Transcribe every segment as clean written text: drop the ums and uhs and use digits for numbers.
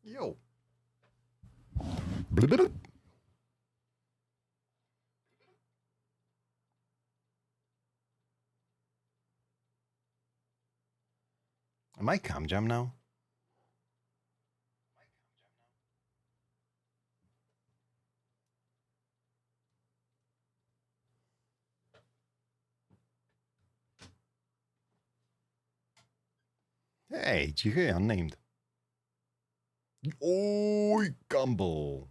Yo. Blub, blub. Am I cam jam now? Hey, did you hear unnamed? Oi, Gumball.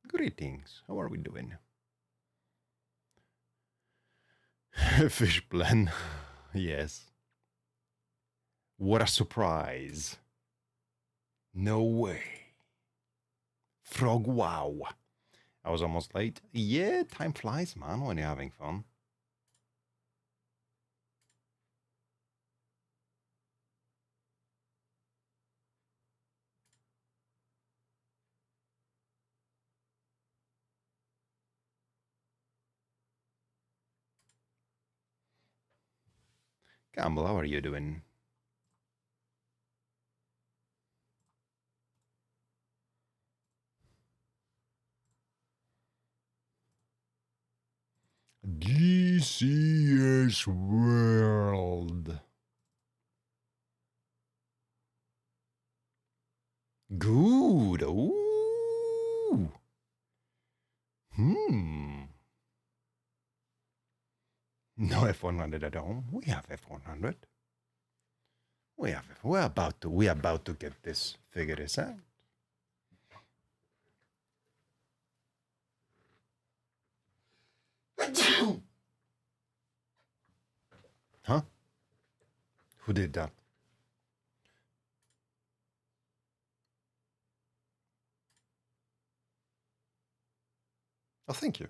Greetings. How are we doing? Fish blend. Yes. What a surprise. No way. Frog wow. I was almost late. Yeah, time flies, man, when you're having fun. Campbell, how are you doing? DCS World. Good. Ooh. No F-100 at home. We have F-100. We're about to get this figure this out. Huh? Who did that? Oh, thank you.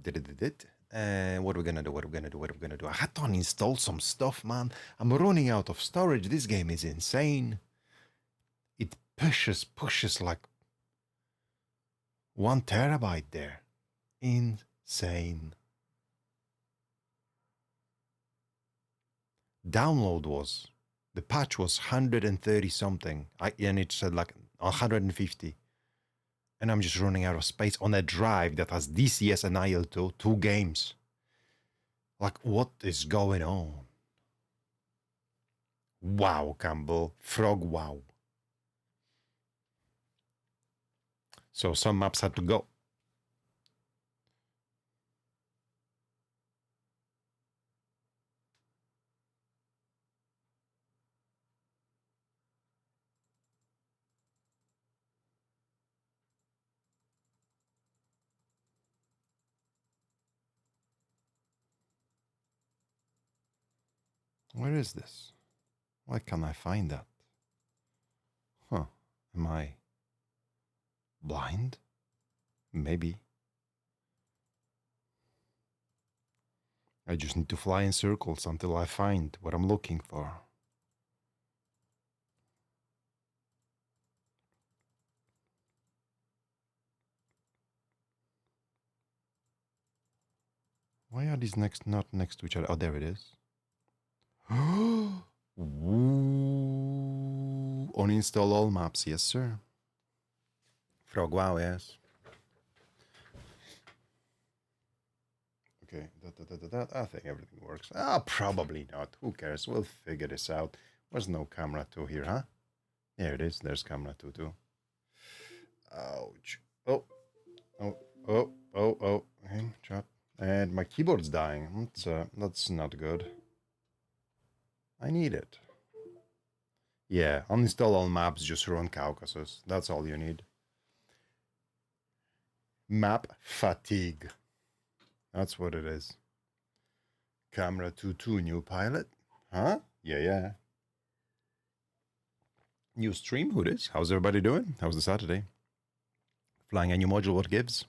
Did. What are we gonna do? What are we gonna do? I had to uninstall some stuff, man. I'm running out of storage. This game is insane. It pushes like 1 terabyte there. Insane. The patch was 130 something. And it said like 150. And I'm just running out of space on a drive that has DCS and IL2, 2 games. Like, what is going on? Wow, Campbell. Frog wow. So some maps had to go. Where is this? Why can't I find that? Huh. Am I blind? Maybe. I just need to fly in circles until I find what I'm looking for. Why are these not next to each other? Oh, there it is. Ooh. Uninstall all maps, yes, sir. Frog wow, yes. Okay, I think everything works. Probably not. Who cares? We'll figure this out. There's no camera 2 here, huh? There it is. There's camera 2 too. Ouch. Oh. Okay, chat. And my keyboard's dying. That's not good. I need it. Yeah, uninstall all maps, just run Caucasus. That's all you need. Map fatigue. That's what it is. Camera 2 new pilot? Huh? Yeah. New stream? Who this? How's everybody doing? How's the Saturday? Flying a new module, what gives?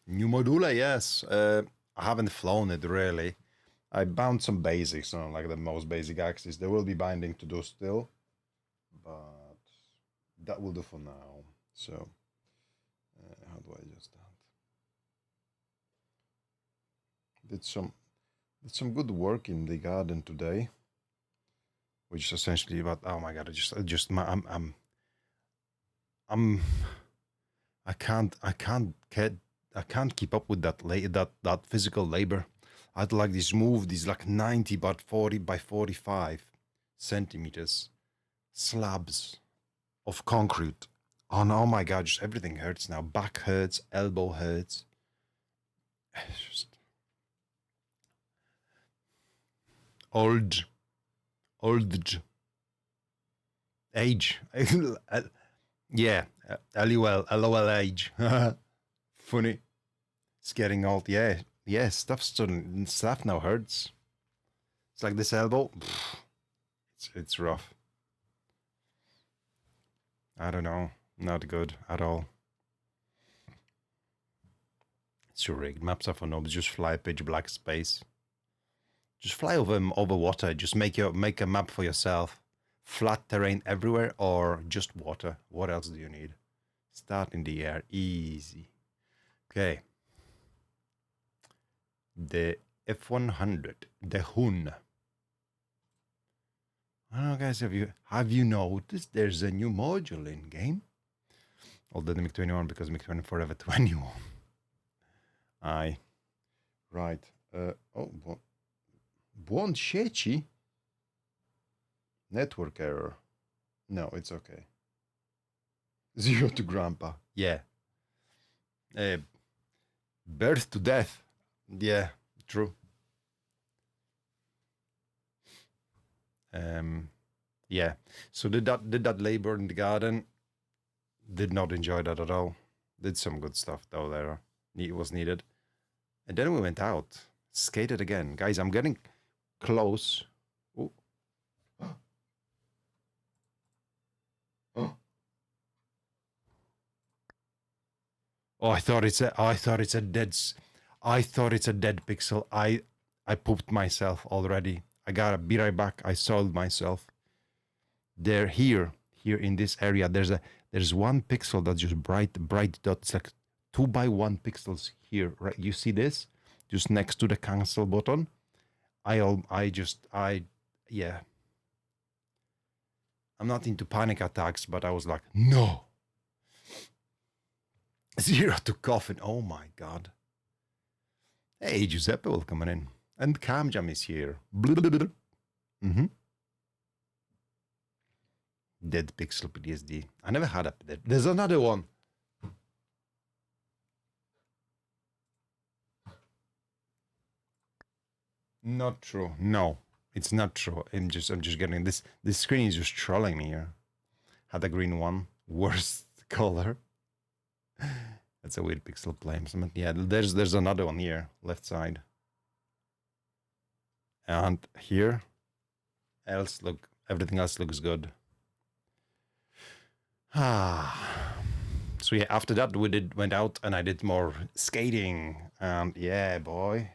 New module, yes. I haven't flown it really. I bound some basics on like the most basic axis. There will be binding to do still, but that will do for now. So, how do I adjust that? Did some Did some good work in the garden today, which essentially, but oh my god, I'm, I can't keep up with that physical labor. I'd like this move, these like 90 by 40 by 45 centimeters slabs of concrete. Oh, no, oh my god, just everything hurts now. Back hurts, elbow hurts. It's just old age. Yeah, LOL age. Funny. It's getting old. Yeah, stuff now hurts. It's like this elbow. It's rough. I don't know. Not good at all. It's your rigged. Maps are for noobs. Just fly pitch black space. Just fly over water. Just make a map for yourself. Flat terrain everywhere or just water. What else do you need? Start in the air. Easy. Okay. The F-100. The Hun. I don't know, guys. Have you noticed there's a new module in game? Although the MiG-21 because MiG-21 forever 21. Aye. Right. Błąd sieci? Network error. No, it's okay. 0 to grandpa. Yeah. Birth to death. Yeah, true. Yeah. So did that labor in the garden. Did not enjoy that at all. Did some good stuff though there. It was needed. And then we went out. Skated again. Guys, I'm getting close. Ooh. Oh, I thought it's a dead pixel. I pooped myself already. I gotta be right back. I soiled myself. They're here in this area. There's one pixel that's just bright dot. It's like 2 by 1 pixels here. Right? You see this? Just next to the cancel button. Yeah. I'm not into panic attacks, but I was like, no. 0 to coffin. Oh my god. Hey, Giuseppe, welcome in. And Camjam is here. Mm-hmm. Dead pixel PTSD. I never had a. There's another one. Not true. No, it's not true. I'm just getting this. This screen is just trolling me here. Had a green one. Worst color. That's a weird pixel placement. Yeah, there's another one here, left side. And here, everything else looks good. So yeah, after that went out and I did more skating. And yeah, boy,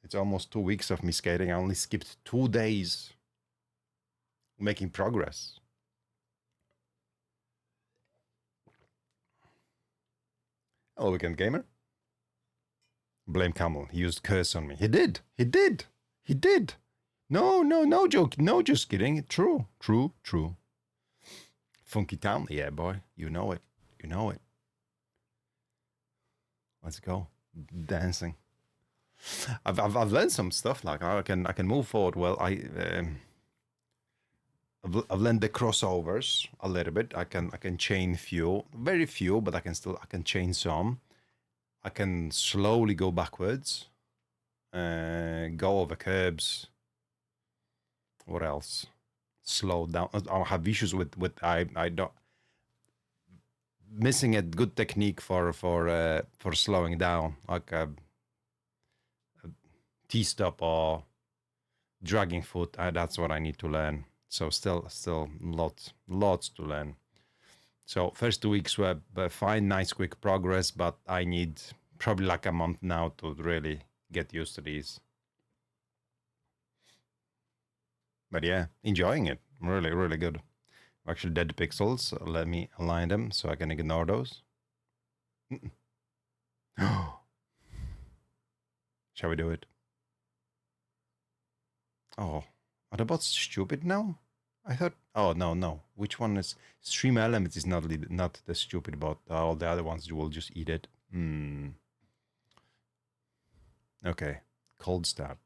it's almost 2 weeks of me skating. I only skipped 2 days, making progress. Hello, Weekend Gamer. Blame Camel. He used curse on me. He did. No joke. No, just kidding. True. Funky Town. Yeah, boy. You know it. Let's go. Dancing. I've learned some stuff. Like I can move forward well. I've learned the crossovers a little bit. I can chain few, very few, but I can chain some. I can slowly go backwards, go over curbs. What else? Slow down. I have issues with I don't missing a good technique for slowing down, like a T-stop or dragging foot. That's what I need to learn. So still lots to learn. So first 2 weeks were fine, nice, quick progress, but I need probably like a month now to really get used to these. But yeah, enjoying it. Really good. Actually, dead pixels. Let me align them so I can ignore those. Shall we do it? Oh, are the bots stupid now? I thought. Oh no. Which one is Stream Elements? Is not the stupid bot. All the other ones will just eat it. Hmm. Okay. Cold start.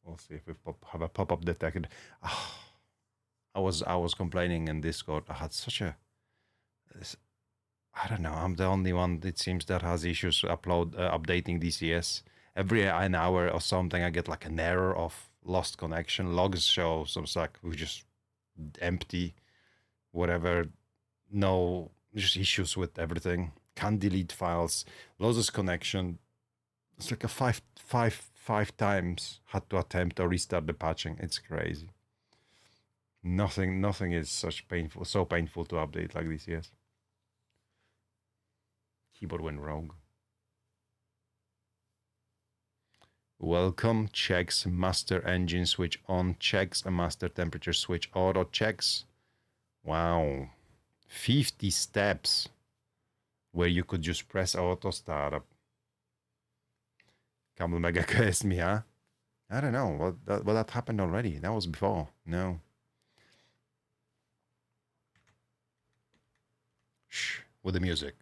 We'll see if we have a pop-up detected. Oh, I was complaining in Discord. I had such a. I don't know. I'm the only one, it seems, that has issues updating DCS. Every an hour or something, I get like an error of lost connection. Logs show some like we just empty, whatever. No, just issues with everything. Can't delete files. Loses connection. It's like a five times had to attempt to restart the patching. It's crazy. Nothing is so painful to update like DCS. Keyboard went rogue. Welcome. Checks master engine switch on. Checks a master temperature switch auto. Checks. Wow. 50 steps where you could just press auto startup. Camel Mega cursed me, huh? I don't know. Well, that happened already. That was before. No. Shh. With the music.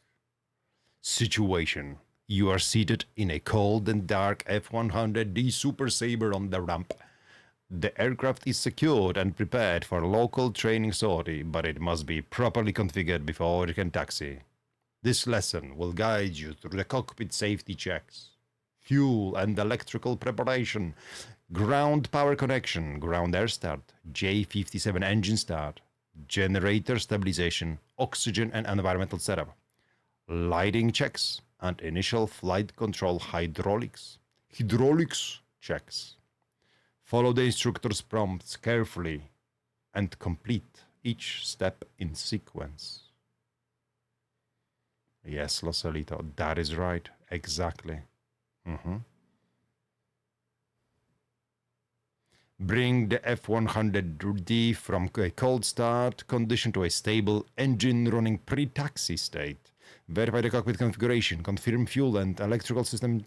Situation. You are seated in a cold and dark F-100D Super Sabre on the ramp. The aircraft is secured and prepared for local training sortie, but it must be properly configured before it can taxi. This lesson will guide you through the cockpit safety checks, fuel and electrical preparation, ground power connection, ground air start, J57 engine start, generator stabilization, oxygen and environmental setup, lighting checks, and initial flight control hydraulics checks. Follow the instructor's prompts carefully and complete each step in sequence. Yes, Losalito, that is right. Exactly. Bring the F-100D from a cold start condition to a stable engine running pre-taxi state. Verify the cockpit configuration, confirm fuel and electrical system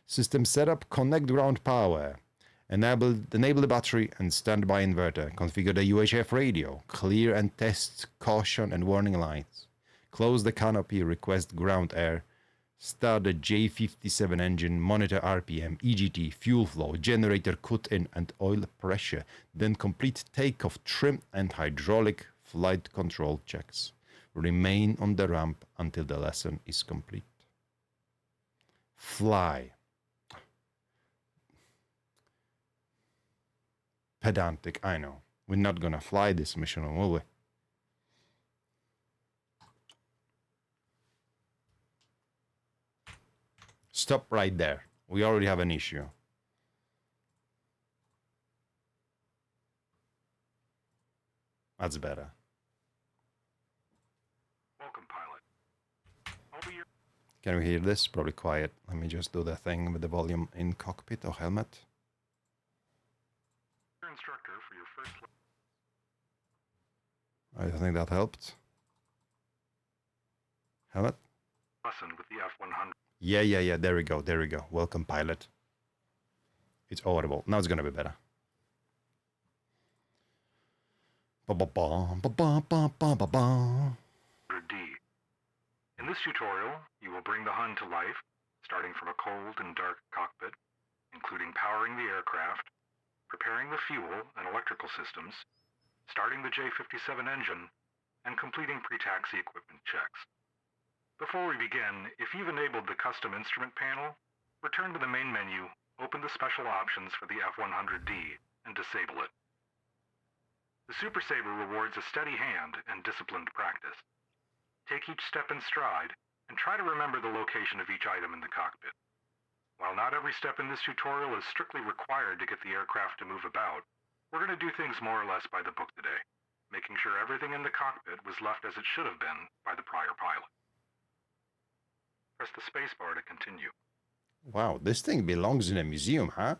setup, connect ground power. Enable the battery and standby inverter. Configure the UHF radio. Clear and test caution and warning lights. Close the canopy. Request ground air. Start the J57 engine. Monitor RPM, EGT, fuel flow, generator cut-in and oil pressure. Then complete takeoff, trim and hydraulic flight control checks. Remain on the ramp until the lesson is complete. Fly. Pedantic, I know. We're not gonna fly this mission, will we? Stop right there. We already have an issue. That's better. Welcome, pilot. Can we hear this? Probably quiet. Let me just do the thing with the volume in cockpit or helmet. Your instructor for your first I think that helped. Helmet? lesson with the F-100. Yeah. There we go. Welcome, pilot. It's audible. Now it's gonna be better. D. In this tutorial, you will bring the Hun to life, starting from a cold and dark cockpit, including powering the aircraft, preparing the fuel and electrical systems, starting the J57 engine, and completing pre-taxi equipment checks. Before we begin, if you've enabled the custom instrument panel, return to the main menu, open the special options for the F-100D, and disable it. The Super Sabre rewards a steady hand and disciplined practice. Take each step in stride, and try to remember the location of each item in the cockpit. While not every step in this tutorial is strictly required to get the aircraft to move about, we're going to do things more or less by the book today, making sure everything in the cockpit was left as it should have been by the prior pilot. Press the spacebar to continue. Wow, this thing belongs in a museum, huh?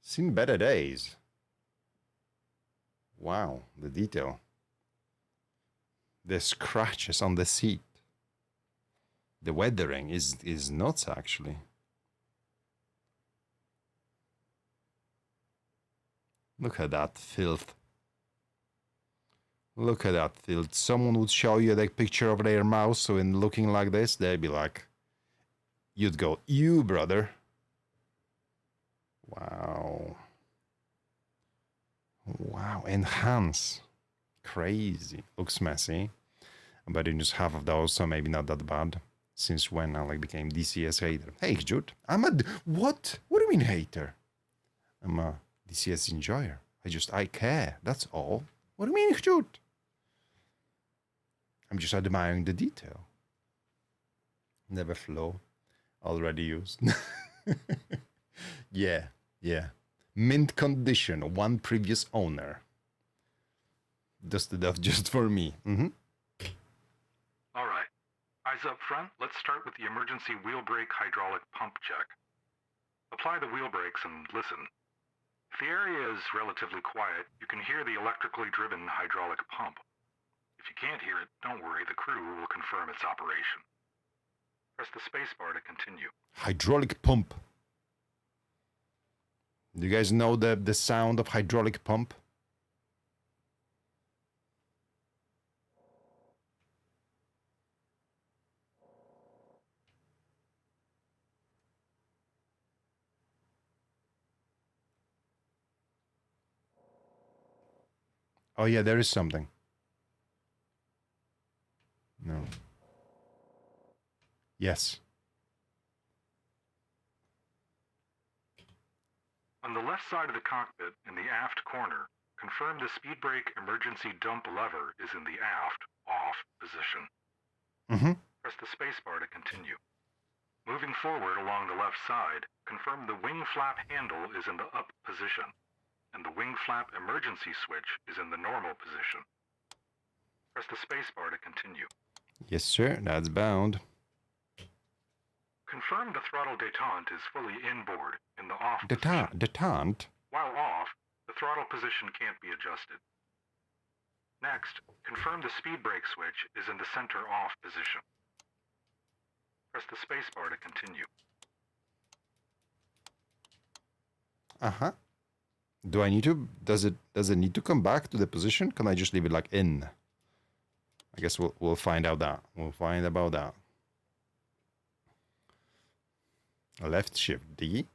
Seen better days. Wow, the detail. The scratches on the seat. The weathering is nuts, actually. Look at that filth. Look at that filth. Someone would show you the picture of their mouse, so in looking like this, they'd be like, you'd go, "You, brother." Wow. Wow. Enhance. Crazy. Looks messy. But in just half of those, so maybe not that bad. Since when I became DCS hater. Hey, Jude. What? What do you mean hater? I'm a DCS enjoyer. I care. That's all. What do you mean, Jude? I'm just admiring the detail. Never flow. Already used. Yeah. Mint condition. One previous owner. Dusted off just for me. All right. Eyes up front. Let's start with the emergency wheel brake hydraulic pump check. Apply the wheel brakes and listen. If the area is relatively quiet, you can hear the electrically driven hydraulic pump. If you can't hear it, don't worry, the crew will confirm its operation. Press the spacebar to continue. Hydraulic pump. Do you guys know the sound of hydraulic pump? Oh yeah, there is something. No. Yes. On the left side of the cockpit, in the aft corner, confirm the speed brake emergency dump lever is in the aft, off position. Press the spacebar to continue. Moving forward along the left side, confirm the wing flap handle is in the up position, and the wing flap emergency switch is in the normal position. Press the spacebar to continue. Yes, sir. That's bound. Confirm the throttle detente is fully inboard in the off Detente? position. While off, the throttle position can't be adjusted. Next, confirm the speed brake switch is in the center off position. Press the spacebar to continue. Do I need to? Does it need to come back to the position? Can I just leave it like in? I guess we'll find out that. We'll find about that. Left shift D.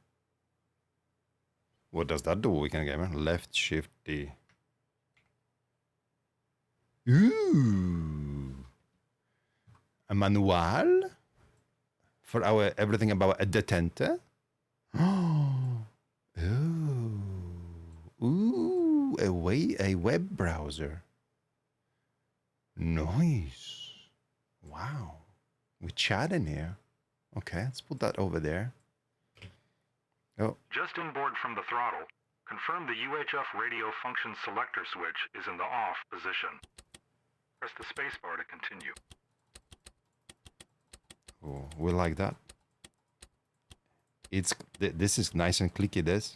What does that do, Weekend Gamer? Left shift D. Ooh. A manual for our everything about a detente. Ooh, a web browser. Nice. Wow. We chat in here. Okay, let's put that over there. Oh. Just inboard from the throttle, confirm the UHF radio function selector switch is in the off position. Press the spacebar to continue. Oh, we like that. This is nice and clicky, this.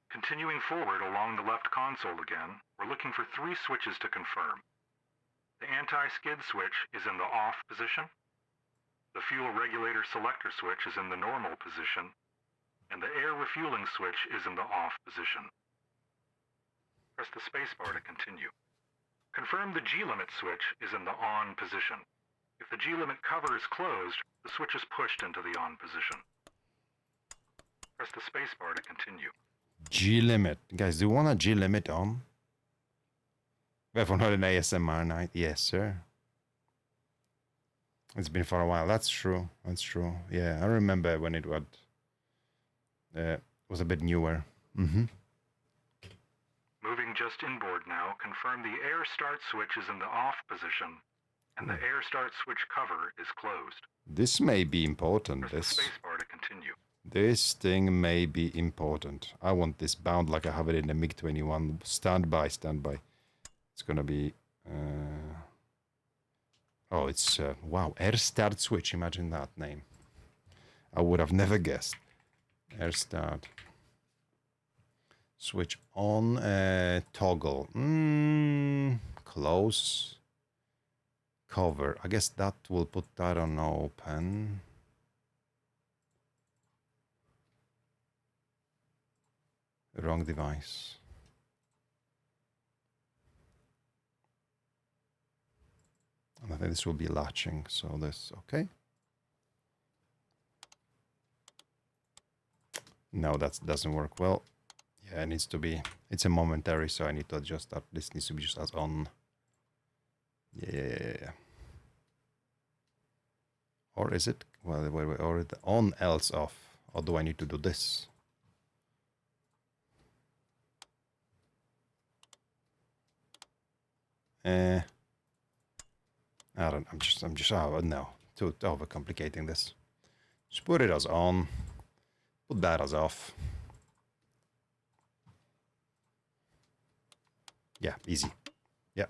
Continuing forward along the left console again, we're looking for 3 switches to confirm. The anti-skid switch is in the off position. The fuel regulator selector switch is in the normal position. And the air refueling switch is in the off position. Press the spacebar to continue. Confirm the G-limit switch is in the on position. If the G-limit cover is closed, the switch is pushed into the on position. Press the spacebar to continue. G-limit. Guys, do you want a G-limit on? F-100 ASMR night. Yes, sir. It's been for a while. That's true. That's true. Yeah, I remember when it was a bit newer. Moving just inboard now, confirm the air start switch is in the off position, and the air start switch cover is closed. This may be important. Press the spacebar to continue. This thing may be important. I want this bound like I have it in the MiG-21. Stand by, stand by. It's gonna be... oh, it's... wow, air start switch. Imagine that name. I would have never guessed. Air start Switch on, toggle. Close. Cover. I guess that will put that on open. Wrong device. And I think this will be latching, so this, okay. No, that doesn't work well. Yeah, it needs to be, it's a momentary, so I need to adjust that. This needs to be just as on. Yeah. Or is it, well, wait, or it on else off? Or do I need to do this? I'm just, oh no, too overcomplicating this. Just put it as on, put that as off. Yeah, easy. Yeah.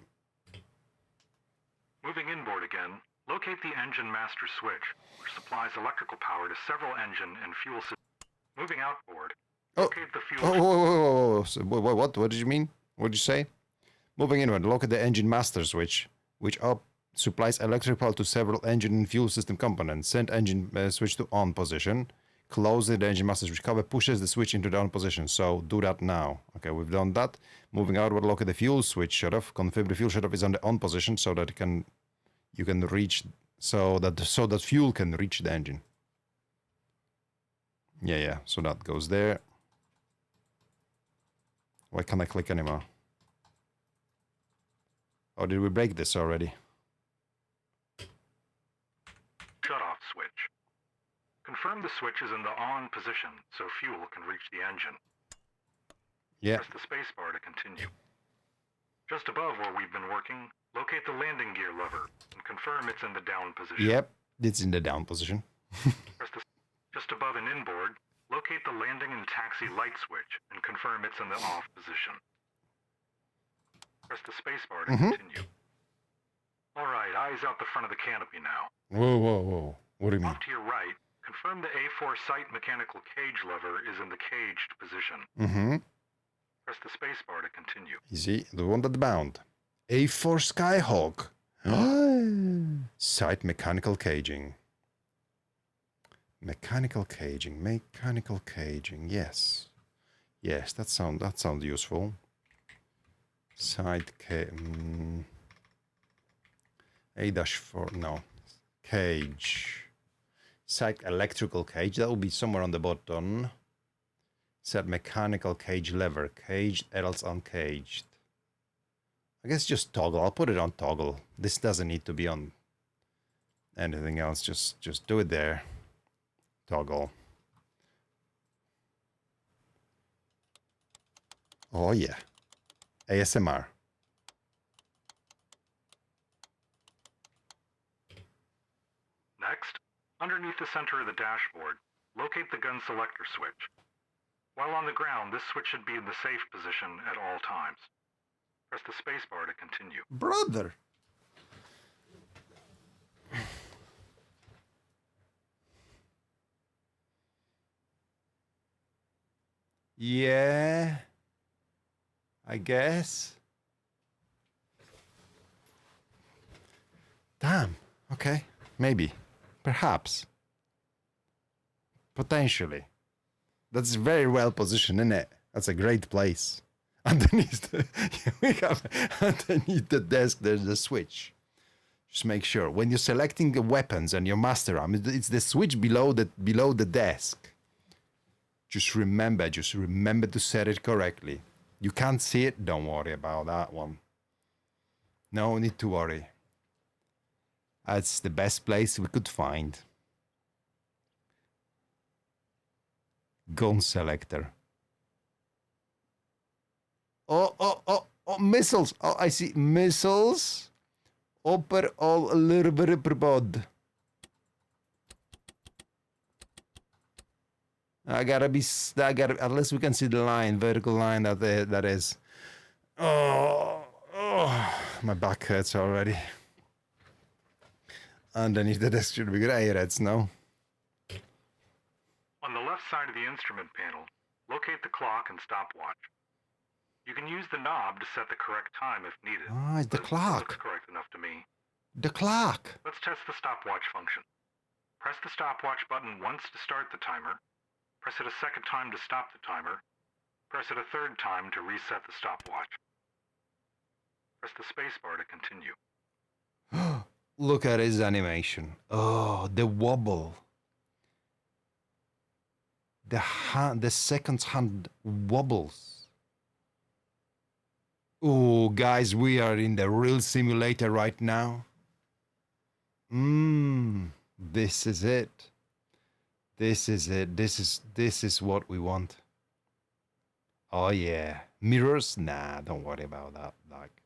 Moving inboard again, locate the engine master switch, which supplies electrical power to several engine and fuel systems. Moving outboard, locate the fuel... Oh, so, what did you mean? What did you say? Moving inward, locate the engine master switch, which supplies electric power to several engine and fuel system components. Send engine switch to on position. Close the engine master switch cover, pushes the switch into the on position. So do that now. Okay, we've done that. Moving outward, locate the fuel switch shut off. Confirm the fuel shut off is on the on position so that you can reach, so that fuel can reach the engine. Yeah. So that goes there. Why can't I click anymore? Oh, did we break this already? Shut off switch. Confirm the switch is in the on position so fuel can reach the engine. Yeah. Press the spacebar to continue. Just above where we've been working, locate the landing gear lever and confirm it's in the down position. Yep, it's in the down position. Just above and inboard, locate the landing and taxi light switch and confirm it's in the off position. Press the spacebar to continue. All right, eyes out the front of the canopy now. Whoa. What do you mean? Off to your right, confirm the A4 sight mechanical cage lever is in the caged position. Press the spacebar to continue. Easy, the one that bound. A4 Skyhawk. Sight mechanical caging. Mechanical caging. Yes, that sounds useful. Sight A-4, no. Cage. Sight electrical cage, that will be somewhere on the bottom. Set mechanical cage lever. Caged, else uncaged. I guess just toggle. I'll put it on toggle. This doesn't need to be on anything else. Just do it there. Toggle. Oh yeah. ASMR. Next, underneath the center of the dashboard, locate the gun selector switch. While on the ground, this switch should be in the safe position at all times. Press the spacebar to continue. Brother. Yeah. I guess. Damn. Okay. Maybe. Perhaps. Potentially. That's very well positioned, isn't it? That's a great place. Underneath the desk, there's a switch. Just make sure when you're selecting the weapons and your master arm, it's the switch below the desk. Just remember to set it correctly. You can't see it, don't worry about that one. No need to worry. That's the best place we could find. Gun selector. Oh, missiles. Oh, I see missiles. Upper all a little bit per bod. Unless we can see the line, vertical line that is. Oh, my back hurts already. Underneath the desk should be grey reds, no? On the left side of the instrument panel, locate the clock and stopwatch. You can use the knob to set the correct time if needed. Ah, it's the but it clock. looks correct enough to me. The clock. Let's test the stopwatch function. Press the stopwatch button once to start the timer. Press it a second time to stop the timer. Press it a third time to reset the stopwatch. Press the spacebar to continue. Look at his animation. Oh, the wobble. The second hand wobbles. Oh, guys, we are in the real simulator right now. This is it. This is it. This is what we want. Oh yeah, mirrors? Nah, don't worry about that. Like,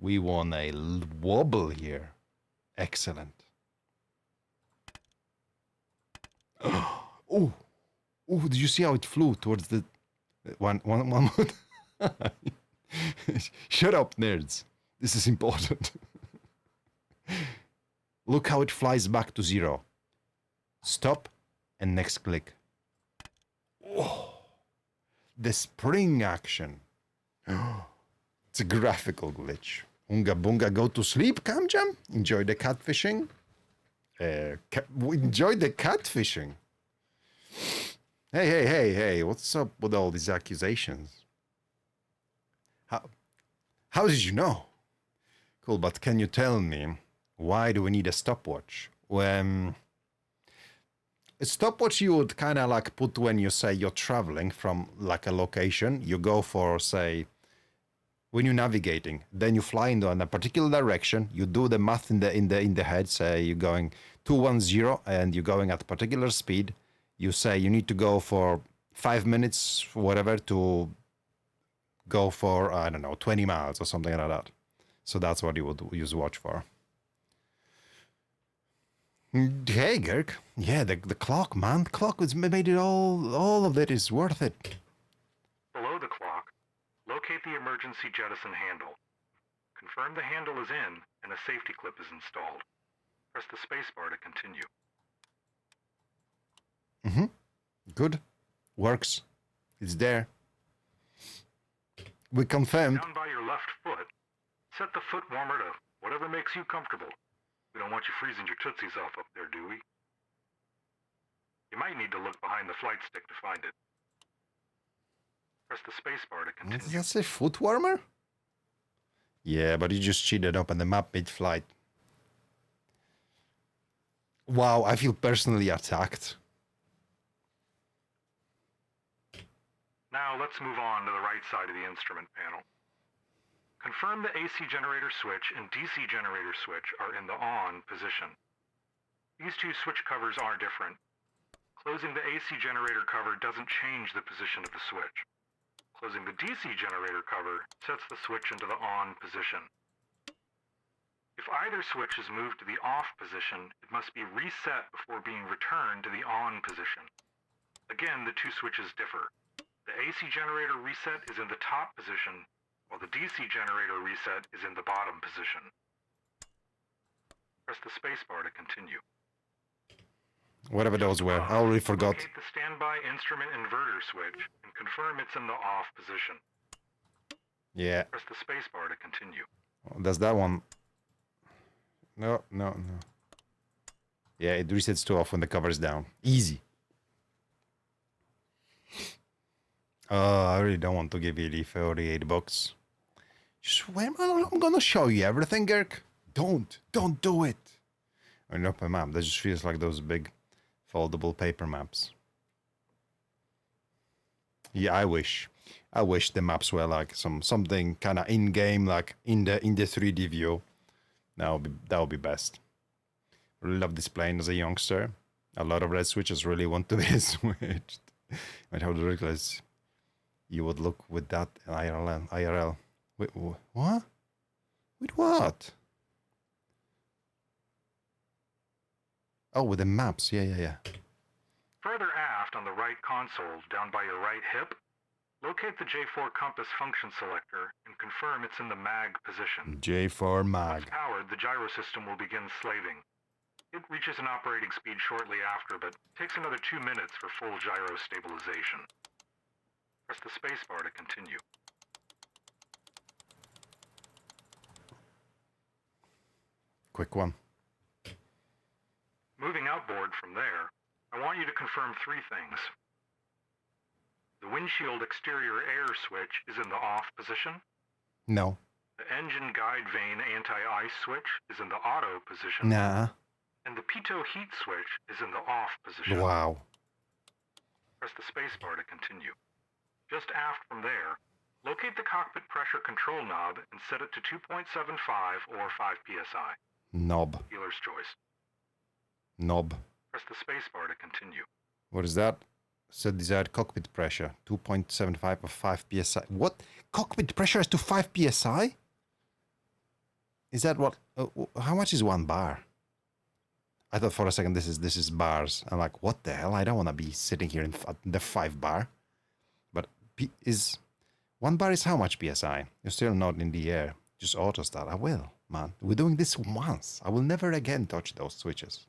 we want a wobble here. Excellent. Oh, did you see how it flew towards the one? Shut up, nerds. This is important. Look how it flies back to 0. Stop and next click. Oh, the spring action. It's a graphical glitch. Unga bunga, go to sleep, Camjam. Enjoy the catfishing. Enjoy the catfishing. Hey, what's up with all these accusations? How did you know? Cool, but can you tell me, why do we need a stopwatch? A stopwatch you would kind of like put when you say you're traveling from like a location. You go for, say, when you're navigating, then you fly in a particular direction. You do the math in the head. Say you're going 210 and you're going at a particular speed. You say you need to go for 5 minutes, whatever, to go for, I don't know, 20 miles or something like that. So that's what you would use watch for. Hey, Girk. Yeah, the clock, man. The clock was made it all of it is worth it. Below the clock, locate the emergency jettison handle. Confirm the handle is in and a safety clip is installed. Press the spacebar to continue. Good. Works. It's there. We confirmed. Down by your left foot, set the foot warmer to whatever makes you comfortable. We don't want you freezing your tootsies off up there, do we? You might need to look behind the flight stick to find it. Press the spacebar to continue. Does that say foot warmer? Yeah, but you just cheated up on the map mid-flight. Wow, I feel personally attacked. Now let's move on to the right side of the instrument panel. Confirm the AC generator switch and DC generator switch are in the on position. These two switch covers are different. Closing the AC generator cover doesn't change the position of the switch. Closing the DC generator cover sets the switch into the on position. If either switch is moved to the off position, it must be reset before being returned to the on position. Again, the two switches differ. The AC generator reset is in the top position, while the DC generator reset is in the bottom position. Press the spacebar to continue. Whatever those were, I already forgot. Locate the standby instrument inverter switch and confirm it's in the off position. Yeah. Press the spacebar to continue. That's that one. No. Yeah, it resets to off when the cover's down. Easy. I really don't want to give you the $48. Swear, I'm gonna show you everything, Girk. Don't do it. Or not a map. That just feels like those big foldable paper maps. Yeah, I wish the maps were like something kind of in game, like in the 3D view. That would be best. Really love this plane as a youngster. A lot of red switches really want to be switched. But how ridiculous you would look with that IRL. Wait, what? With what? Oh, with the maps. Yeah. Further aft on the right console, down by your right hip, locate the J4 compass function selector and confirm it's in the mag position. J4 mag. Once powered, the gyro system will begin slaving. It reaches an operating speed shortly after, but takes another 2 minutes for full gyro stabilization. Press the spacebar to continue. quick one. Moving outboard from there, I want you to confirm 3 things. The windshield exterior air switch is in the off position. No. The engine guide vane anti-ice switch is in the auto position. Nah. And the pitot heat switch is in the off position. Wow. Press the spacebar to continue. Just aft from there, locate the cockpit pressure control knob and set it to 2.75 or 5 psi. Knob. Dealer's choice. Knob. Press the spacebar to continue. What is that? Set desired cockpit pressure. 2.75 or 5 psi. What? Cockpit pressure is to 5 psi? Is that what? How much is 1 bar? I thought for a second this is bars. I'm like, what the hell? I don't want to be sitting here in the 5 bar. But is 1 bar is how much psi? You're still not in the air. Just auto start. I will, man. We're doing this once. I will never again touch those switches.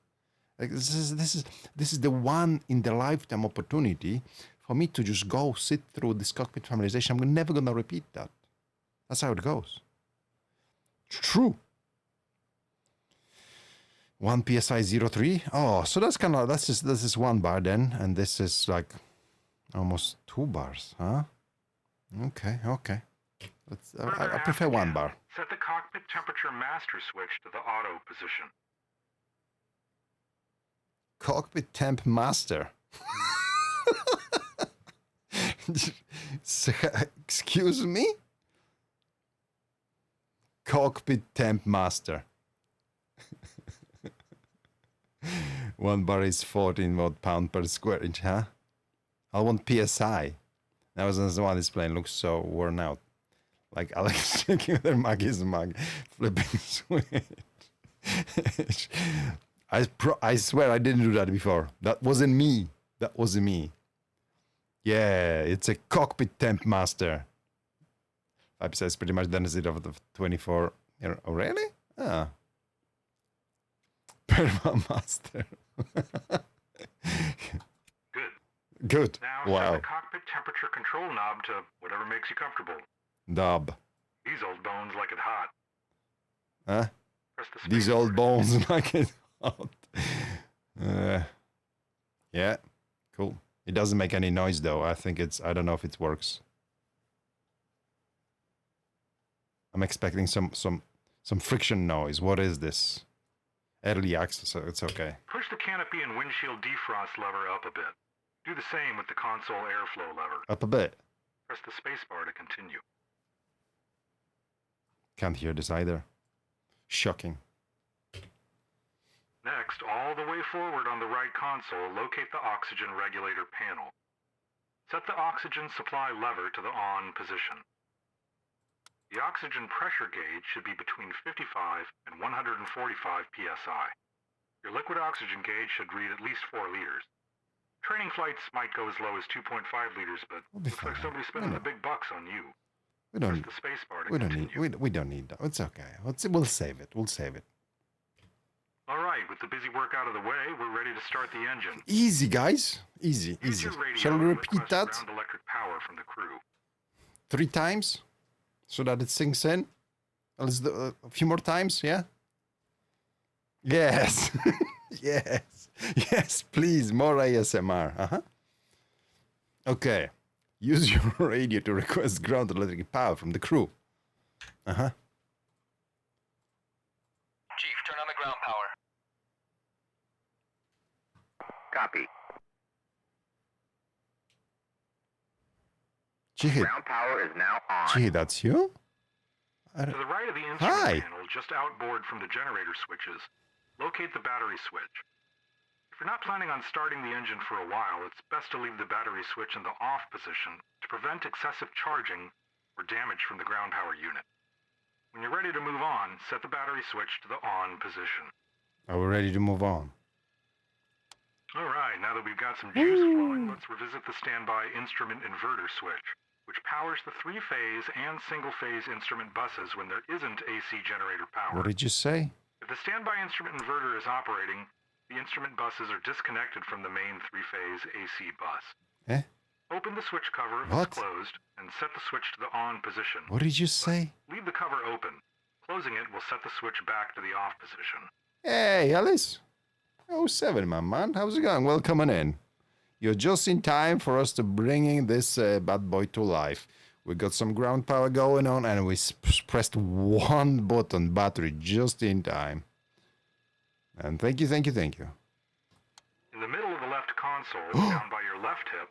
Like this is the one in the lifetime opportunity for me to just go sit through this cockpit familiarization. I'm never gonna repeat that. That's how it goes. True. 1 psi 03. Oh, so that's kind of this is 1 bar then, and this is like almost 2 bars, huh? Okay. I prefer 1 bar. Set the cockpit temperature master switch to the auto position. Cockpit temp master. Excuse me? Cockpit temp master. 1 bar is 14 watt pound per square inch, huh? I want PSI. That was the one this plane looks so worn out. Like Alex checking their mug is mug. Flipping switch. I swear I didn't do that before. That wasn't me. Yeah, it's a cockpit temp master. 5 says pretty much the density of the 24. Oh, really? Ah. Perma master. Good. Now wow. set the cockpit temperature control knob to whatever makes you comfortable. Knob. These old bones like it hot. Huh? Press the These old bones like it hot. Yeah. Cool. It doesn't make any noise though. I don't know if it works. I'm expecting some friction noise. What is this? Early access, so it's okay. Push the canopy and windshield defrost lever up a bit. Do the same with the console airflow lever. Up a bit. Press the spacebar to continue. Can't hear this either. Shocking. Next, all the way forward on the right console, locate the oxygen regulator panel. Set the oxygen supply lever to the on position. The oxygen pressure gauge should be between 55 and 145 psi. Your liquid oxygen gauge should read at least 4 liters. Training flights might go as low as 2.5 liters, but looks like somebody's spending the big bucks on you. We don't. Press the spacebar to continue. We don't need that. It's okay. We'll save it. All right, with the busy work out of the way, we're ready to start the engine. Easy, guys. Easy. Shall we repeat that? Ground electric power from the crew. 3 times, so that it sinks in. Let's do a few more times. Yeah. Yes. Yes. Please, more ASMR. Okay. Use your radio to request ground electric power from the crew. Chief, turn on the ground power. Copy. Gee, Ground power is now on. Gee, that's you? To the right of the instrument panel, just outboard from the generator switches, locate the battery switch. If you're not planning on starting the engine for a while, it's best to leave the battery switch in the off position to prevent excessive charging or damage from the ground power unit. When you're ready to move on, set the battery switch to the on position. Are we ready to move on? All right, now that we've got some juice flowing, let's revisit the standby instrument inverter switch, which powers the 3-phase and single-phase instrument buses when there isn't AC generator power. What did you say? If the standby instrument inverter is operating, the instrument buses are disconnected from the main 3-phase AC bus. Open the switch cover if it's closed, and set the switch to the on position. What did you say? Leave the cover open. Closing it will set the switch back to the off position. Hey, Alice. Oh, 07, my man. How's it going? Welcome on in. You're just in time for us to bringing this bad boy to life. We got some ground power going on, and we pressed one button, battery, just in time. And thank you, thank you, thank you. In the middle of the left console, down by your left hip,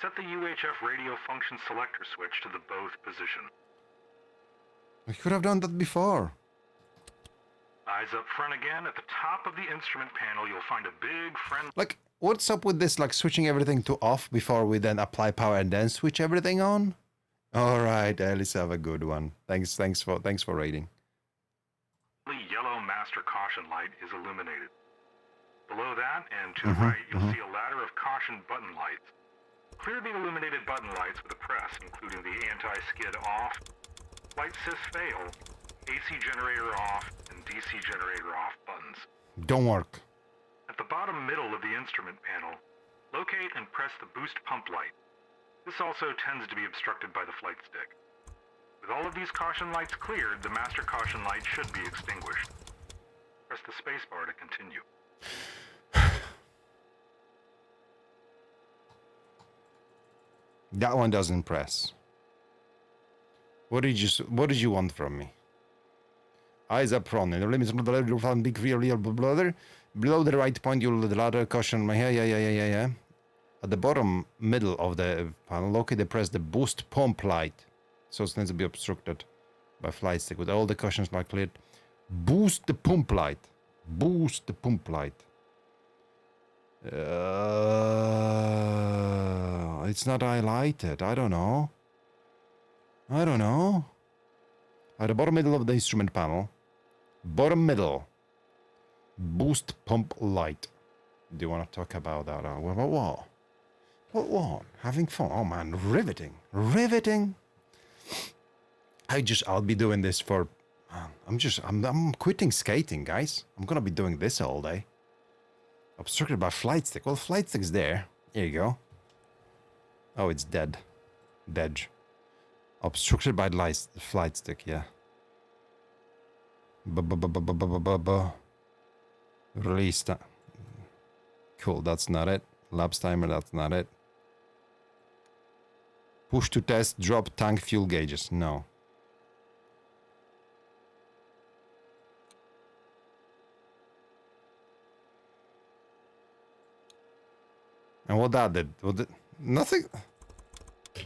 set the UHF radio function selector switch to the both position. We could have done that before. Eyes up front again. At the top of the instrument panel, you'll find a big friend. Like, what's up with this, like, switching everything to off before we then apply power and then switch everything on? All right, Alice, have a good one. Thanks for rating. Yellow master caution light is illuminated. Below that, and to the right, you'll see a ladder of caution button lights. Clear the illuminated button lights with a press, including the anti-skid off, light sys fail, AC generator off, and DC generator off buttons. Don't work. At the bottom middle of the instrument panel, locate and press the boost pump light. This also tends to be obstructed by the flight stick. With all of these caution lights cleared, the master caution light should be extinguished. Press the spacebar to continue. That one doesn't press. What did you want from me? Eyes up front. In the limits of the level of big real brother. Below the right point, you'll the ladder caution. Yeah. At the bottom middle of the panel, locate press the boost pump light. So it needs to be obstructed by flight stick. With all the cautions light cleared. Boost the pump light. Boost the pump light. It's not highlighted. I don't know. At the bottom middle of the instrument panel. Bottom middle. Boost pump light. Do you want to talk about that? What? Having fun? Oh man, riveting. I'll be doing this for. I'm quitting skating, guys. I'm gonna be doing this all day. Obstructed by flight stick. Well, flight stick's there. Here you go. Oh, it's dead. Dead. Obstructed by flight stick, yeah. Release that. Cool, that's not it. Lapse timer, that's not it. Push to test, drop tank fuel gauges. No. And what that did? Nothing?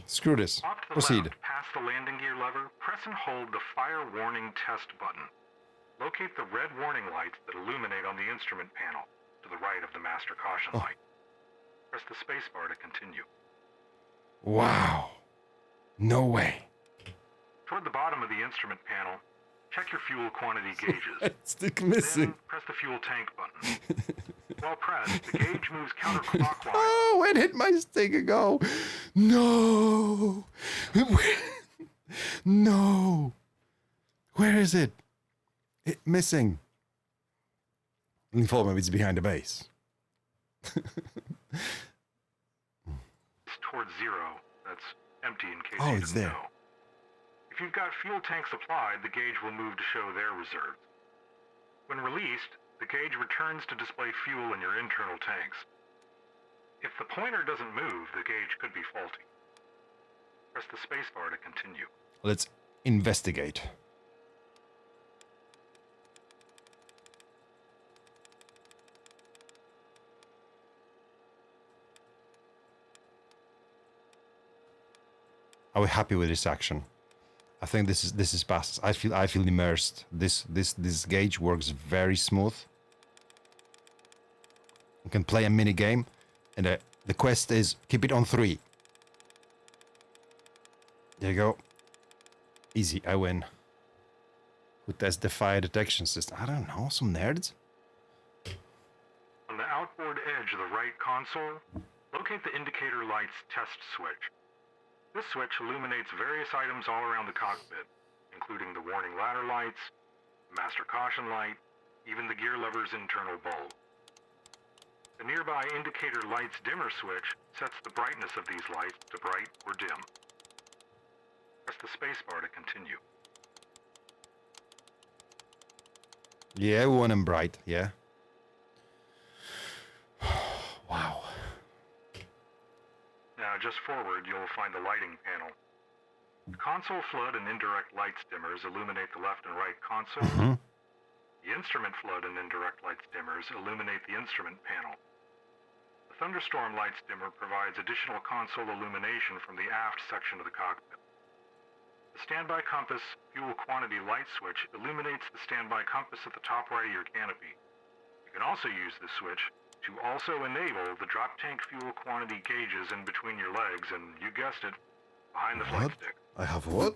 Screw this. Off to the Proceed. left, past the landing gear lever, press and hold the fire warning test button. Locate the red warning lights that illuminate on the instrument panel to the right of the master caution light. Press the spacebar to continue. Wow. No way. Toward the bottom of the instrument panel, check your fuel quantity gauges. Stick missing. Then press the fuel tank button. While pressed, the gauge moves counterclockwise. Oh, it hit my stick ago. No. No. Where is it? It missing. Inform me it's behind the base. It's towards zero. That's empty in case Oh, you it's didn't there. know. If you've got fuel tanks applied, the gauge will move to show their reserves. When released, the gauge returns to display fuel in your internal tanks. If the pointer doesn't move, the gauge could be faulty. Press the spacebar to continue. Let's investigate. Are we happy with this action? I think this is fast. I feel immersed. This gauge works very smooth. You can play a mini game, and the quest is keep it on 3. There you go. Easy, I win. Who tests the fire detection system? I don't know, some nerds. On the outboard edge of the right console, locate the indicator lights test switch. This switch illuminates various items all around the cockpit, including the warning ladder lights, master caution light, even the gear lever's internal bulb. The nearby indicator lights dimmer switch sets the brightness of these lights to bright or dim. Press the spacebar to continue. Yeah, we want them bright. Yeah. Wow. Now, just forward, you'll find the lighting panel. Console flood and indirect light dimmers illuminate the left and right console. Mm-hmm. The instrument flood and indirect light dimmers illuminate the instrument panel. The thunderstorm light dimmer provides additional console illumination from the aft section of the cockpit. The standby compass fuel quantity light switch illuminates the standby compass at the top right of your canopy. You can also use this switch to also enable the drop tank fuel quantity gauges in between your legs and, you guessed it, behind the flight What? stick. I have what?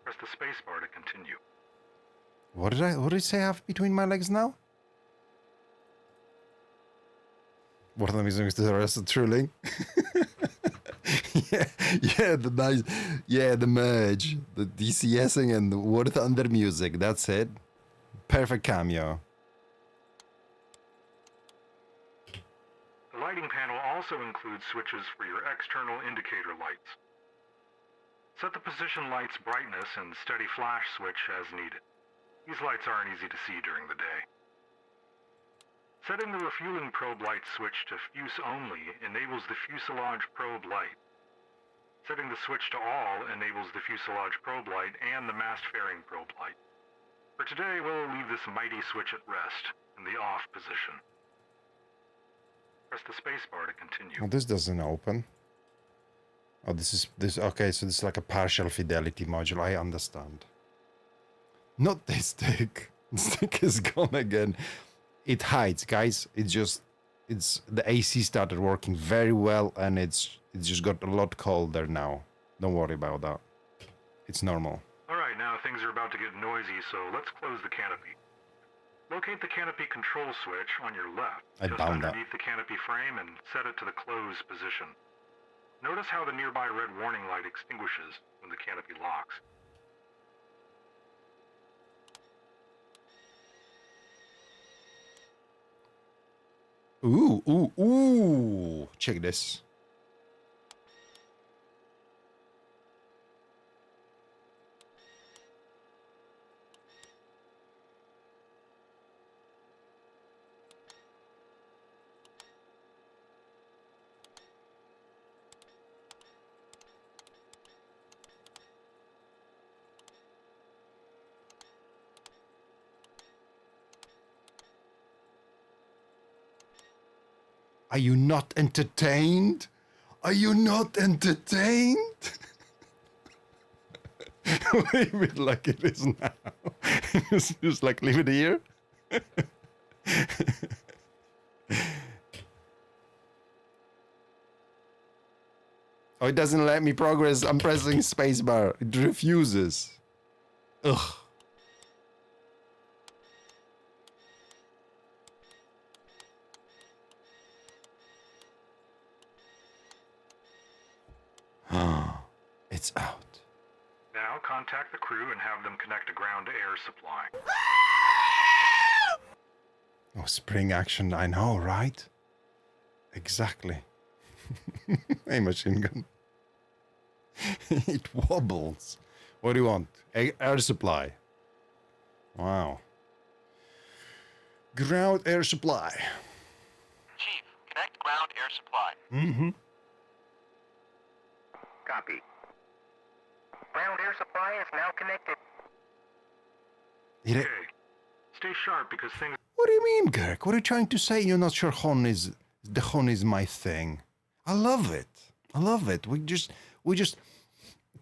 Press the spacebar to continue. What did it say I have between my legs now? What am I doing to the rest of Trilling? the merge, the DCSing and the War Thunder music. That's it. Perfect cameo. The lighting panel also includes switches for your external indicator lights. Set the position light's brightness and steady flash switch as needed. These lights aren't easy to see during the day. Setting the refueling probe light switch to fuse only enables the fuselage probe light. Setting the switch to all enables the fuselage probe light and the mast fairing probe light. For today, we'll leave this mighty switch at rest in the off position. Press the spacebar to continue. Well, this doesn't open. Oh, okay, so this is like a partial fidelity module. I understand. Not this stick. The stick is gone again. It hides, guys. It's the AC started working very well, and it's just got a lot colder now. Don't worry about that. It's normal. All right, now things are about to get noisy, so let's close the canopy. Locate the canopy control switch on your left, just underneath the canopy frame, and set it to the close position. Notice how the nearby red warning light extinguishes when the canopy locks. Ooh. Check this. Are you not entertained? Are you not entertained? Leave it like it is now. just like leave it here. Oh, it doesn't let me progress. I'm pressing spacebar. It refuses. Ugh. It's out. Now contact the crew and have them connect a ground air supply. Oh, spring action. I know, right? Exactly. Hey, machine gun. It wobbles. What do you want? Air supply. Wow. Ground air supply. Chief, connect ground air supply. Mm-hmm. Copy. Ground air supply is now connected. Okay. Stay sharp because things... What do you mean, Kirk? What are you trying to say? You're not sure the hon is my thing. I love it. I love it. We just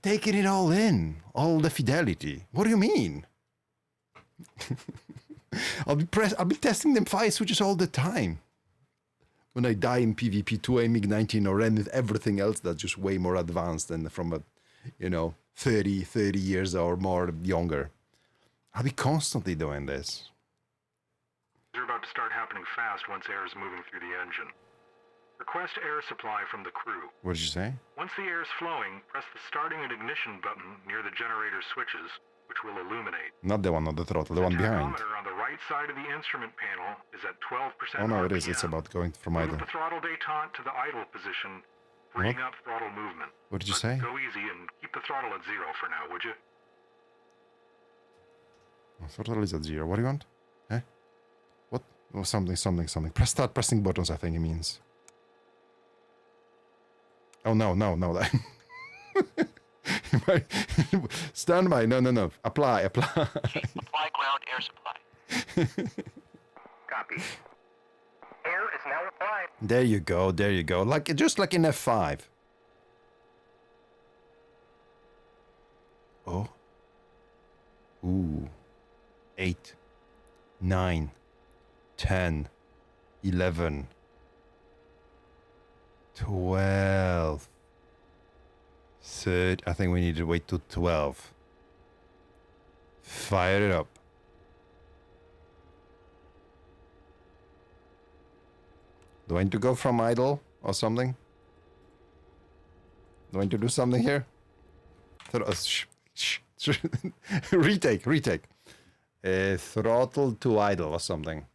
taking it all in, all the fidelity. What do you mean? I'll be testing them fire switches all the time. When I die in PvP, 2A MiG-19 or everything else that's just way more advanced than from a, 30 years or more younger. I'll be constantly doing this. They're about to start happening fast once air is moving through the engine. Request air supply from the crew. What did you say? Once the air is flowing, press the starting and ignition button near the generator switches, which will illuminate. Not the one on the throttle, the one behind. The tachometer on the right side of the instrument panel is at 12% Oh no, it RPM. is. It's about going from Move idle. the throttle detente to the idle position, freeing up throttle movement. What did you But say? Go easy and keep the throttle at 0 for now, would you? Throttle is at 0. What do you want? Huh? Or something. Start pressing buttons, I think it means. Oh, no. Stand by. No. Apply. Chief, apply ground air supply. Copy. Air is now applied. There you go. Just like in F5. Oh. Ooh. 8, 9, 10, 11, 12. Third, I think we need to wait to 12. Fire it up. Do I need to go from idle or something? Do I need to do something here? Retake. Throttle to idle or something.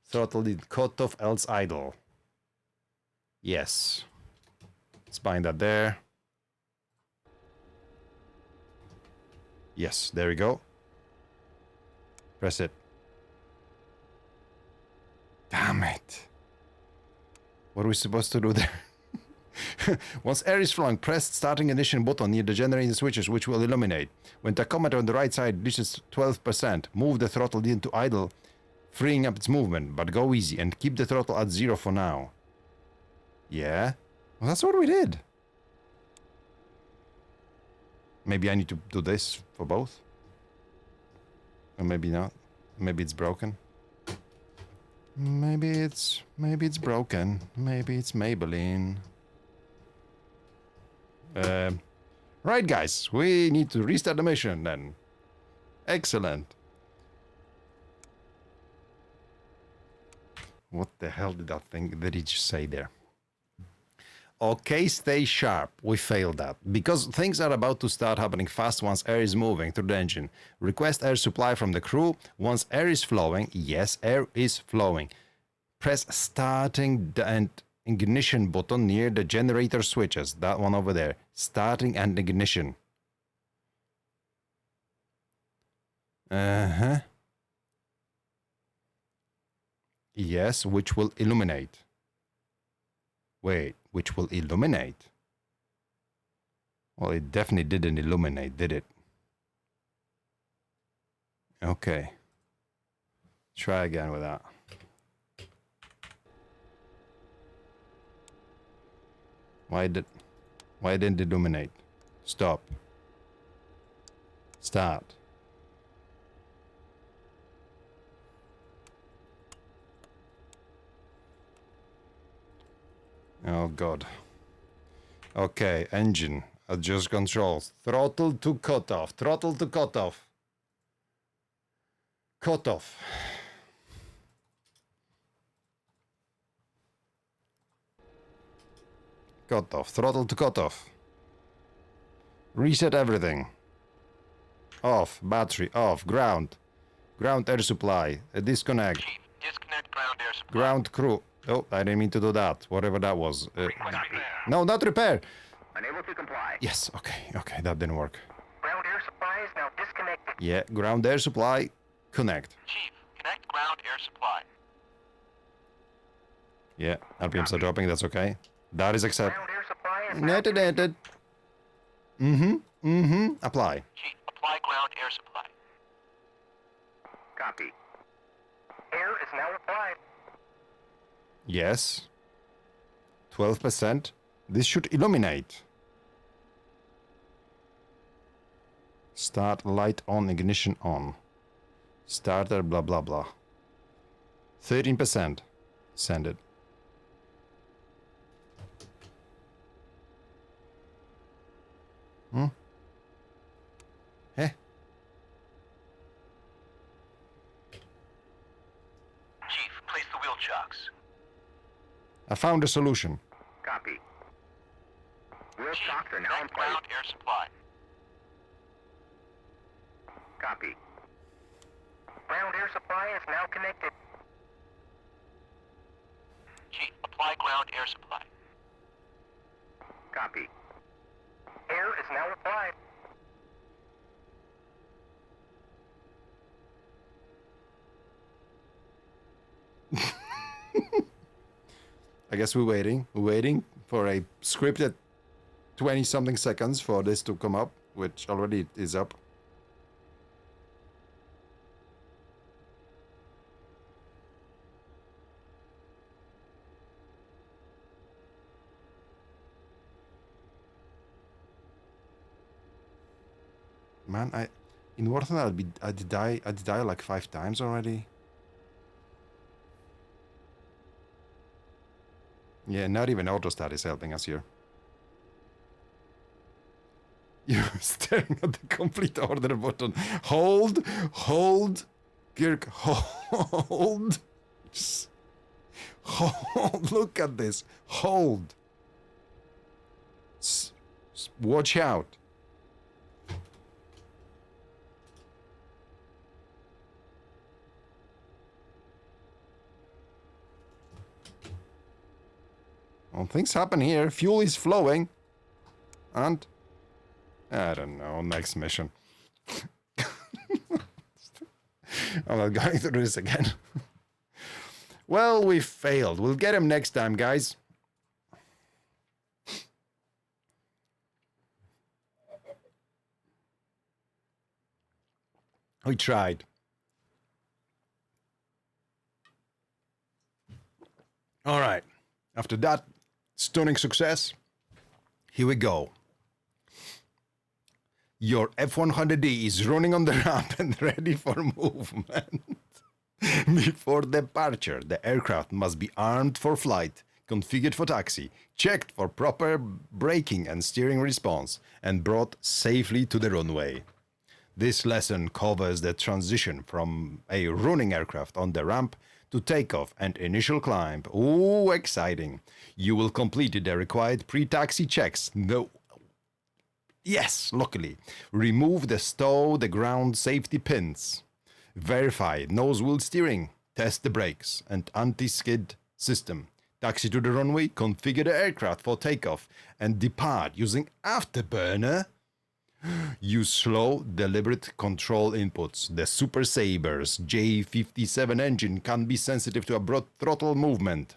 Throttle did cut off else idle. Yes. Let's bind that there. Yes, there we go. Press it. Damn it. What are we supposed to do there? Once air is flowing, press starting ignition button near the generator switches, which will illuminate. When the tachometer on the right side reaches 12%, move the throttle into idle, freeing up its movement, but go easy and keep the throttle at 0 for now. Yeah? Well, that's what we did. Maybe I need to do this for both? Or maybe not. Maybe it's broken. Maybe it's broken. Maybe it's Maybelline. Right, guys, we need to restart the mission then. Excellent. What the hell did he just say there? Okay, stay sharp. We failed that. Because things are about to start happening fast once air is moving through the engine. Request air supply from the crew. Once air is flowing, yes, air is flowing. Press starting and ignition button near the generator switches. That one over there. Starting and ignition. Yes, which will illuminate. Wait, which will illuminate? Well, it definitely didn't illuminate, did it? Okay. Try again with that. Why didn't it illuminate? Stop. Start. Oh god. Okay, engine. Adjust controls. Throttle to cutoff. Throttle to cutoff. Cutoff. Cutoff. Throttle to cutoff. Reset everything. Off. Battery. Off. Ground. Ground air supply. Disconnect. Chief, disconnect ground air supply. Ground crew. Oh, I didn't mean to do that. Whatever that was. No, not repair. Unable to comply. Yes, okay, that didn't work. Ground air supply is now disconnected. Yeah, ground air supply, connect. Chief, connect ground air supply. Yeah, RPMs are dropping, that's okay. That is accept. Ground air supply is now Netted. Apply. Chief, apply ground air supply. Copy. Air is now applied. Yes. 12%. This should illuminate. Start light on, ignition on. Starter, blah, blah, blah. 13%. Send it. Eh? Chief, place the wheel chocks. I found a solution. Copy. Wheel Chief, shocks are now in connect place. ground air supply. Copy. Ground air supply is now connected. Chief, apply ground air supply. Copy. Air is now applied. I guess we're waiting. We're waiting for a scripted 20-something seconds for this to come up, which already is up. Man, in Warzone I'd die like 5 times already. Yeah, not even Autostat is helping us here. You're staring at the complete order button. Hold, Kirk, hold. Just hold, look at this. Hold. Watch out. Well, things happen here. Fuel is flowing. And I don't know, next mission. I'm not going through this again. Well, we failed. We'll get him next time, guys. We tried. All right. After that stunning success, here we go. Your F-100D is running on the ramp and ready for movement. Before departure, the aircraft must be armed for flight, configured for taxi, checked for proper braking and steering response, and brought safely to the runway. This lesson covers the transition from a running aircraft on the ramp to takeoff and initial climb. Ooh, exciting. You will complete the required pre-taxi checks. No. Yes, luckily. Remove the ground safety pins. Verify nose wheel steering. Test the brakes and anti-skid system. Taxi to the runway. Configure the aircraft for takeoff and depart using afterburner. Use slow, deliberate control inputs. The Super Saber's J57 engine can be sensitive to abrupt throttle movement,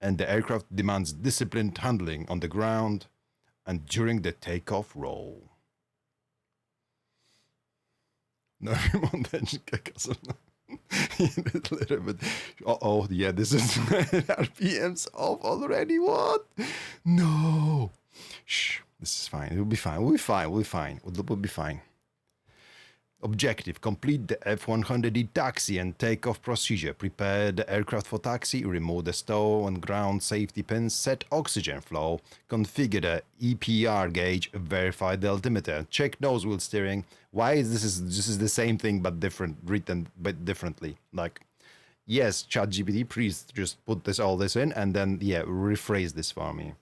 and the aircraft demands disciplined handling on the ground and during the takeoff roll. No remote a little bit. Uh-oh, yeah, this is RPM's off already. What? No. Shh. This is fine. It'll be fine. We'll be fine. We'll be fine. Objective: complete the F-100D taxi and takeoff procedure. Prepare the aircraft for taxi. Remove the stow and ground safety pins. Set oxygen flow. Configure the EPR gauge. Verify the altimeter. Check nose wheel steering. Why is this is the same thing but different, written but differently? Like, yes, ChatGPT, please just put all this in and then rephrase this for me.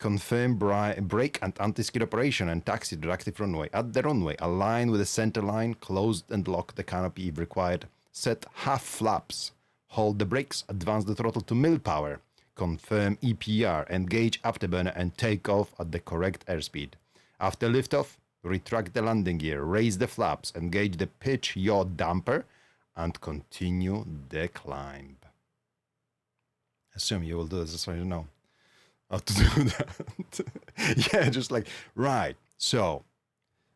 Confirm brake and anti-skid operation and taxi to active runway. At the runway, align with the center line, close and lock the canopy if required. Set half flaps. Hold the brakes, advance the throttle to mil power. Confirm EPR, engage afterburner and take off at the correct airspeed. After liftoff, retract the landing gear, raise the flaps, engage the pitch yaw damper, and continue the climb. Assume you will do this, so you know how to do that. Yeah, just like, right, so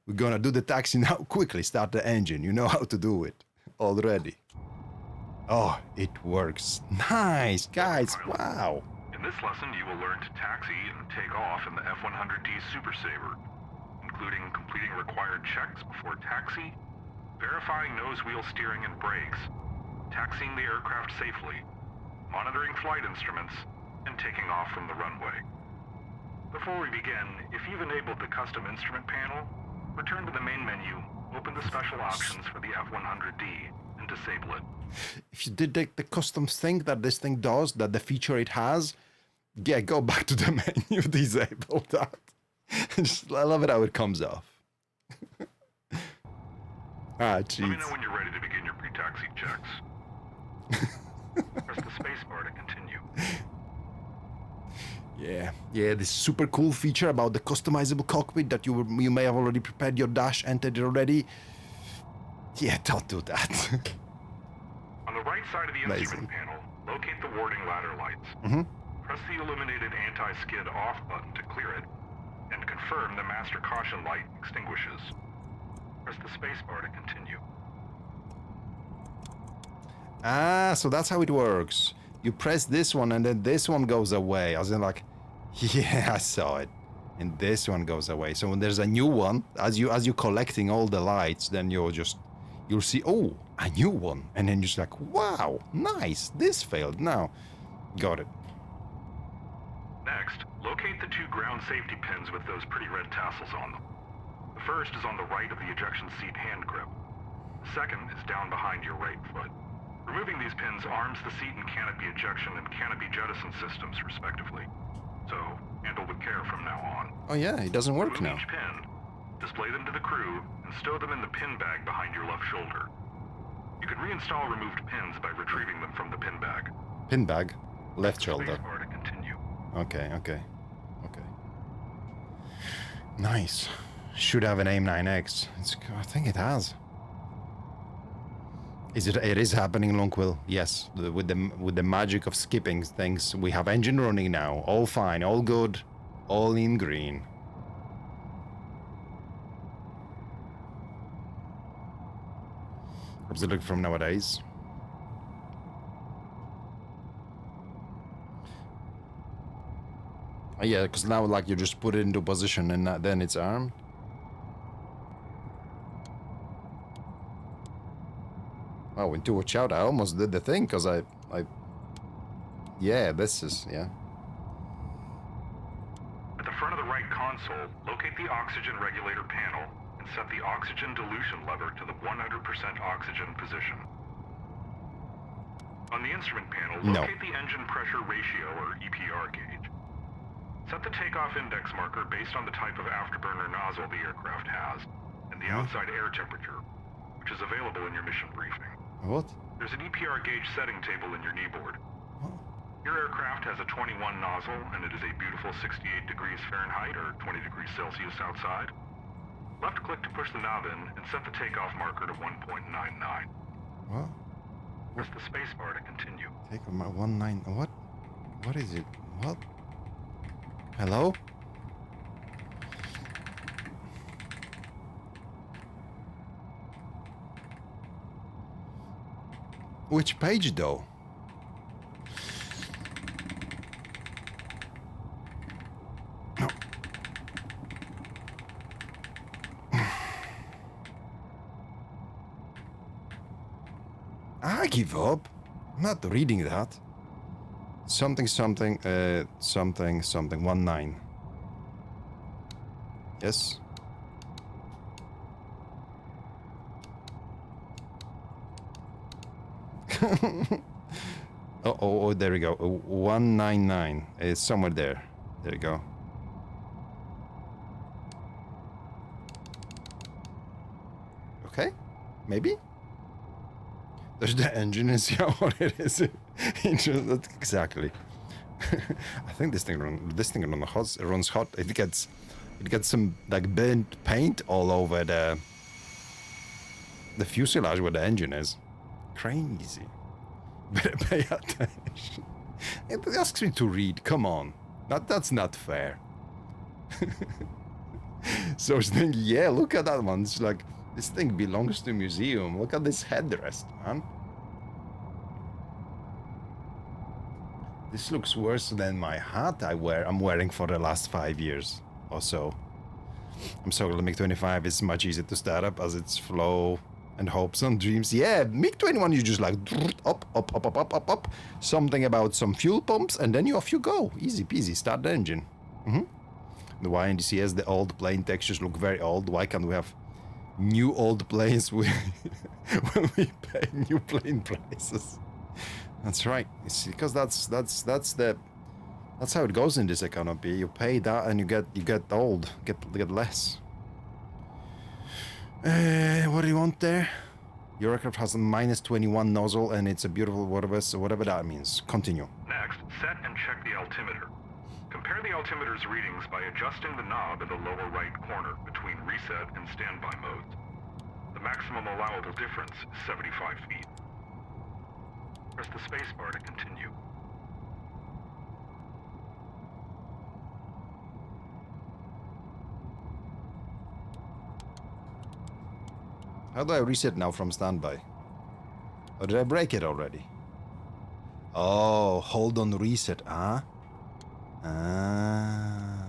we're gonna do the taxi now. Quickly start the engine. You know how to do it already. Oh, it works. Nice, guys, wow. In this lesson, you will learn to taxi and take off in the F-100D Super Saber, including completing required checks before taxi, verifying nose wheel steering and brakes, taxiing the aircraft safely, monitoring flight instruments, and taking off from the runway. Before we begin, if you've enabled the custom instrument panel, return to the main menu, open the special options for the F-100D, and disable it. If you did the custom thing that this thing does, that the feature it has, yeah, go back to the menu, disable that. I love it how it comes off. Jeez. Let me know when you're ready to begin your pre-taxi checks. Press the spacebar to continue. Yeah, this super cool feature about the customizable cockpit that you may have already prepared your dash, entered it already. Yeah, don't do that. On the right side of the instrument panel, locate the warning ladder lights. Press the illuminated anti-skid off button to clear it, and confirm the master caution light extinguishes. Press the spacebar to continue. Ah, so that's how it works. You press this one and then this one goes away. I was like, yeah, I saw it. And this one goes away. So when there's a new one, as you're collecting all the lights, then you'll see, oh, a new one. And then you're just like, wow, nice. This failed. Now, got it. Next, locate the 2 ground safety pins with those pretty red tassels on them. The first is on the right of the ejection seat hand grip. The second is down behind your right foot. Removing these pins arms the seat and canopy ejection and canopy jettison systems, respectively. So, handle with care from now on. Oh yeah, it doesn't work Remove now. each pin, display them to the crew, and stow them in the pin bag behind your left shoulder. You can reinstall removed pins by retrieving them from the pin bag. Pin bag, left shoulder. Spacebar to continue. Okay. Nice. Should have an AIM-9X. I think it has. It is happening, Longquill. Yes, with the magic of skipping things, we have engine running now. All fine, all good, all in green. How's it look from nowadays? Yeah, because now like you just put it into position and then it's armed. Oh, into watch out, I almost did the thing, because yeah, this is, yeah. At the front of the right console, locate the oxygen regulator panel and set the oxygen dilution lever to the 100% oxygen position. On the instrument panel, locate the engine pressure ratio, or EPR gauge. Set the takeoff index marker based on the type of afterburner nozzle the aircraft has, and the outside air temperature, which is available in your mission briefing. What? There's an EPR gauge setting table in your kneeboard. Oh. Your aircraft has a 21 nozzle, and it is a beautiful 68 degrees Fahrenheit or 20 degrees Celsius outside. Left click to push the knob in and set the takeoff marker to 1.99. What? Press the spacebar to continue. Take my 19. What? What is it? What? Hello? Which page though? No. I give up. I'm not reading that. Something 19. Yes. oh, there we go. 199. It's somewhere there. There you go. Okay, maybe. There's the engine and see what it is. Exactly. I think this thing runs hot. It gets some like burnt paint all over the fuselage where the engine is. Crazy. Better pay attention. It asks me to read. Come on. That's not fair. So I was thinking, yeah, look at that one. It's like, this thing belongs to a museum. Look at this headrest, man. This looks worse than my hat I'm wearing for the last 5 years or so. I'm sorry, the MiG-25 is much easier to start up as it's flow and hopes and dreams. Yeah, MiG-21, you just like up. Something about some fuel pumps, and then off you go. Easy peasy, start the engine. The Y and DCS, the old plane textures look very old. Why can't we have new old planes when we pay new plane prices? That's right. It's because that's how it goes in this economy. You pay that and you get old, get less. What do you want there? Your aircraft has a -21 nozzle and it's a beautiful whatever that means. Continue. Next, set and check the altimeter. Compare the altimeter's readings by adjusting the knob in the lower right corner between reset and standby modes. The maximum allowable difference is 75 feet. Press the spacebar to continue. How do I reset now from standby? Or did I break it already? Oh, hold on reset, huh? Ah.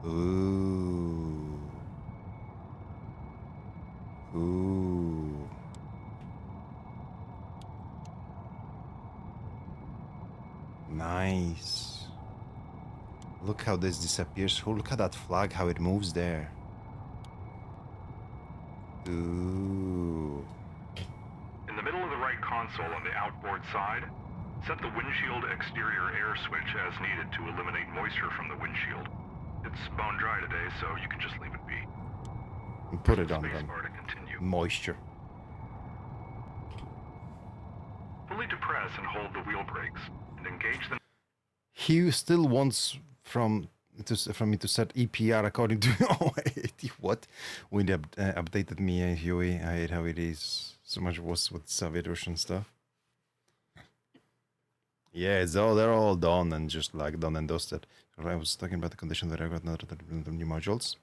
Ooh. Ooh. Nice. Look how this disappears. Oh, look at that flag, how it moves there. Ooh. In the middle of the right console on the outboard side, set the windshield exterior air switch as needed to eliminate moisture from the windshield. It's bone dry today, so you can just leave it be. And put it on Space then. bar to continue. Moisture. Fully depress and hold the wheel brakes, and engage the... He still wants from me to set EPR according to... Oh, what? When they updated me, Huey, I hate how it is. So much worse with Soviet Russian stuff. Yeah, it's all, they're all done and just like done and dusted. I was talking about the condition that I got not the new modules.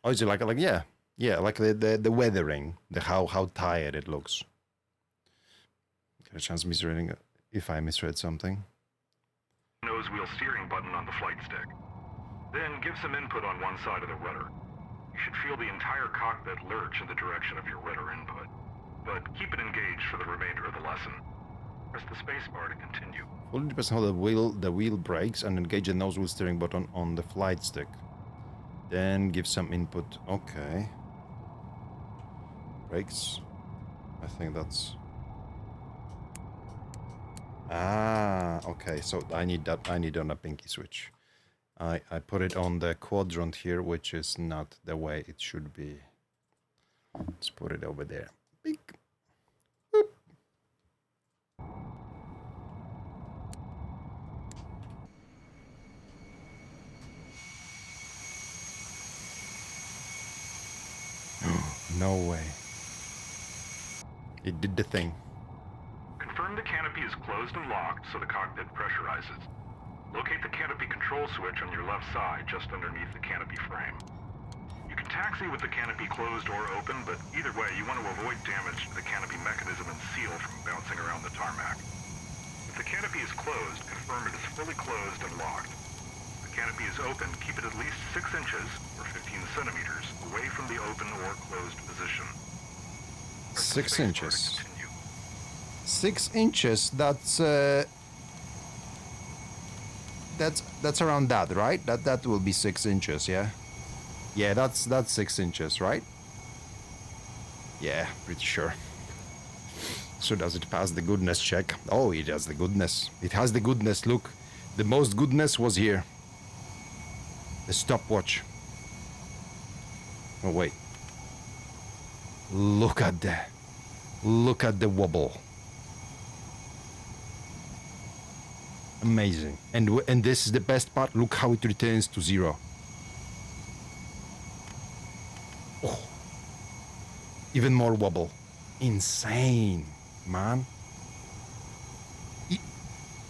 Oh, is it like yeah, like the weathering, the how tired it looks. Get a chance misreading if I misread something. nose wheel steering button on the flight stick. Then give some input on one side of the rudder. You should feel the entire cockpit lurch in the direction of your rudder input, but keep it engaged for the remainder of the lesson. Press the spacebar to continue. Fully depends on how the wheel brakes and engage the nose wheel steering button on the flight stick. Then give some input. Okay. Brakes. I think that's... Ah, okay. So I need that. I need on a pinky switch. I put it on the quadrant here, which is not the way it should be. Let's put it over there. Big. Boop. No way. It did the thing. Confirm the canopy is closed and locked so the cockpit pressurizes. Locate the canopy control switch on your left side, just underneath the canopy frame. You can taxi with the canopy closed or open, but either way, you want to avoid damage to the canopy mechanism and seal from bouncing around the tarmac. If the canopy is closed, confirm it is fully closed and locked. If the canopy is open, keep it at least 6 inches, or 15 centimeters, away from the open or closed position. Press the 6 spacebar to inches. continue. 6 inches, that's around that, right? That will be 6 inches, yeah? Yeah, that's 6 inches, right? Yeah, pretty sure. So does it pass the goodness check? Oh, it has the goodness. It has the goodness, look. The most goodness was here. The stopwatch. Oh, wait. Look at the wobble. Amazing. And this is the best part. Look how it returns to 0. Oh. Even more wobble. Insane, man.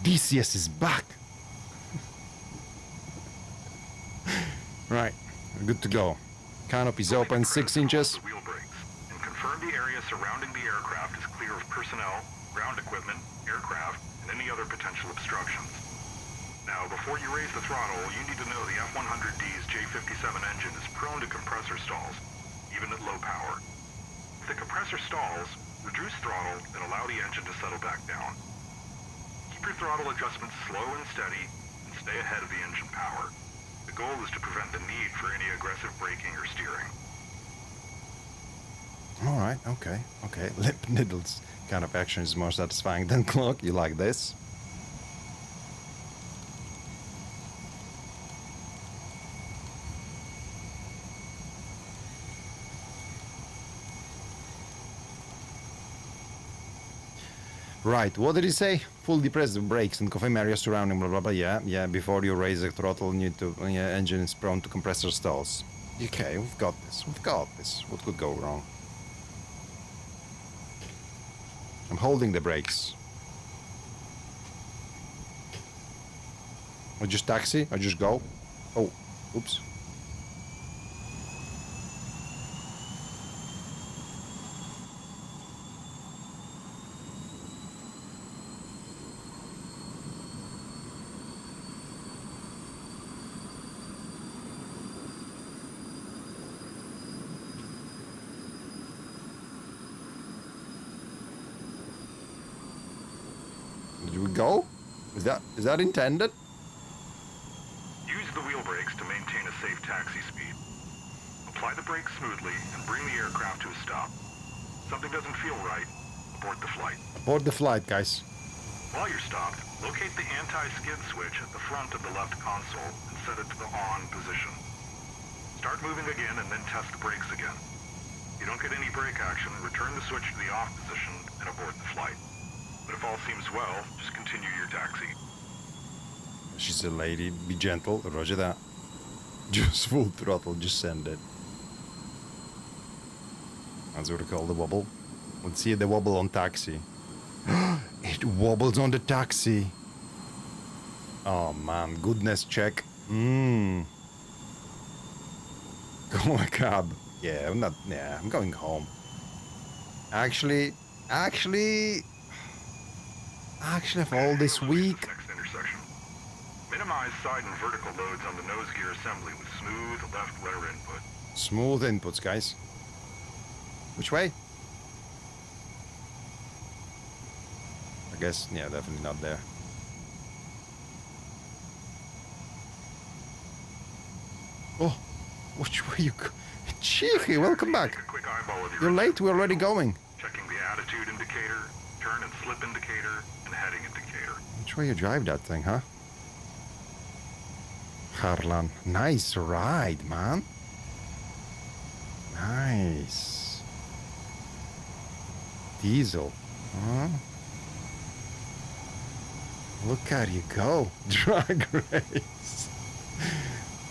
DCS is back. Right, we're good to go. Canopy's open, 6 inches. The wheel brakes, and confirm the area surrounding the aircraft is clear of personnel, ground equipment, aircraft, and any other potential obstructions. Now, before you raise the throttle, you need to know the F-100D's J57 engine is prone to compressor stalls, even at low power. If the compressor stalls, reduce throttle and allow the engine to settle back down. Keep your throttle adjustments slow and steady, and stay ahead of the engine power. The goal is to prevent the need for any aggressive braking or steering. Alright, okay. Lip Niddles kind of action is more satisfying than clock. You like this? Right, what did he say? Full depress the brakes and confirm area surrounding blah blah blah. Yeah, before you raise the throttle, you need to engine is prone to compressor stalls. Okay, we've got this. What could go wrong? I'm holding the brakes. I just taxi? I just go? Oh, oops. Should we go? Is that intended? Use the wheel brakes to maintain a safe taxi speed. Apply the brakes smoothly and bring the aircraft to a stop. Something doesn't feel right, abort the flight. Abort the flight, guys. While you're stopped, locate the anti-skid switch at the front of the left console and set it to the on position. Start moving again and then test the brakes again. If you don't get any brake action, return the switch to the off position and abort the flight. But if all seems well, just continue your taxi. She's a lady. Be gentle. Roger that. Just full throttle. Just send it. That's what we call the wobble. Let's see the wobble on taxi. It wobbles on the taxi. Oh man, goodness check. Call a cab. Yeah, I'm going home. Actually, for all this week. Next intersection. Minimize side and vertical loads on the nose gear assembly with smooth left rudder input. Smooth inputs, guys. Which way? I guess, yeah, definitely not there. Oh, which way you go? Cheeky, welcome back. Take a quick eyeball of your You're late, we're already going. checking the attitude indicator, turn and slip indicator, and heading indicator. Which way you drive that thing, huh? Harlan, nice ride, man. Nice. Diesel, huh? Look at you go. Drag race.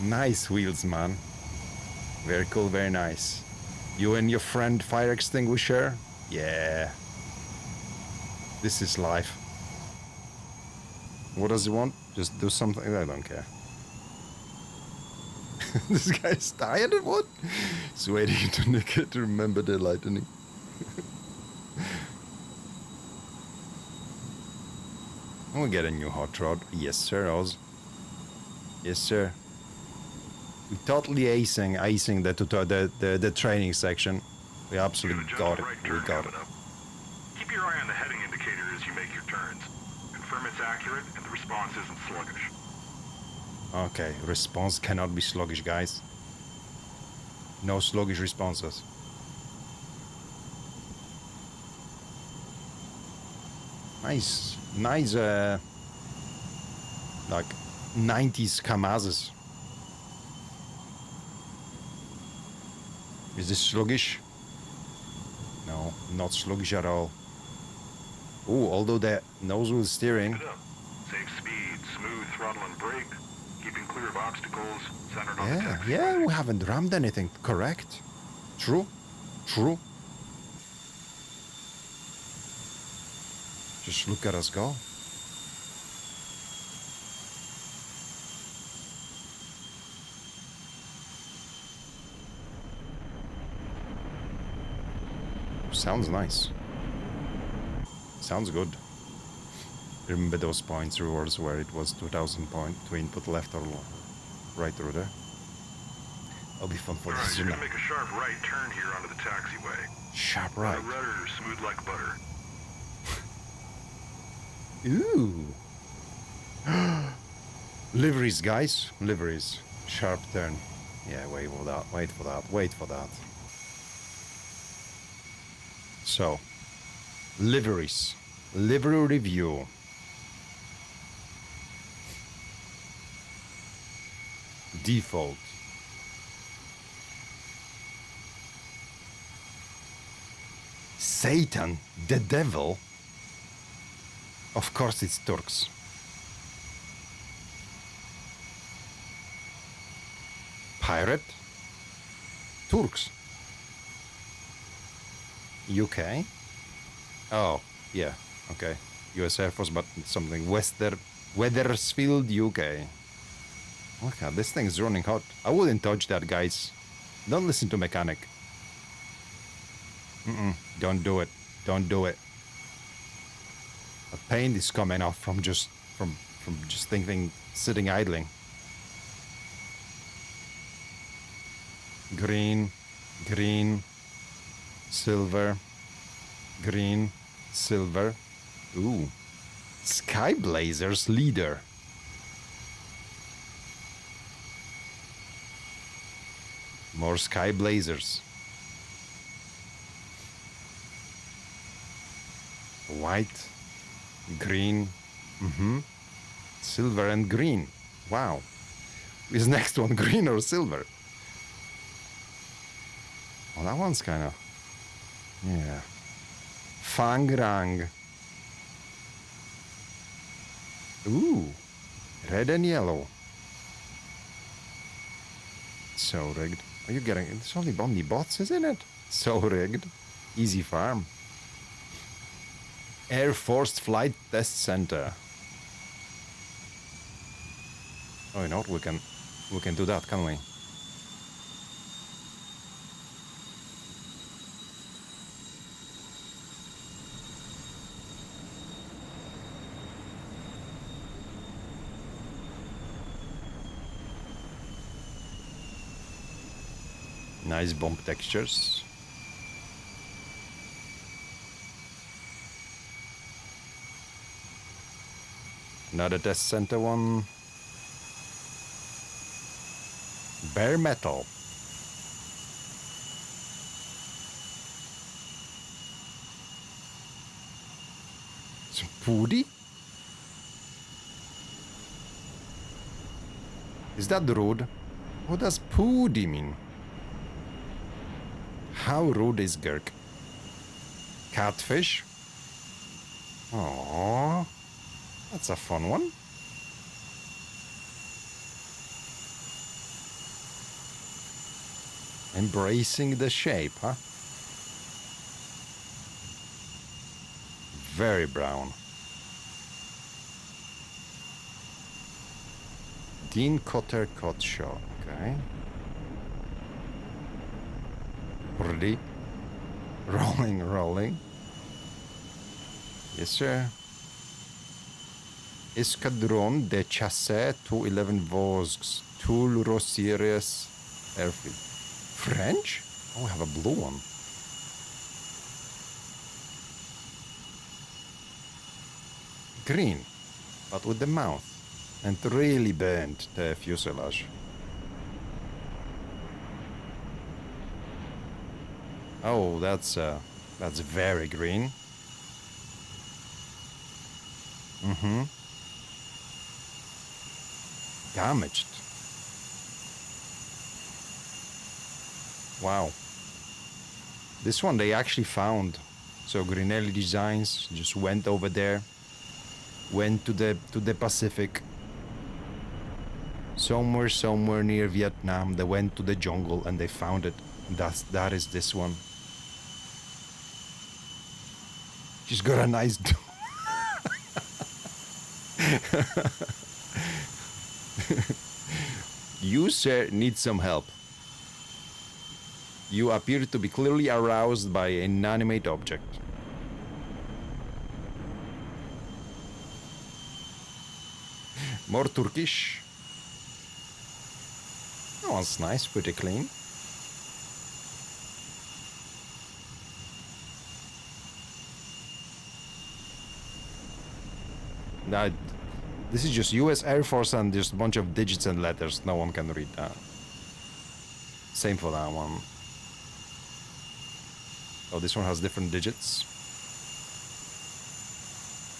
Nice wheels, man. Very cool, very nice. You and your friend fire extinguisher? Yeah. This is life. What does he want? Just do something? I don't care. This guy's tired of what? He's waiting to nick it to remember the lightning. We'll get a new hot rod. Yes, sir, Oz. Yes, sir. We totally acing the training section. We absolutely got it. We got it. Keep your eye on the heading indicator as you make your turns. Confirm it's accurate and the response isn't sluggish. Okay, response cannot be sluggish, guys. No sluggish responses. Nice, like 90s Kamazes. Is this sluggish? No, not sluggish at all. Oh, although the nose wheel steering. Keep it up. Safe speed, smooth throttle and brake, keeping clear of obstacles, centered on the Yeah, taxi. yeah, we haven't rammed anything. Correct. True. True. Just look at us go. Sounds nice. Sounds good. Remember those points rewards where it was 2000 point to input left or right rudder? That'll be fun for Alright, this, you're you know. gonna make a sharp right turn here onto the taxiway. Sharp The right. rudder smooth like butter. Ooh. Liveries, guys. Liveries. Sharp turn. Yeah, wait for that. Wait for that. Wait for that. So, liveries. Livery review. Default. Satan, the devil. Of course it's Turks. Pirate? Turks. UK? Oh, yeah, okay. US Air Force, but something Wethersfield, UK. Look at this thing's running hot. I wouldn't touch that, guys. Don't listen to mechanic. Don't do it. Don't do it. The paint is coming off from just thinking, sitting idling. Green, green, silver, green, silver. Ooh, Sky Blazers leader. More Sky Blazers. White, green, silver and green. Wow. Is next one green or silver? Oh, that one's kind of... Yeah. Fangrang. Ooh. Red and yellow. So rigged. Are you getting... It's only bots, isn't it? So rigged. Easy farm. Air Force Flight Test Center. Oh, you know what? We can do that, can't we? Nice bomb textures. Another test center one. Bare metal. Some Pudi? Is that rude? What does Pudi mean? How rude is Gurk? Catfish? Aww. That's a fun one. Embracing the shape, huh? Very brown. Dean Cotter Cot Show, okay. Ready? Rolling. Yes, sir. Escadron de Chasse 211 Vosges, Toul Rossieres Airfield. French? Oh, we have a blue one. Green, but with the mouth. And really burnt the fuselage. Oh, that's very green. Damaged. Wow. This one they actually found. So Grinelli Designs just went over there. Went to the Pacific. Somewhere near Vietnam. They went to the jungle and they found it. That is this one. She's got a nice You, sir, need some help. You appear to be clearly aroused by an inanimate object. More Turkish. That one's nice, pretty clean. Now, this is just US Air Force and just a bunch of digits and letters. No one can read that. Same for that one. Oh, this one has different digits.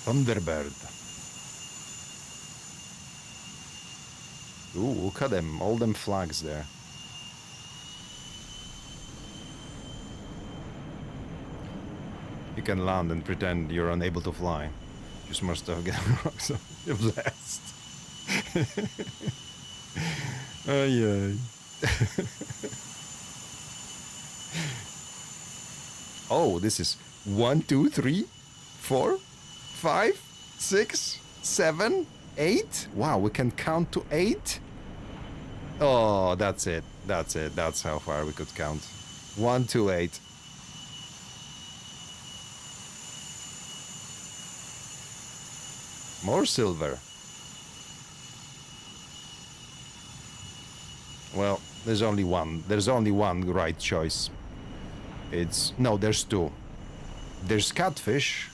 Thunderbird. Ooh, look at them. All them flags there. You can land and pretend you're unable to fly. Just must have gotten rocks off your blast. Ay. Oh, this is 1, 2, 3, 4, 5, 6, 7, 8. Wow, we can count to 8. Oh, that's it. That's it. That's how far we could count. 1 to 8. More silver. Well, there's only one. There's only one right choice. No, there's two. There's catfish.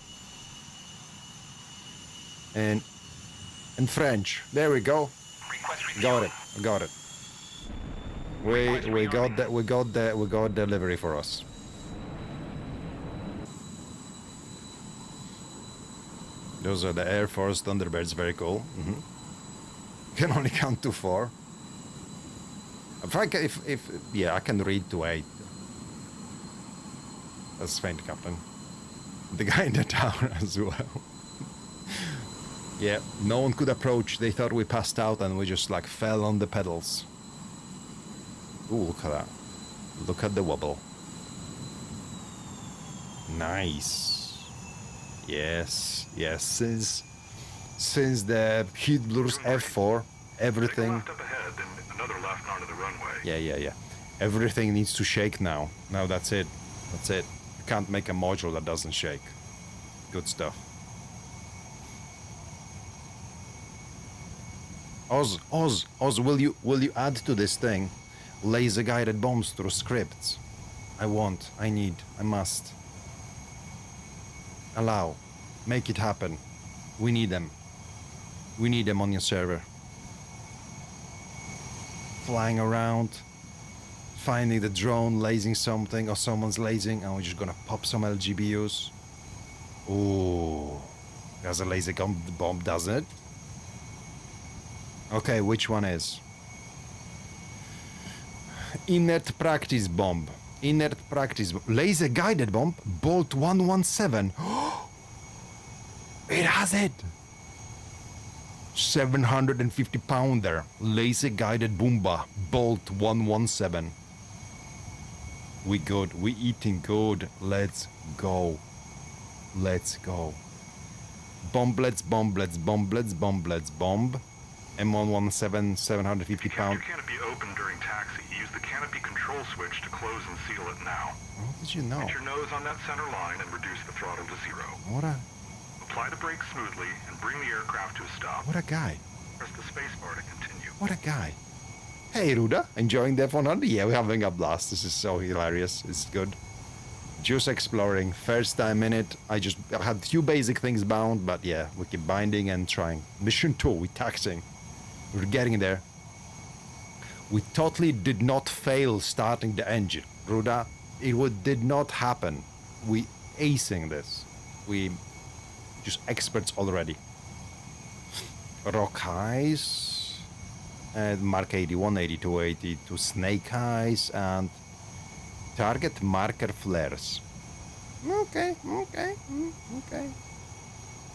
And in French. There we go. Request Got refueling. it. Got it. We got that. We got delivery for us. Those are the Air Force Thunderbirds. Very cool. Can only count to 4. If yeah, I can read to 8. That's faint, Captain. The guy in the tower as well. Yeah, no one could approach. They thought we passed out and we just like fell on the pedals. Ooh, look at that. Look at the wobble. Nice. Yes, yes. Since the Hitler's F4, everything. Take a left up ahead, then another left onto the runway. Yeah. Everything needs to shake now. Now that's it. That's it. You can't make a module that doesn't shake. Good stuff. Oz, will you add to this thing laser guided bombs through scripts? I want, I need, I must. Allow. Make it happen. We need them. We need them on your server. Flying around, finding the drone, lasing something, or someone's lasing, and we're just gonna pop some LGBUs. Ooh. There's a laser gun bomb, doesn't it? Okay, which one is? Inert practice bomb. Inert practice bomb. Laser guided bomb. Bolt 117. It has it. 750 pounder. Laser guided bomba. Bolt 117. We good. We eating good. Let's go. Let's go. Bomblets, bomblets, bomblets, bomblets, bomb. M117, 750 Keep pound. your canopy open during taxi. Use the canopy control switch to close and seal it now. How did you know? Get your nose on that center line and reduce the throttle to 0. What a Apply the brakes smoothly and bring the aircraft to a stop. what a guy. Press the spacebar to continue. What a guy. Hey Ruda, enjoying the F-100? Yeah, we're having a blast. This is so hilarious. It's good. Just exploring. First time in it. I had few basic things bound, but yeah, we keep binding and trying. Mission 2, we're taxing. We're getting there. We totally did not fail starting the engine. Ruda, did not happen. We acing this. We just experts already. Rock eyes. And Mark 81, 82, 82 snake eyes and target marker flares. Okay.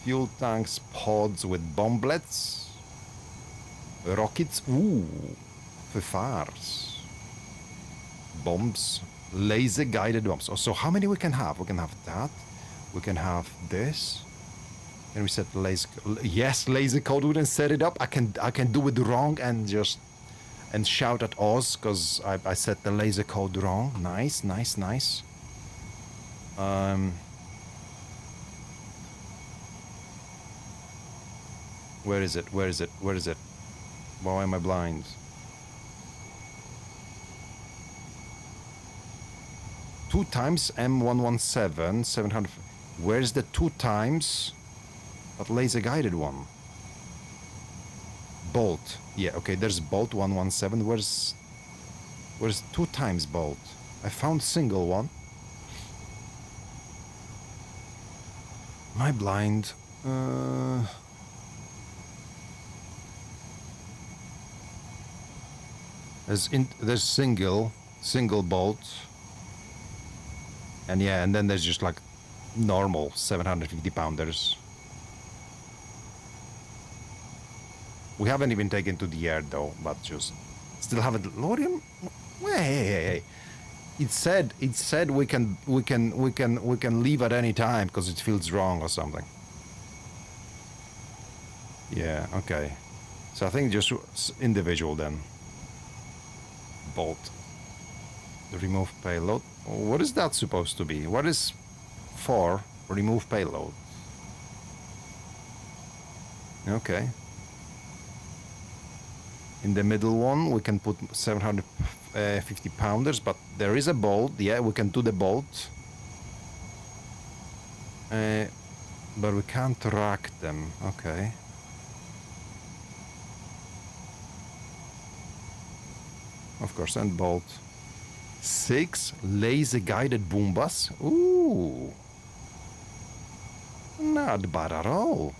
Fuel tanks, pods with bomblets. Rockets, ooh, fars. Bombs, laser guided bombs. Oh, so how many we can have? We can have that. We can have this. Can we set the laser? Yes, laser code wouldn't set it up. I can do it wrong and just shout at Oz because I set the laser code wrong. Nice. Where is it? Why am I blind? Two times M117 700. Where's the 2 times that laser guided one? Bolt. Yeah, okay, there's Bolt 117. Where's 2 times Bolt? I found single one. Am I blind? There's single bolt. And yeah, and then there's just like normal 750 pounders. We haven't even taken to the air though, but just still have a DeLorean. Hey. It said we can leave at any time because it feels wrong or something. Yeah, okay. So I think just individual then. Bolt. Remove payload. What is that supposed to be? What is for remove payload? Okay. In the middle one, we can put 750 pounders, but there is a bolt. Yeah, we can do the bolt. But we can't track them. Okay. Of course, and bolt. 6 laser-guided Boombas. Ooh. Not bad at all.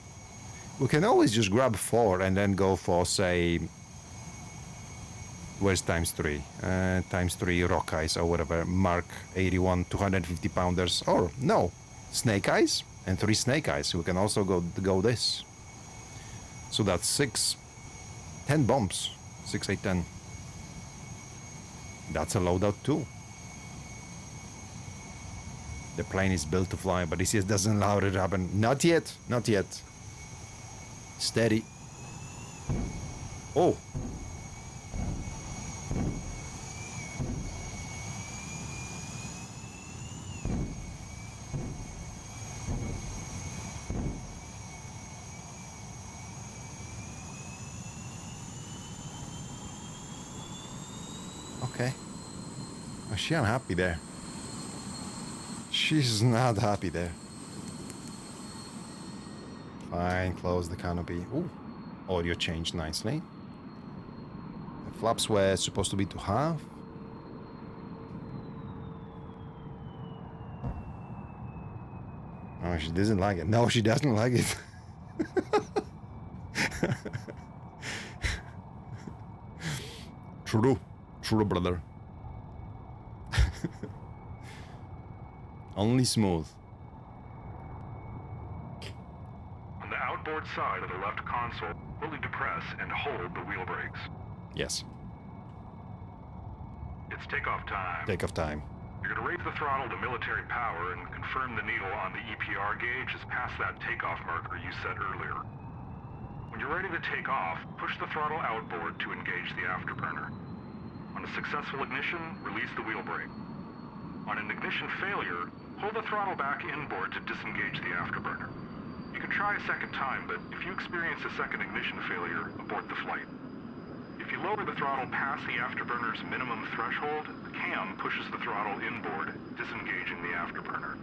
We can always just grab 4 and then go for, say... Where's times 3? Times 3 Rock Eyes or whatever. Mark 81 250 pounders. Or, no. Snake Eyes and 3 Snake Eyes. We can also go this. So that's 6... 10 bombs. 6, 8, 10. That's a loadout too. The plane is built to fly, but DCS doesn't allow it to happen. Not yet. Not yet. Steady. Oh. Okay. Oh, she's unhappy there. She's not happy there. Fine, close the canopy. Ooh, audio changed nicely. The flaps were supposed to be to half. Oh, she doesn't like it. No, she doesn't like it. True. True, brother. Only smooth. On the outboard side of the left console, fully depress and hold the wheel brakes. Yes. It's takeoff time. Take off time. You're going to raise the throttle to military power and confirm the needle on the EPR gauge is past that takeoff marker you set earlier. When you're ready to take off, push the throttle outboard to engage the afterburner. On a successful ignition, release the wheel brake. On an ignition failure, hold the throttle back inboard to disengage the afterburner. You can try a second time, but if you experience a second ignition failure, abort the flight. If you lower the throttle past the afterburner's minimum threshold, the cam pushes the throttle inboard, disengaging the afterburner.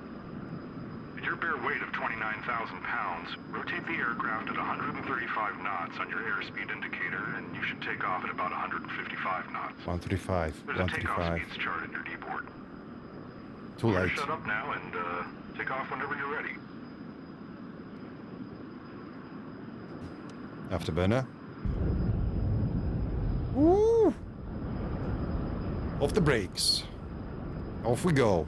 At your bare weight of 29,000 pounds, rotate the aircraft at 135 knots on your airspeed indicator, and you should take off at about 155 knots. 135. There's a takeoff speeds chart in your D-board. Too late. Shut up now and take off whenever you're ready. Afterburner. Woo! Off the brakes. Off we go.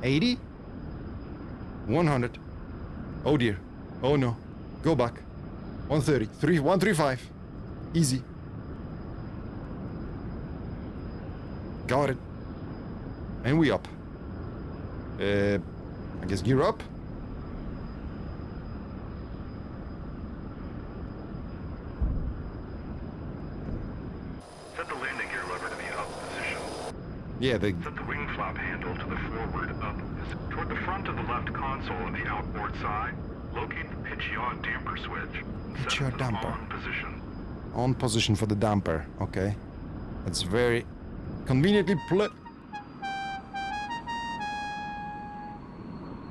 80? 100. Oh dear. Oh no. Go back. 130. 135. Easy. Got it. And we up. I guess gear up. Set the landing gear lever to the up position. Yeah, the Set the wing flap handle to the forward up. Toward the front of the left console on the outboard side, locate the pitch yaw damper switch. Pitch Set yaw it to damper. on position. on position for the damper. Okay. That's very conveniently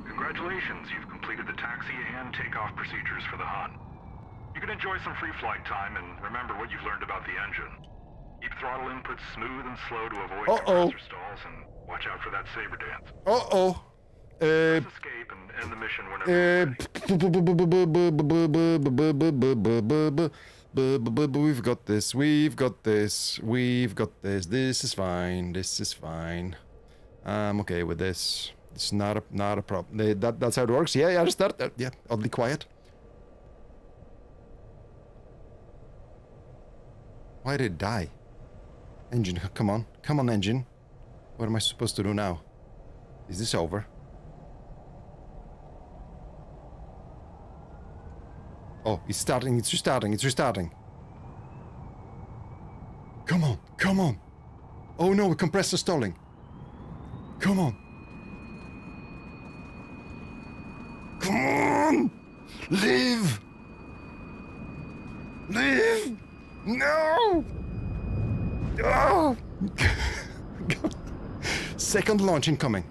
Congratulations, you've completed the taxi and takeoff procedures for the Hun. You can enjoy some free flight time and remember what you've learned about the engine. Keep throttle inputs smooth and slow to avoid compressor stalls, and watch out for that saber dance. Press escape and end the mission whenever you're ready. We've got this. We've got this. We've got this. This is fine. This is fine. I'm okay with this. It's not a problem. That's how it works. Yeah. Just start. Yeah. Oddly quiet. Why did it die? Engine, come on. Come on, engine. What am I supposed to do now? Is this over? Oh, it's starting. It's restarting. It's restarting. Come on. Come on. Oh no, compressor stalling. Come on. Come on. Live. Live. No. Oh. Second launch incoming.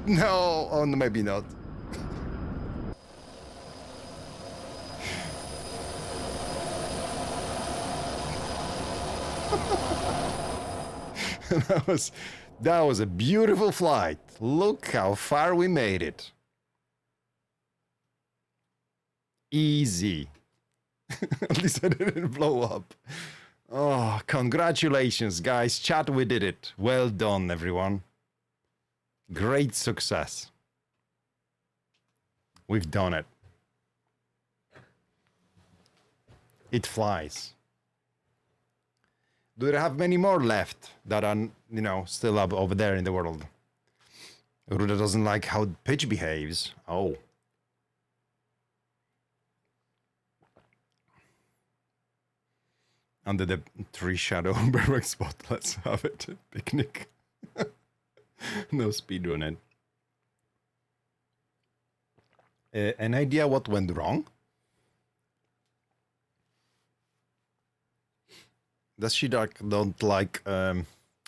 No, oh, no, maybe not. that was a beautiful flight. Look how far we made it. Easy. At least I didn't blow up. Oh, congratulations, guys. Chat, we did it. Well done, everyone. Great success. We've done it. It flies. Do they have many more left that are, still up over there in the world? Ruda doesn't like how pitch behaves. Oh. Under the tree shadow, perfect spot. Let's have it. Picnic. No speed on it. An idea what went wrong? Does she don't like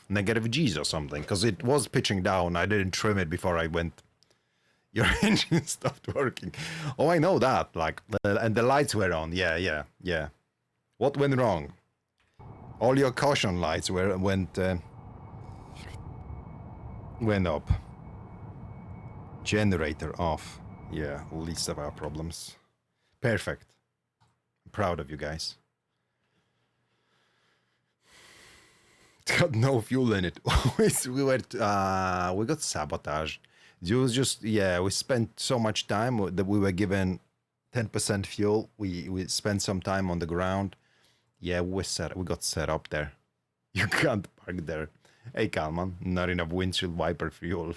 negative G's or something? Because it was pitching down. I didn't trim it before I went. Your engine stopped working. Oh, I know that. And the lights were on. Yeah. What went wrong? All your caution lights went up. Generator off. Yeah, least of our problems. Perfect. I'm proud of you guys. It's got no fuel in it. we got sabotaged. It was just, we spent so much time that we were given 10% fuel. We spent some time on the ground. Yeah, we got set up there. You can't park there. Hey, Kalman, not enough windshield wiper fuel.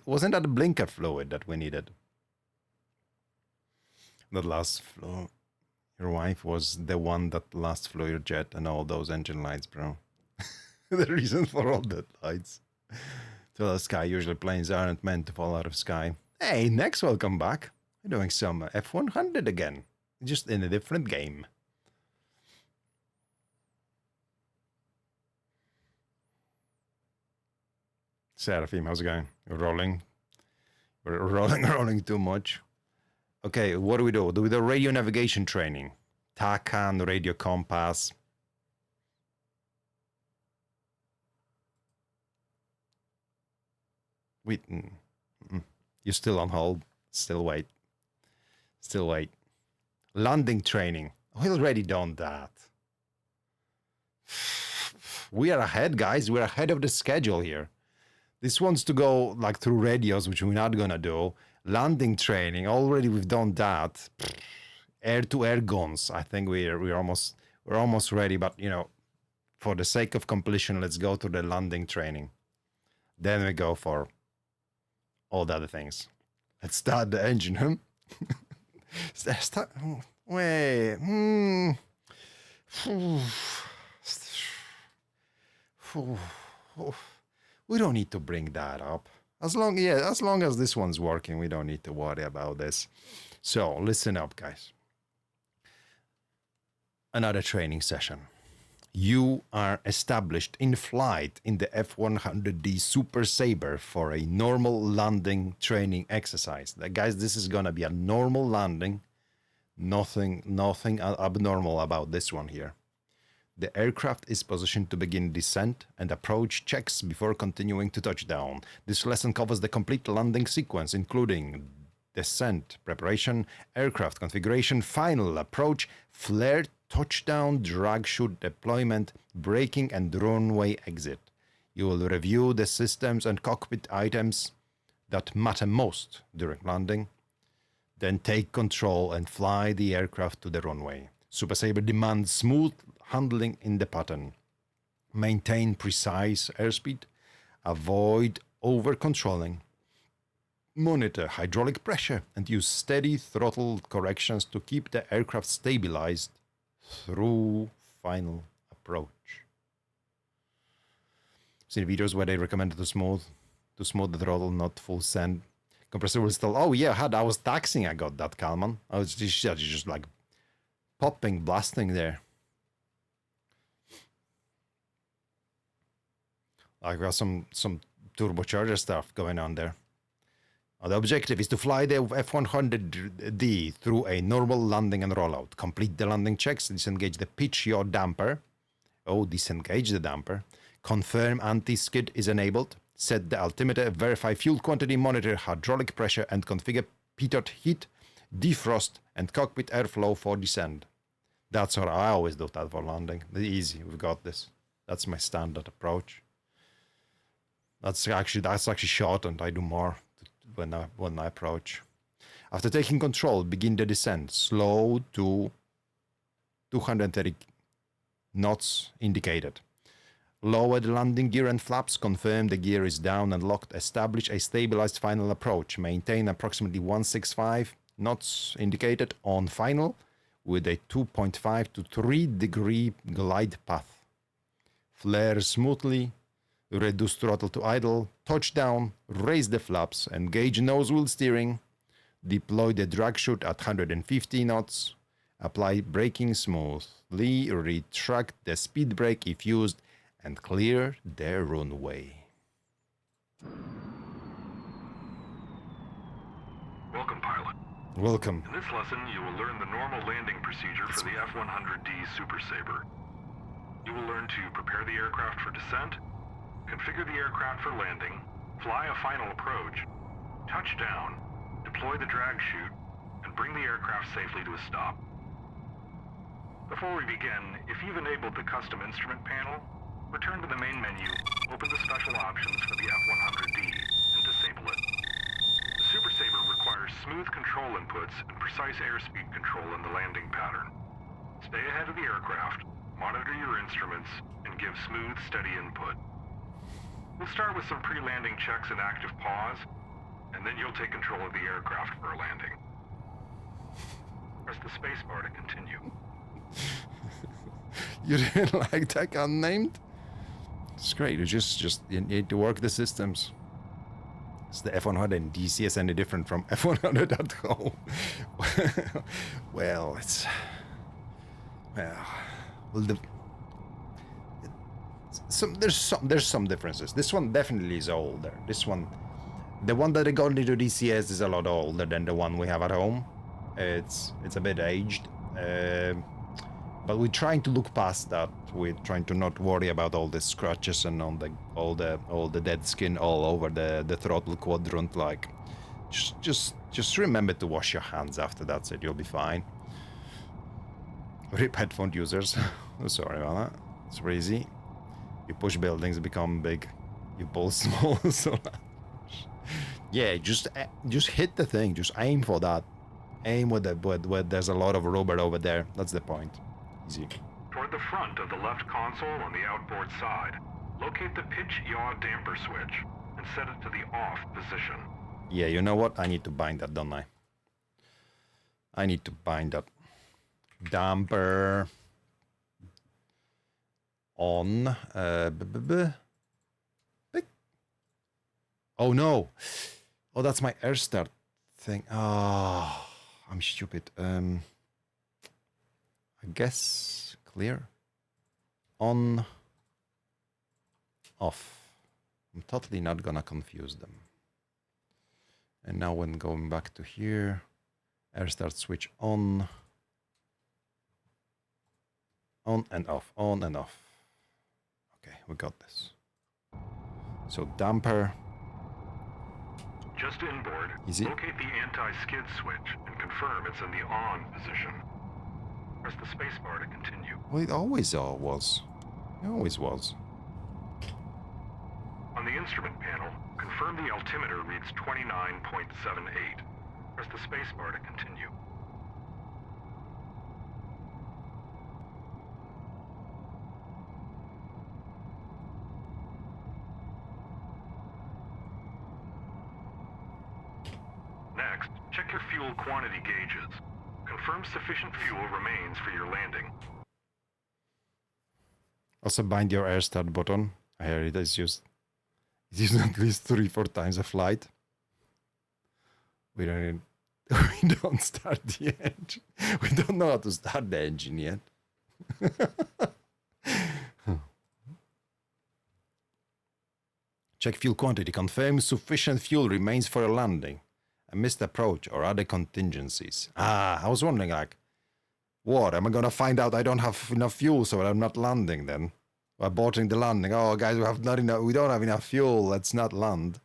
Wasn't that the blinker fluid that we needed? That last flow. Your wife was the one that last flew your jet and all those engine lights, bro. The reason for all the lights. To the sky, usually planes aren't meant to fall out of sky. Hey, next welcome back. We're doing some F-100 again. Just in a different game. Seraphim, how's it going? We're rolling. We're rolling too much. Okay, what do? Do we do radio navigation training? TACAN, radio compass. You're still on hold. Still wait. Landing training. We already done that. We are ahead, guys. We're ahead of the schedule here. This wants to go through radios, which we're not gonna do. Landing training. Already we've done that. Air-to-air guns. I think we're almost ready. But for the sake of completion, let's go to the landing training. Then we go for all the other things. Let's start the engine, Wait. We don't need to bring that up. As long as this one's working, we don't need to worry about this. So listen up, guys. Another training session. You are established in flight in the F-100D Super Sabre for a normal landing training exercise. Guys, this is gonna be a normal landing. Nothing abnormal about this one here. The aircraft is positioned to begin descent and approach checks before continuing to touchdown. This lesson covers the complete landing sequence, including descent preparation, aircraft configuration, final approach, flare, touchdown, drag chute deployment, braking, and runway exit. You will review the systems and cockpit items that matter most during landing, then take control and fly the aircraft to the runway. Super Sabre demands smooth handling in the pattern. Maintain precise airspeed. Avoid over-controlling. Monitor hydraulic pressure and use steady throttle corrections to keep the aircraft stabilized through final approach. Seen videos where they recommended to smooth the throttle, not full send. Compressor will still. Oh yeah, I was taxing. I got that, Kalman. I was just like popping, blasting there. I got some turbocharger stuff going on there. The objective is to fly the F-100D through a normal landing and rollout. Complete the landing checks, disengage the pitch yaw damper. Oh, disengage the damper. Confirm anti-skid is enabled. Set the altimeter, verify fuel quantity, monitor hydraulic pressure, and configure pitot heat, defrost, and cockpit airflow for descent. That's what I always do that for landing. Easy, we've got this. That's my standard approach. That's actually shortened. I do more when I approach. After taking control, begin the descent. Slow to 230 knots indicated. Lower the landing gear and flaps. Confirm the gear is down and locked. Establish a stabilized final approach. Maintain approximately 165 knots indicated on final with a 2.5 to 3 degree glide path. Flare smoothly. Reduce throttle to idle. Touchdown. Raise the flaps. Engage nose wheel steering. Deploy the drag chute at 150 knots. Apply braking smoothly. Retract the speed brake if used. And clear the runway. Welcome, pilot. Welcome. In this lesson, you will learn the normal landing procedure for the F-100D Super Sabre. You will learn to prepare the aircraft for descent, configure the aircraft for landing, fly a final approach, touch down, deploy the drag chute, and bring the aircraft safely to a stop. Before we begin, if you've enabled the custom instrument panel, return to the main menu, open the special options for the F-100D, and disable it. The Super Sabre requires smooth control inputs and precise airspeed control in the landing pattern. Stay ahead of the aircraft, monitor your instruments, and give smooth, steady input. We'll start with some pre-landing checks and active pause, and then you'll take control of the aircraft for a landing. Press the spacebar to continue. You didn't like that unnamed? It's great. You just you need to work the systems. Is the F-100 and DCS any different from F-100 at home? Well, there's some differences. This one definitely is older. This one, the one that I got into DCS is a lot older than the one we have at home. It's a bit aged. But we're trying to look past that. We're trying to not worry about all the scratches and all the dead skin all over the throttle quadrant. Like, just remember to wash your hands after that's it. You'll be fine. Rip headphone users. Sorry about that. It's crazy. You push buildings, become big. You pull small. So yeah, just hit the thing. Just aim for that. Aim with where there's a lot of rubber over there. That's the point. Easy. Toward the front of the left console on the outboard side, locate the pitch yaw damper switch and set it to the off position. Yeah, you know what? I need to bind that, don't I? I need to bind that damper on. Oh no! Oh, that's my air start thing. Oh, I'm stupid. I guess clear. On. Off. I'm totally not gonna confuse them. And now when going back to here, air start switch on. On and off, on and off. Okay, we got this. So damper. Just inboard, Easy. locate the anti-skid switch and confirm it's in the on position. Press the spacebar to continue. Well, it always was. It always was. On the instrument panel, confirm the altimeter reads 29.78. Press the spacebar to continue. Next, check your fuel quantity gauges. Confirm sufficient fuel remains for your landing. Also bind your air start button. I hear it is used. It's used at least 3-4 times a flight. We don't start the engine. We don't know how to start the engine yet. Check fuel quantity. Confirm sufficient fuel remains for a landing. A missed approach or other contingencies. Ah, I was wondering, like, what? Am I gonna find out I don't have enough fuel, so I'm not landing then? Aborting the landing. Oh, guys, we don't have enough fuel. Let's not land.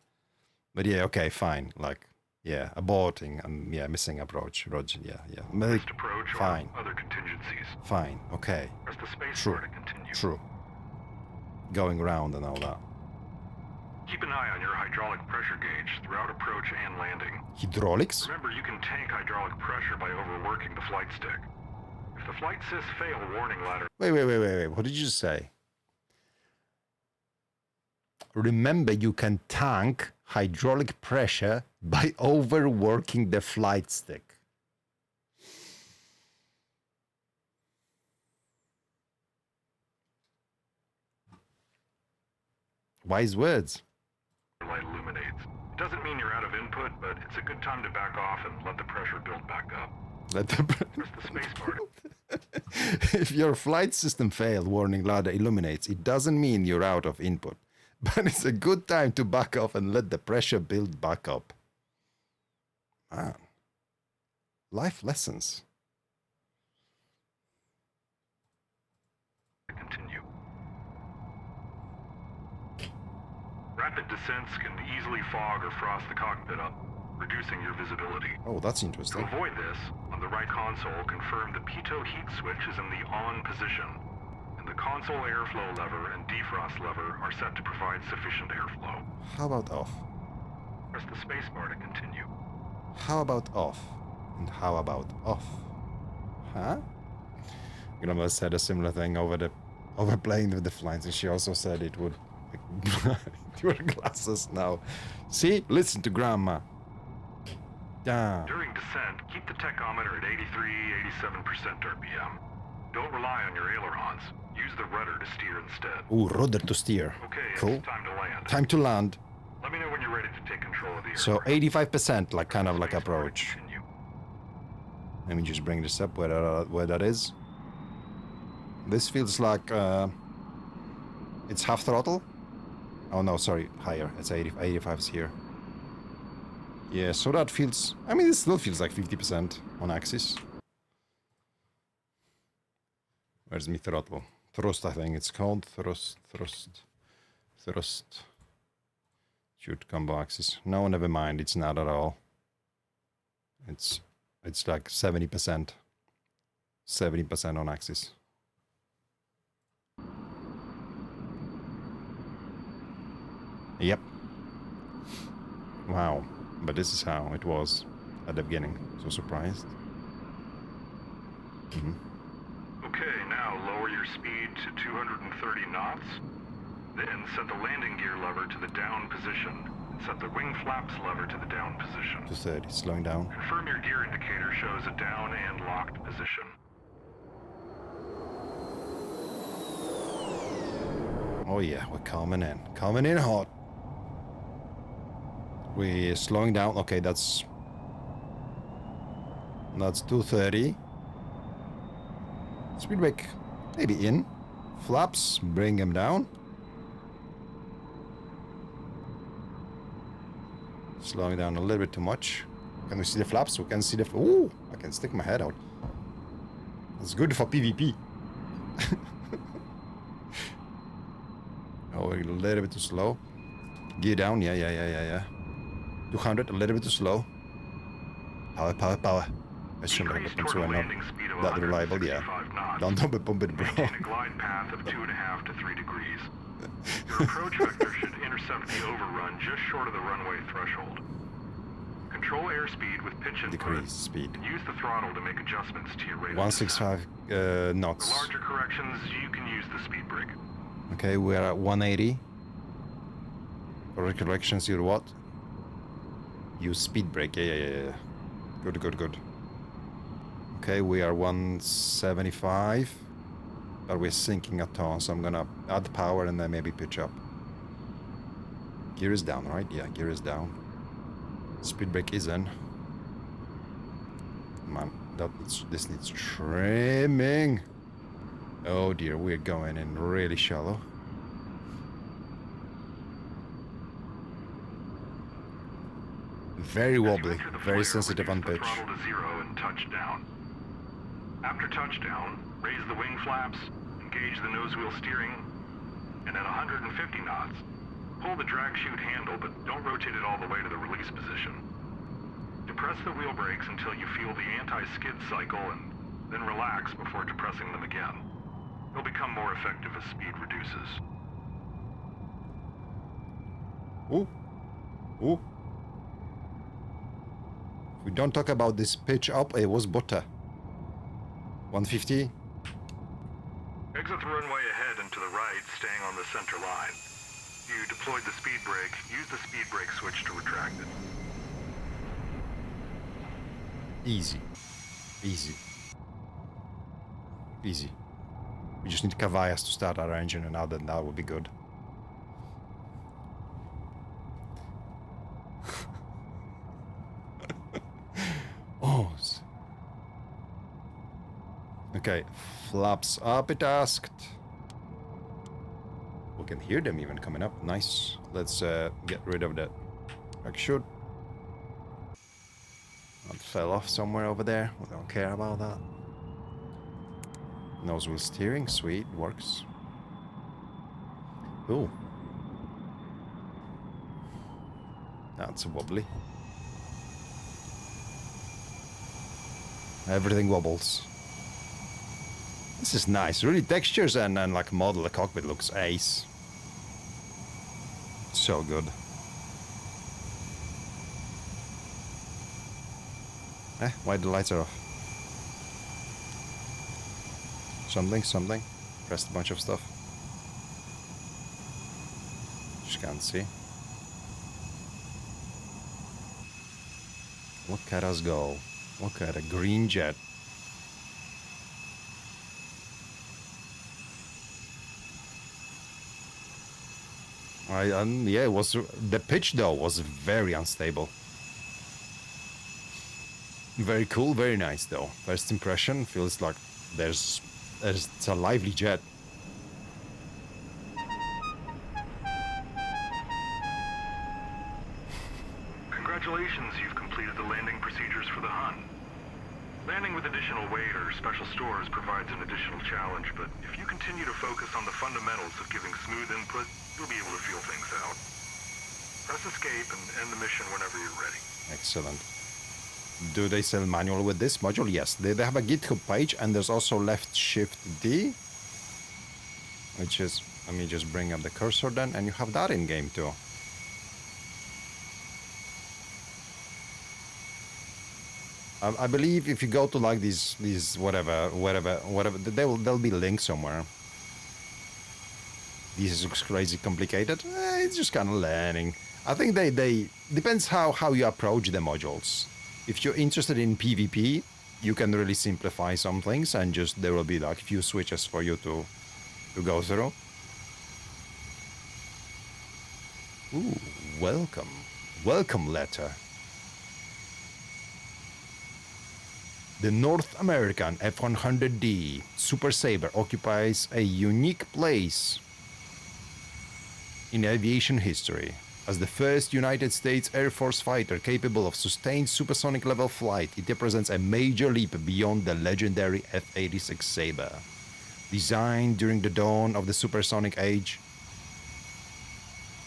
But yeah, okay, fine. Like, yeah, aborting and yeah, missing approach. Roger, yeah. Missed approach Fine. or other contingencies. Fine, okay. Press the space True. bar to continue. True. Going round and all that. Keep an eye on your hydraulic pressure gauge throughout approach and landing. Hydraulics? Remember, you can tank hydraulic pressure by overworking the flight stick. If the flight sys fail warning ladder... Wait. What did you just say? Remember, you can tank hydraulic pressure by overworking the flight stick. Wise words. light illuminates. It doesn't mean you're out of input, but it's a good time to back off and let the pressure build back up. Press the space bar. If your flight system failed, warning ladder illuminates. It doesn't mean you're out of input, but it's a good time to back off and let the pressure build back up. Man. Life lessons. Continue. Rapid descents can easily fog or frost the cockpit up, reducing your visibility. Oh, that's To interesting. avoid this, on the right console, confirm the pitot heat switch is in the on position, and the console airflow lever and defrost lever are set to provide sufficient airflow. How about off? Press the spacebar to continue. How about off? And how about off? Huh? Grandma said a similar thing over playing with the flights, and she also said it would your glasses now. See? Listen to Grandma. Damn. During descent, keep the tachometer at 83-87% RPM. Don't rely on your ailerons. Use the rudder to steer instead. Ooh, rudder to steer. Okay, Cool. it's time to land. Time to land. Let me know when you're ready to take control of the So aircraft. 85%, like kind of like Spacebar to approach. continue. Let me just bring this up where that is. This feels like it's half throttle. Oh no, sorry, higher. It's 85 is here. Yeah, so that feels. I mean, it still feels like 50% on axis. Where's my throttle? Thrust, I think it's called. Thrust. Shoot, combo axis. No, never mind. It's not at all. It's like 70%. 70% on axis. Yep. Wow. But this is how it was at the beginning. So surprised. Okay, now lower your speed to 230 knots. Then set the landing gear lever to the down position. Set the wing flaps lever to the down position. 230, slowing down. Confirm your gear indicator shows a down and locked position. Oh yeah, we're coming in. Coming in hot. We're slowing down. Okay, that's 230. Speed brake maybe in. Flaps, bring them down. Slowing down a little bit too much. Can we see the flaps? We can see the... Ooh, I can stick my head out. That's good for PvP. Oh, a little bit too slow. Gear down. Yeah. 200, a little bit too slow. Power. I shouldn't have been so not landing speed of that reliable, yeah. 165 knots. Don't bump it, bro. Maintain a glide path of 2.5 to 3 degrees. Your approach vector should intercept the overrun just short of the runway threshold. Control airspeed with pitch input. Decrease speed. And use the throttle to make adjustments to your rate of 165 descent. knots. For larger corrections, you can use the speed brake. Okay, we're at 180. For corrections, you're what? Use speed brake. Yeah. Good. Okay, we are 175. But we're sinking a ton, so I'm gonna add power and then maybe pitch up. Gear is down, right? Yeah, gear is down. Speed brake is in. Man, this needs trimming. Oh dear, we're going in really shallow. Very As you wobbly, enter the very flare, sensitive on reduce the pitch. throttle to 0 and touch down. After touchdown, raise the wing flaps, engage the nose wheel steering, and at 150 knots, pull the drag chute handle, but don't rotate it all the way to the release position. Depress the wheel brakes until you feel the anti-skid cycle and then relax before depressing them again. They'll become more effective as speed reduces. Ooh. Ooh. If we don't talk about this pitch up, it was butter. 150. Exit the runway ahead and to the right, staying on the center line. You deployed the speed brake. Use the speed brake switch to retract it. Easy. Easy. Easy. We just need Cavallas to start our engine, and now then that would be good. Oh. Okay, flaps up, it asked. We can hear them even coming up. Nice. Let's get rid of that drag chute. That fell off somewhere over there. We don't care about that. Nose wheel steering, sweet, works. Ooh. That's wobbly. Everything wobbles. This is nice. Really textures and like model the cockpit looks ace. So good. Why the lights are off? Something. Pressed a bunch of stuff. Just can't see. Look at us go. Look at a green jet. Yeah, it was the pitch though was very unstable. Very cool, very nice though. First impression feels like it's a lively jet. Congratulations, you've completed the landing procedures for the Hun. Landing with additional weight or special stores provides an additional challenge, but if you continue to focus on the fundamentals of giving smooth input, you'll be able to feel things out. Press escape and end the mission whenever you're ready. Excellent. Do they sell manual with this module? Yes. They have a GitHub page, and there's also left shift D, which is, let me just bring up the cursor then, and you have that in game too. I believe if you go to like these whatever, there'll be links somewhere. This looks crazy complicated. It's just kind of learning. I think they depends how you approach the modules. If you're interested in PvP, you can really simplify some things, and just there will be like a few switches for you to go through. Ooh, welcome letter. The North American F-100D Super Sabre occupies a unique place in aviation history. As the first United States Air Force fighter capable of sustained supersonic level flight, it represents a major leap beyond the legendary F-86 Sabre. Designed during the dawn of the supersonic age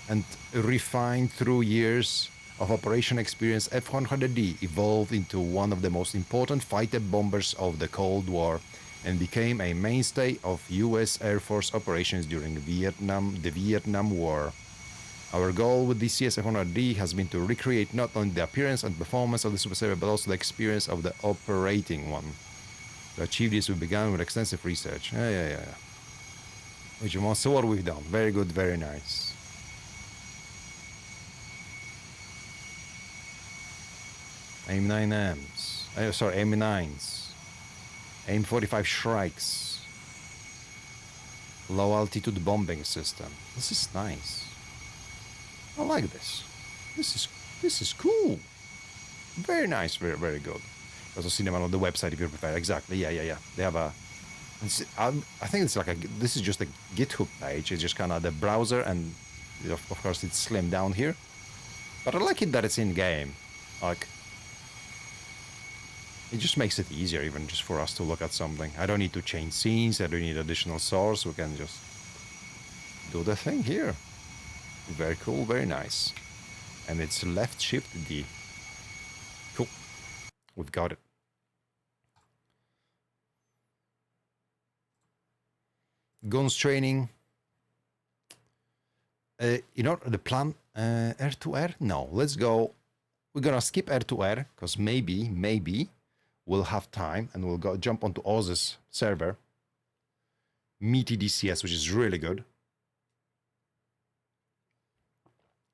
and refined through years of operation experience, F-100D evolved into one of the most important fighter bombers of the Cold War and became a mainstay of US Air Force operations during the Vietnam War. Our goal with DCS F-100D has been to recreate not only the appearance and performance of the Super Sabre, but also the experience of the operating one. To achieve this, we began with extensive research. Yeah. Which is also what we've done. Very good, very nice. AIM-9Ms. AIM-9s. AIM-45 Shrikes. Low altitude bombing system. This is nice. I like this. This is cool. Very nice, very good. Also see them on the website if you prefer. Exactly. Yeah. They have a. I think it's like this is just a GitHub page. It's just kind of the browser, and of course it's slimmed down here. But I like it that it's in game. Like, it just makes it easier even just for us to look at something. I don't need to change scenes. I don't need additional source. We can just do the thing here. Very cool, very nice. And it's left shift D. Cool. We've got it. Guns training. You know, the plan, air to air? No, let's go. We're gonna skip air to air because maybe we'll have time and we'll go jump onto Oz's server. Meaty DCS, which is really good.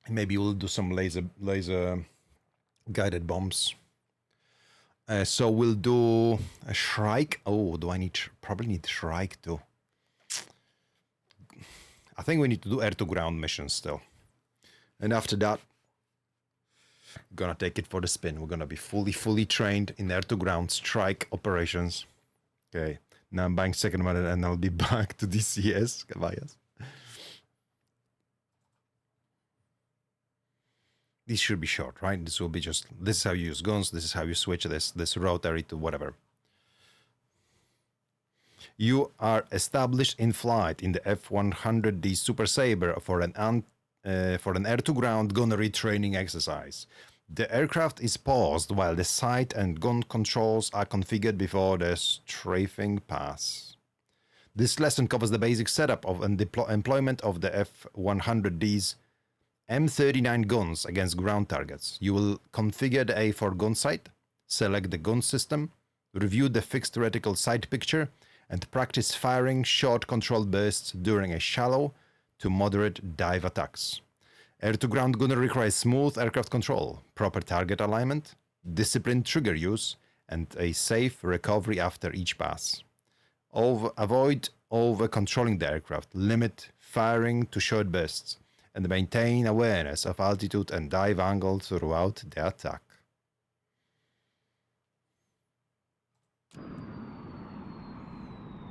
And maybe we'll do some laser guided bombs. So we'll do a Shrike. Oh, do I need, probably need Shrike too. I think we need to do air-to-ground missions still. And after that, we're gonna take it for the spin. We're gonna be fully trained in air-to-ground strike operations. Okay, now I'm buying second one and I'll be back to DCS. Caballas. This should be short, right? This will be just, this is how you use guns, this is how you switch this rotary to whatever. You are established in flight in the F-100D Super Sabre for an air-to-ground gunnery training exercise. The aircraft is paused while the sight and gun controls are configured before the strafing pass. This lesson covers the basic setup of and employment of the F-100D's M39 guns against ground targets. You will configure the A4 gun sight, select the gun system, review the fixed reticle sight picture, and practice firing short controlled bursts during a shallow to moderate dive attacks. Air-to-ground gunnery requires smooth aircraft control, proper target alignment, disciplined trigger use, and a safe recovery after each pass. Avoid over-controlling the aircraft, limit firing to short bursts, and maintain awareness of altitude and dive angle throughout the attack.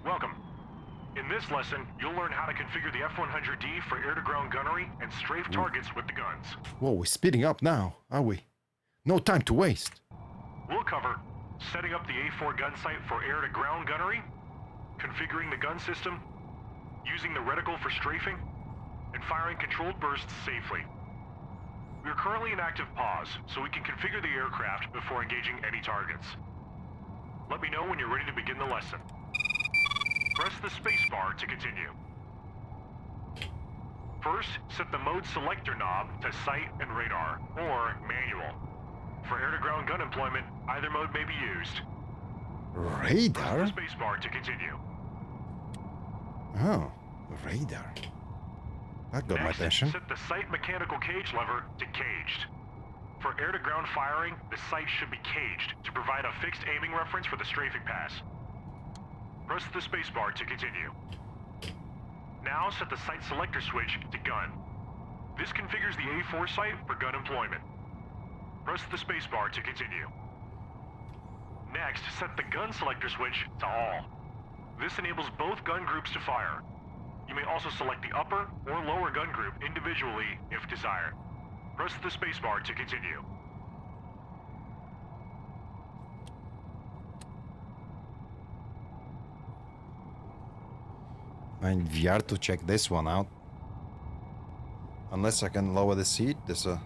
Welcome. In this lesson, you'll learn how to configure the F-100D for air-to-ground gunnery and strafe targets with the guns. Whoa, we're speeding up now, are we? No time to waste. We'll cover setting up the A4 gun sight for air-to-ground gunnery, configuring the gun system, using the reticle for strafing, and firing controlled bursts safely. We are currently in active pause, so we can configure the aircraft before engaging any targets. Let me know when you're ready to begin the lesson. Press the spacebar to continue. First, set the mode selector knob to sight and radar, or manual. For air-to-ground gun employment, either mode may be used. Radar? Press the spacebar to continue. Oh, radar. That got my Next, attention. set the sight mechanical cage lever to caged. For air-to-ground firing, the sight should be caged to provide a fixed aiming reference for the strafing pass. Press the spacebar to continue. Now set the sight selector switch to gun. This configures the A4 sight for gun employment. Press the spacebar to continue. Next, set the gun selector switch to all. This enables both gun groups to fire. You may also select the upper or lower gun group individually if desired. Press the spacebar to continue. Mein VR to check this one out. Unless I can lower the seat, there's a...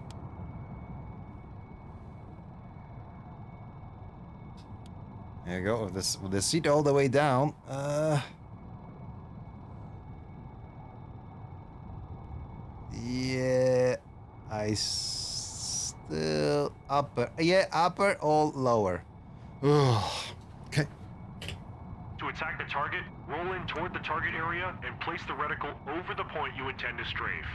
There you go, with the seat all the way down. Yeah, I still upper. Yeah, upper or lower. Okay. To attack the target, roll in toward the target area and place the reticle over the point you intend to strafe.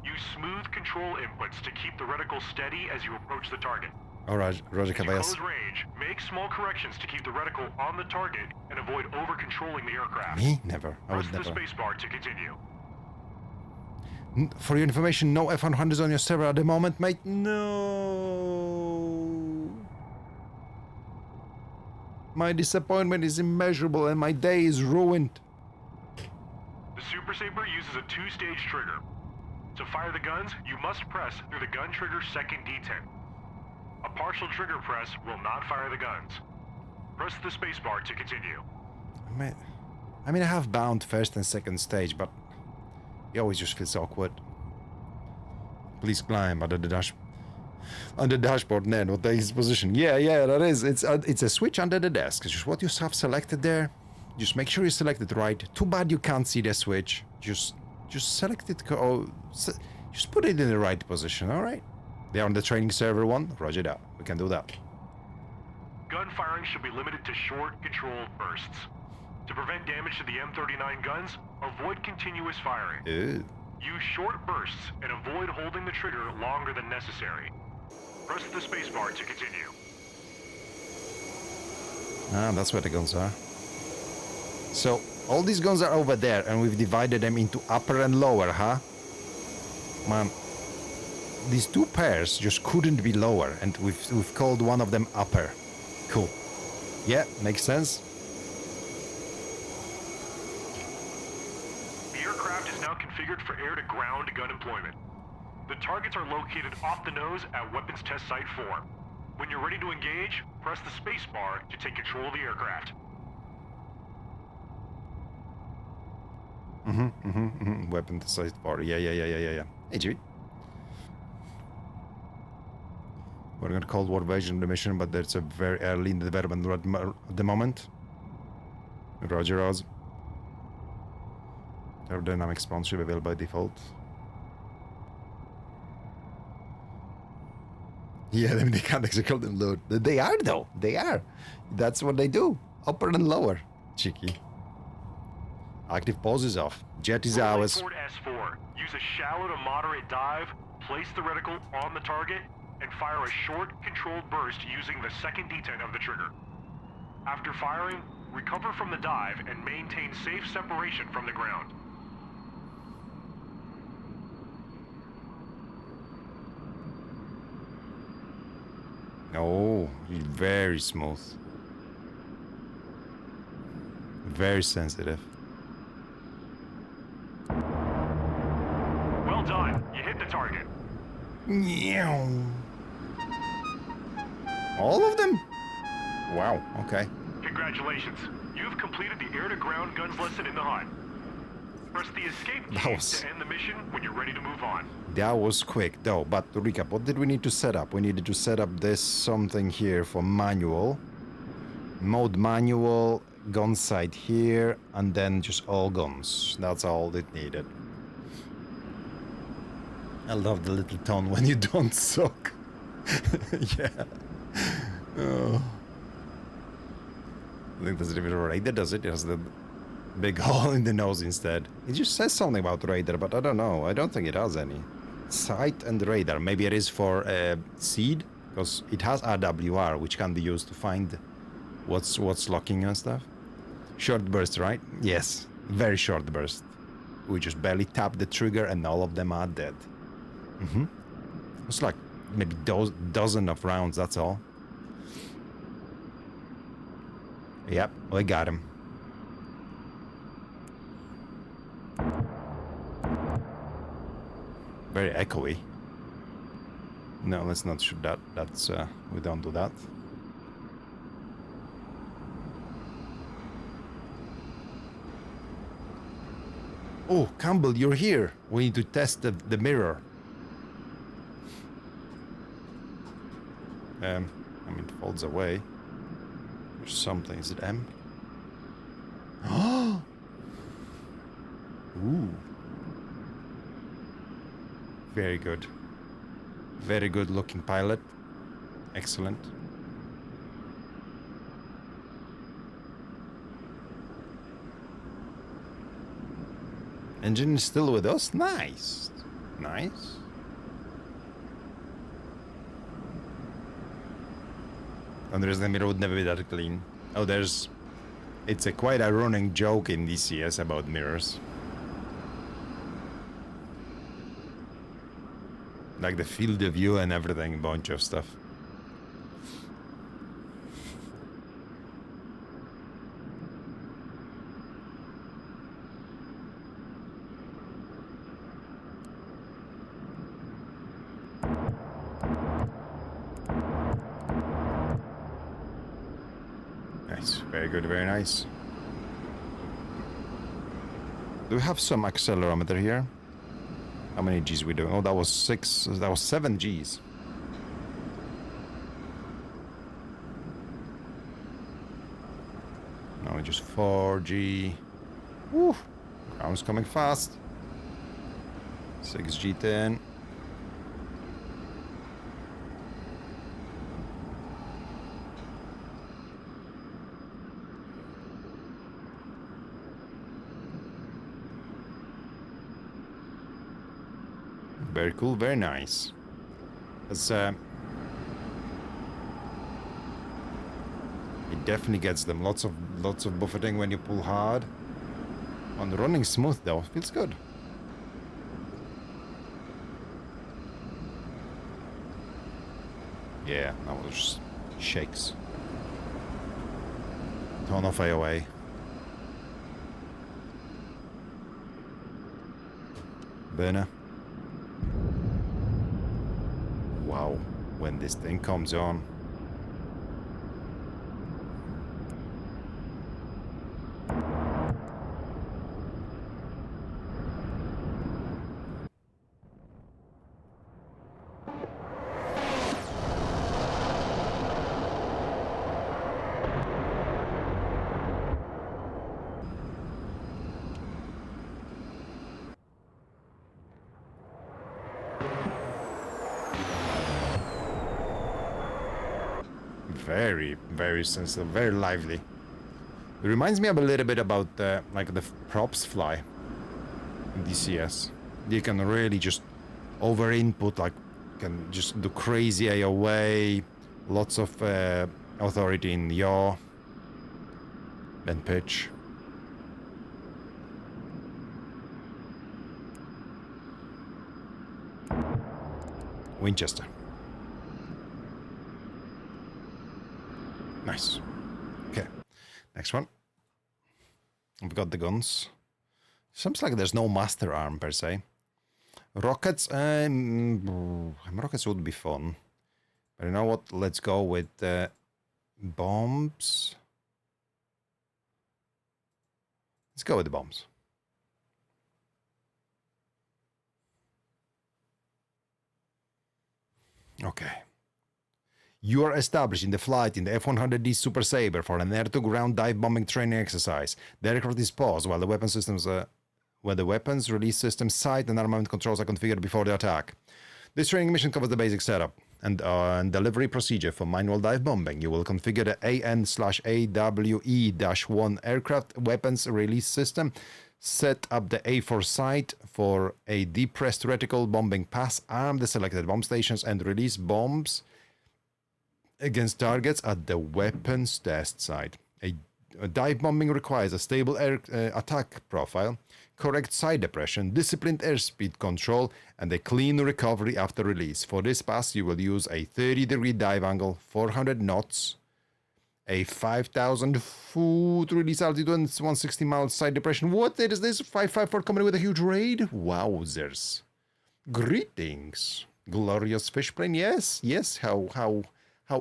Use smooth control inputs to keep the reticle steady as you approach the target. Alright, Roger As you Caballas. close range, make small corrections to keep the reticle on the target and avoid over-controlling the aircraft. Me? Never. I Press would the never. spacebar to continue. For your information, no F-100s on your server at the moment, mate. No. My disappointment is immeasurable and my day is ruined. The Super Sabre uses a two-stage trigger. To fire the guns, you must press through the gun trigger's second detent. A partial trigger press will not fire the guns. Press the spacebar to continue. I mean, I have bound first and second stage, but it always just feels awkward. Please climb under the dashboard, Ned. What is position? Yeah, that is. It's a switch under the desk. It's just what you have selected there. Just make sure you select it right. Too bad you can't see the switch. Just select it. Just put it in the right position. All right. They're on the training server 1. Roger that. We can do that. Gun firing should be limited to short, controlled bursts. To prevent damage to the M39 guns, avoid continuous firing. Ew. Use short bursts and avoid holding the trigger longer than necessary. Press the spacebar to continue. Ah, that's where the guns are. So, all these guns are over there, and we've divided them into upper and lower, huh? Man, these two pairs just couldn't be lower, and we've called one of them upper. Cool. Yeah, makes sense. The aircraft is now configured for air-to-ground gun employment. The targets are located off the nose at Weapons Test Site 4. When you're ready to engage, press the spacebar to take control of the aircraft. Weapon to Site 4. Yeah. Hey, Jimmy. We're gonna Cold War version of the mission, but it's a very early in the development at the moment. Roger, Oz. Aerodynamic sponsorship available by default. Yeah, they can't execute them load. They are though. They are. That's what they do. Upper and lower. Cheeky. Active pause is off. Jet is ours. Ford S4. Use a shallow to moderate dive, place the reticle on the target, and fire a short, controlled burst using the second detent of the trigger. After firing, recover from the dive and maintain safe separation from the ground. Oh, very smooth. Very sensitive. Well done. You hit the target. All of them? Wow, okay. Congratulations. You've completed the air-to-ground guns lesson in the hut. Press the escape key to end the mission when you're ready to move on. That was quick though, but to recap, what did we need to set up? We needed to set up this something here for manual. Mode manual, gun sight here, and then just all guns. That's all it needed. I love the little tone when you don't suck. Yeah. Oh. I think that's the radar does it. It has the big hole in the nose instead. It just says something about radar, but I don't know. I don't think it has any. Sight and radar. Maybe it is for seed, because it has RWR, which can be used to find what's locking and stuff. Short burst, right? Yes, very short burst. We just barely tap the trigger and all of them are dead. It's like maybe dozen of rounds, that's all. Yep, we got him. Very echoey. No, let's not shoot that. That's we don't do that. Oh, Campbell, you're here. We need to test the mirror. I mean, it folds away. There's something. Is it M? Oh! Ooh. Very good. Very good looking pilot. Excellent. Engine is still with us? Nice. Nice. And there's the mirror would never be that clean. Oh, there's... It's a quite a running joke in DCS about mirrors. Like the field of view and everything, a bunch of stuff. Nice. Very good, very nice. Do we have some accelerometer here? How many Gs we doing? Oh, that was 6. That was 7 Gs. Now just 4G. Woo! Ground's coming fast. 6G10. Very cool, very nice. It's, it definitely gets them. Lots of buffeting when you pull hard. On running smooth though, feels good. Yeah, that was just shakes. Ton of AOA. Burner. Wow, when this thing comes on. Very, very sensitive, very lively. It reminds me of a little bit about like the props fly in DCS. You can really just over input, like can just do crazy AOA, lots of authority in yaw and pitch. Winchester. Nice. Okay. Next one. We've got the guns. Seems like there's no master arm per se. Rockets. Rockets would be fun. But you know what? Let's go with bombs. Let's go with the bombs. Okay. You are establishing the flight in the F-100D Super Sabre for an air-to-ground dive bombing training exercise. The aircraft is paused while the weapon systems, weapons release system sight and armament controls are configured before the attack. This training mission covers the basic setup and delivery procedure for manual dive bombing. You will configure the AN/AWE-1 aircraft weapons release system, set up the A4 sight for a depressed reticle bombing pass, arm the selected bomb stations, and release bombs against targets at the weapons test site. A dive bombing requires a stable air attack profile, correct side depression, disciplined airspeed control, and a clean recovery after release. For this pass, you will use a 30-degree dive angle, 400 knots, a 5,000-foot release altitude, and 160 miles side depression. What is this? 554 coming with a huge raid? Wowzers. Greetings. Glorious fish plane. Yes, how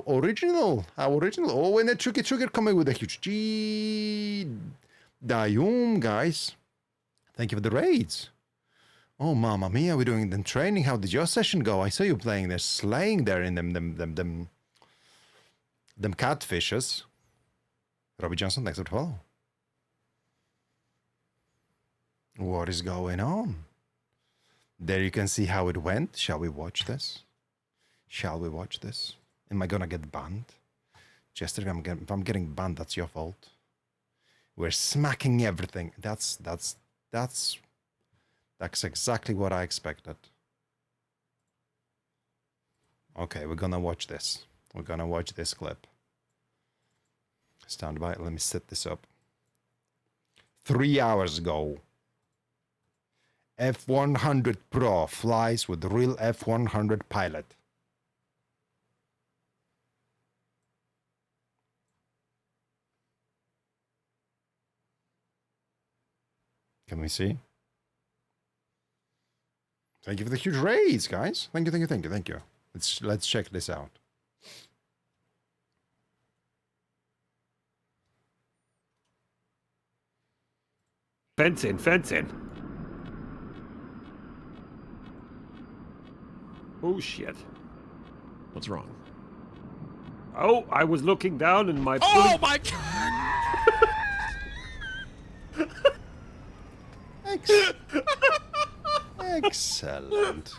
original. How original. Oh, and a Chucky coming with a huge G. Dayum, guys. Thank you for the raids. Oh, mamma mia, we're doing the training. How did your session go? I saw you playing there, slaying there in them catfishes. Robbie Johnson, thanks for the follow. What is going on? There you can see how it went. Shall we watch this? Shall we watch this? Am I gonna get banned? Jester, if I'm getting banned, that's your fault. We're smacking everything. That's exactly what I expected. Okay, we're gonna watch this. We're gonna watch this clip. Stand by. Let me set this up. 3 hours ago, F-100 Pro flies with real F-100 pilot. Can we see? Thank you for the huge raids, guys. Thank you. Let's check this out. Fence in, fence in. Oh shit. What's wrong? Oh, I was looking down and my... Oh my god! Excellent.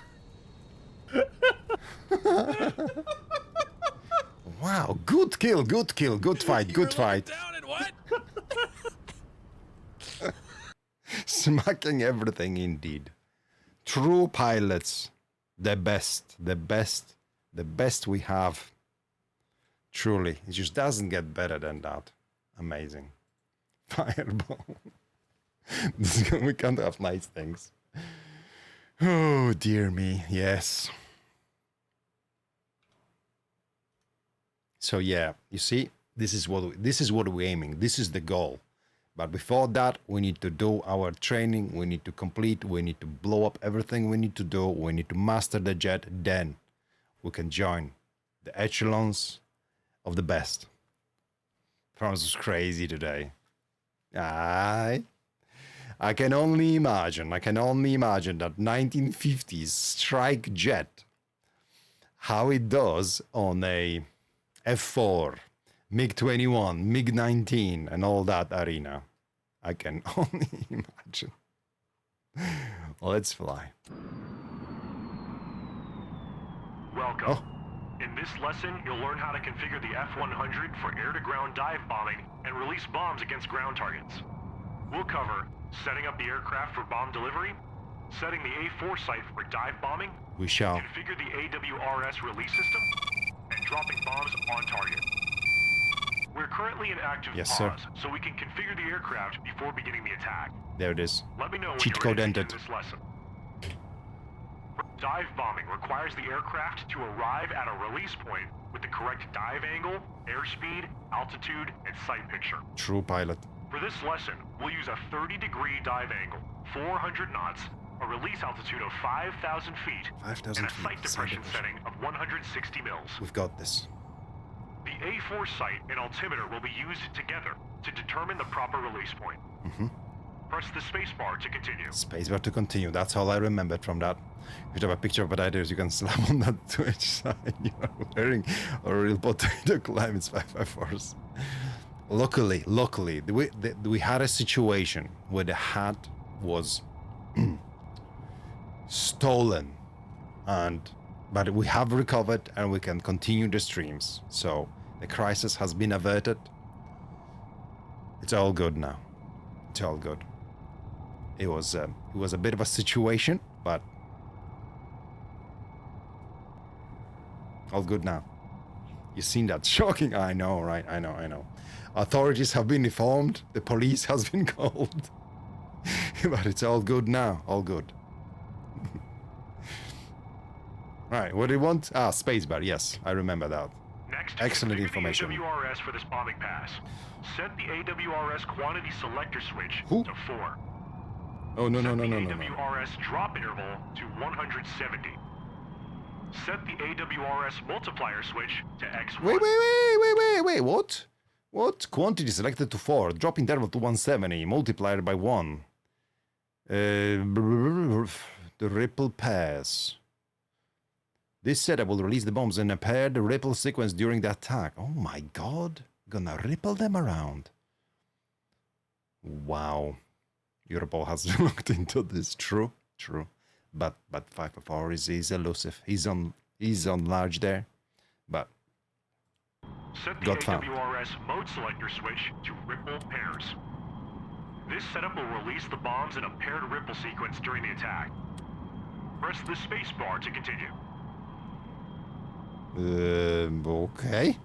Wow, good kill, good fight, good fight. Down and what? Smacking everything indeed. True pilots. The best we have. Truly, it just doesn't get better than that. Amazing. Fireball. We can't have nice things. Oh dear me, yes. So yeah, you see, this is what we're aiming. This is the goal. But before that, we need to do our training. We need to complete. We need to blow up everything we need to do. We need to master the jet. Then we can join the echelons of the best. France was crazy today. I can only imagine that 1950s strike jet, how it does on a F4, MiG-21, MiG-19, and all that arena. I can only imagine. Let's fly. Welcome. Oh. In this lesson, you'll learn how to configure the F-100 for air-to-ground dive bombing and release bombs against ground targets. We'll cover setting up the aircraft for bomb delivery, setting the A4 site for dive bombing, We shall. configure the AWRS release system, and dropping bombs on target. We're currently in active Yes, sir. pause, so we can configure the aircraft before beginning the attack. There it is. Let me know when Cheat you're code ready to entered. begin this lesson. Dive bombing requires the aircraft to arrive at a release point with the correct dive angle, airspeed, altitude, and sight picture. True pilot. For this lesson, we'll use a 30-degree dive angle, 400 knots, a release altitude of 5,000 feet, 5,000 and a feet. sight depression Sight setting of 160 mils. We've got this. The A4 sight and altimeter will be used together to determine the proper release point. Mm-hmm. Press the spacebar to continue. Spacebar to continue. That's all I remembered from that. If you have a picture of what I do, you can slap on that Twitch side. You are wearing a real potato climates 554s. Luckily, we had a situation where the hat was stolen, but we have recovered and we can continue the streams. So the crisis has been averted. It's all good now. It's all good. It was a bit of a situation, but all good now. You seen that? Shocking. I know, right? I know. Authorities have been informed. The police has been called. But it's all good now. All good. Right, what do you want? Ah, spacebar. Yes, I remember that. Next, Excellent configure information. the AWRS for this bombing pass. Set the AWRS quantity selector switch Who? to 4. Oh, no. Set the AWRS drop interval to 170. Set the AWRS multiplier switch to X1. Wait. What? Quantity selected to 4. Drop interval to 170. Multiplier by 1. The ripple pass. This setup will release the bombs in a paired ripple sequence during the attack. Oh my god. Gonna ripple them around. Wow. Europol has looked into this. True. But 554 is elusive. He's on large there. But Set the got found. AWRS mode selector switch to ripple pairs. This setup will release the bombs in a paired ripple sequence during the attack. Press the space bar to continue. Okay.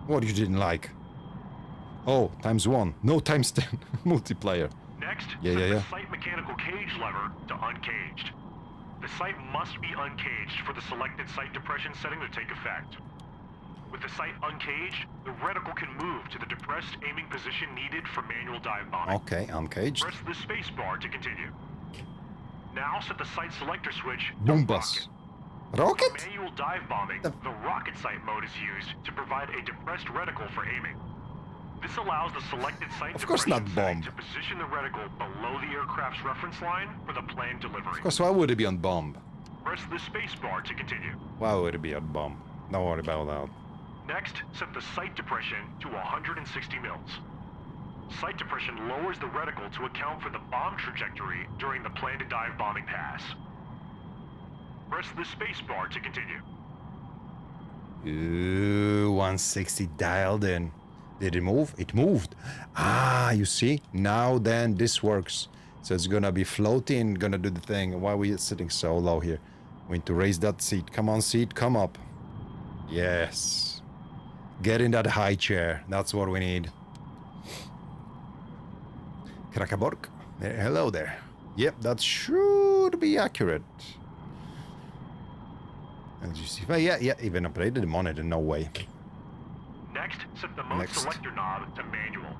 What you didn't like? Oh, ×1. No, ×10. Multiplier. Next, Yeah. set the sight mechanical cage lever to uncaged. The sight must be uncaged for the selected sight depression setting to take effect. With the sight uncaged, the reticle can move to the depressed aiming position needed for manual dive bombing. Okay, uncaged. Press the space bar to continue. Now set the sight selector switch to Bombas. rocket. Rocket? For manual dive bombing, the rocket sight mode is used to provide a depressed reticle for aiming. This allows the selected site Of course depression not setting bomb. to position the reticle below the aircraft's reference line for the planned delivery. Of course, why would it be on bomb? Press the space bar to continue. Why would it be on bomb? Don't worry about that. Next, set the sight depression to 160 mils. Sight depression lowers the reticle to account for the bomb trajectory during the plan-to-dive bombing pass. Press the space bar to continue. Ooh, 160 dialed in. Did it move? It moved. Ah, you see? Now then, this works. So it's gonna be floating, gonna do the thing. Why are we sitting so low here? We need to raise that seat. Come on, seat, come up. Yes. Get in that high chair. That's what we need. Krakaborg. Hello there. Yep, that should be accurate. LGC. Yeah, even upgraded the monitor. No way. Next, set the mode Next. selector knob to manual.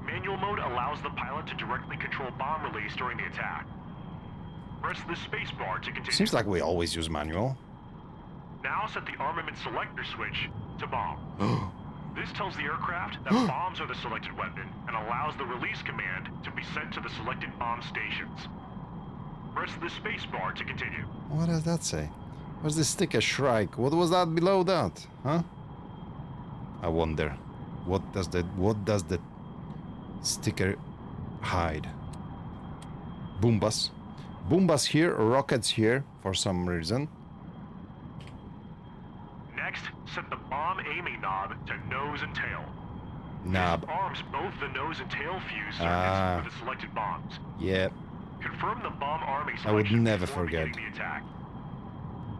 Manual mode allows the pilot to directly control bomb release during the attack. Press the space bar to continue. Seems like we always use manual. Now set the armament selector switch to bomb. This tells the aircraft that bombs are the selected weapon and allows the release command to be sent to the selected bomb stations. Press the space bar to continue. What does that say? Where's the sticker Shrike? What was that below that? Huh? I wonder. What does the sticker hide? Boombas. Boombas here, rockets here for some reason. Next, set the bomb aiming knob to nose and tail. Knob. This arms both the nose and tail fuse Ah. circuits for the selected bombs. Yep. Confirm the bomb arming I would selection never before forget. beginning the attack.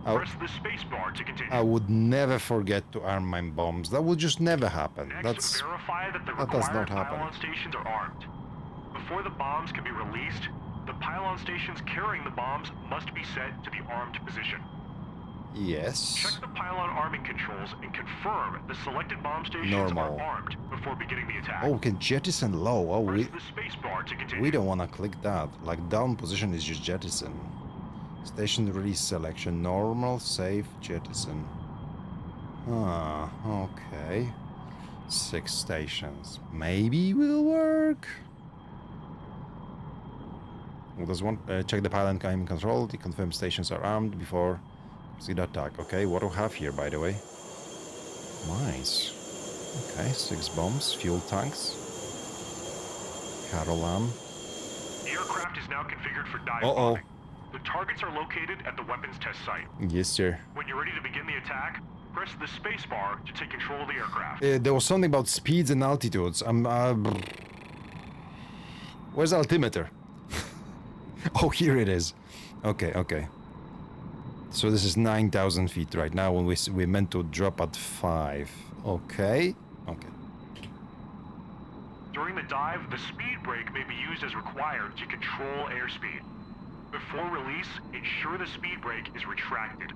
I, Press the space bar to continue. I would never forget to arm my bombs. That would just never happen. Next, verify that the that does required not happen. pylon stations are armed. Before the bombs can be released, the pylon stations carrying the bombs must be set to the armed position. Yes. Check the pylon arming controls and confirm the selected bomb stations Normal. are armed before beginning the attack. Oh, we can jettison low. Oh, Press the space bar to continue. we don't want to click that. Like down position is just jettison. Station release selection. Normal, safe, jettison. Ah, okay. 6 stations. Maybe will work. Well, there's one. Check the pylon timing control. The confirmed stations are armed before proceed attack. Okay, what do we have here, by the way? Nice. Okay, 6 bombs, fuel tanks. Carolam. The aircraft is now configured for dive Uh-oh. bombing. The targets are located at the weapons test site. Yes, sir. When you're ready to begin the attack, press the space bar to take control of the aircraft. There was something about speeds and altitudes. Where's the altimeter? Oh, here it is. Okay. So this is 9,000 feet right now when we meant to drop at 5. Okay. During the dive, the speed brake may be used as required to control airspeed. Before release, ensure the speed brake is retracted.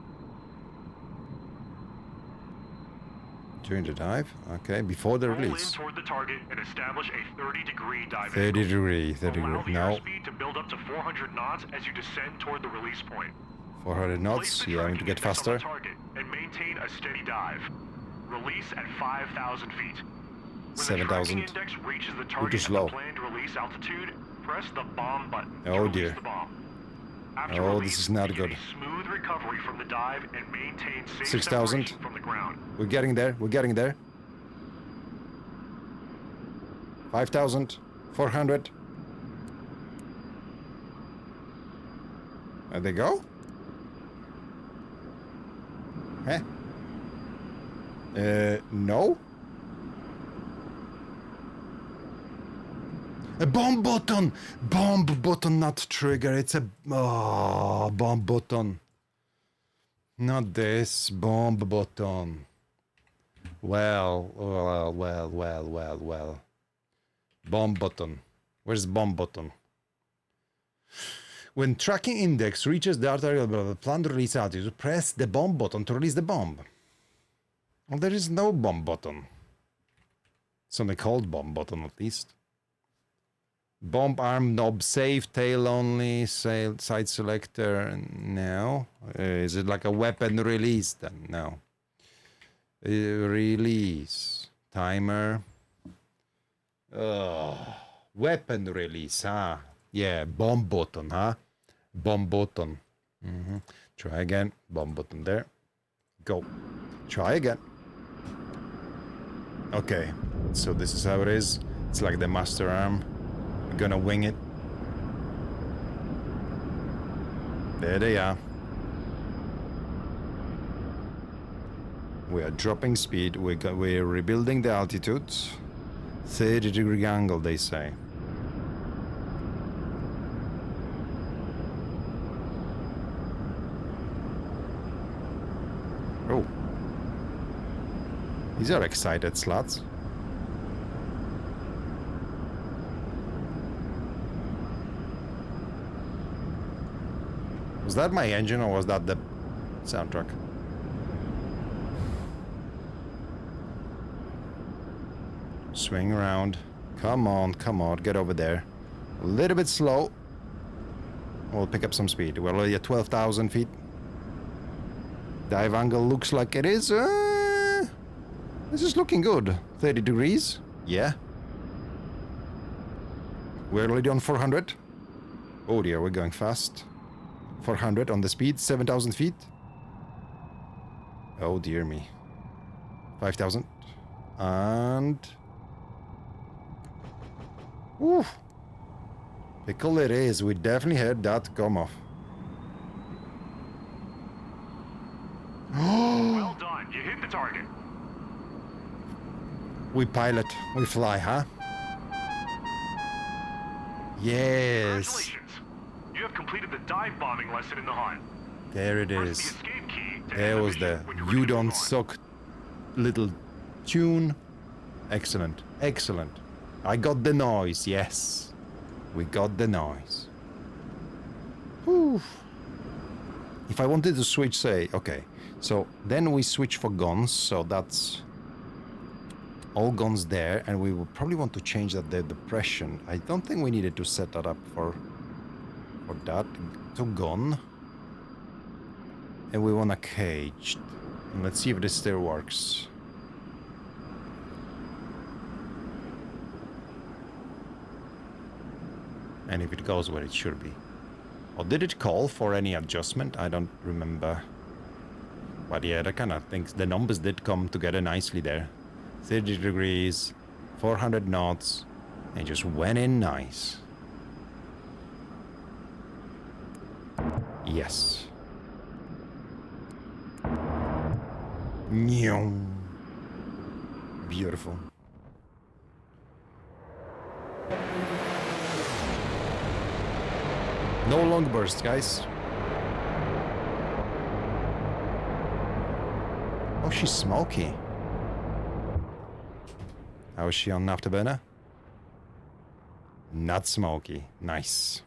During the dive? Okay, before the Roll in release. toward the target and establish a 30-degree dive 30 angle. degree, Allow the No, airspeed to build up to 400 knots as you descend toward the release point. 400 knots. Place the Yeah, I need to tracking get index on the faster. target and maintain a steady dive. Release at 5,000 feet. When 7,000. the tracking index reaches the We're target too at slow. the planned release altitude, press the bomb button to Oh, release dear. the bomb. After Oh, release, this is not begin good. a smooth recovery from the dive and maintain safe 6,000. separation from the ground. We're getting there. 5,000. 400. There they go. Huh? No. A bomb button! Bomb button, not trigger. It's a... Oh, bomb button. Not this. Bomb button. Well. Bomb button. Where's bomb button? When tracking index reaches the arterial planned release altitude, press the bomb button to release the bomb. Well, there is no bomb button. Something called bomb button, at least. Bomb arm knob safe, tail only, side selector. No. Is it like a weapon release then? No. Release. Timer. Weapon release, huh? Yeah, bomb button, huh? Bomb button. Try again. Bomb button there. Go. Try again. Okay, so this is how it is. It's like the master arm. We're gonna wing it. There they are. We are dropping speed. We're rebuilding the altitude. 30-degree angle, they say. Oh. These are excited sluts. Was that my engine or was that the soundtrack? Swing around. Come on, get over there. A little bit slow. We'll pick up some speed. We're already at 12,000 feet. Dive angle looks like it is. This is looking good. 30 degrees. Yeah. We're already on 400. Oh dear, we're going fast. 400 on the speed. 7,000 feet. Oh dear me. 5,000. And... Woo! Pickle it is. We definitely heard that come off. Well done. You hit the target. We pilot. We fly, huh? Yes. Congratulations. You have completed the dive bombing lesson in the hunt. There it Press is. the escape key to There end was mission the when you're ready you to don't move on. suck little tune. Excellent. Excellent. I got the noise, yes. We got the noise. Whew. If I wanted to switch, say, okay. So then we switch for guns, so that's all guns there, and we will probably want to change that the depression. I don't think we needed to set that up for that. To gun. And we want a caged. And let's see if this still works. And if it goes where it should be. Or did it call for any adjustment? I don't remember. But yeah, that kind of things. The numbers did come together nicely there. 30 degrees, 400 knots, and just went in nice. Yes. Nyong. Beautiful. No long bursts, guys. Oh, she's smoky. How is she on afterburner? Not smoky. Nice.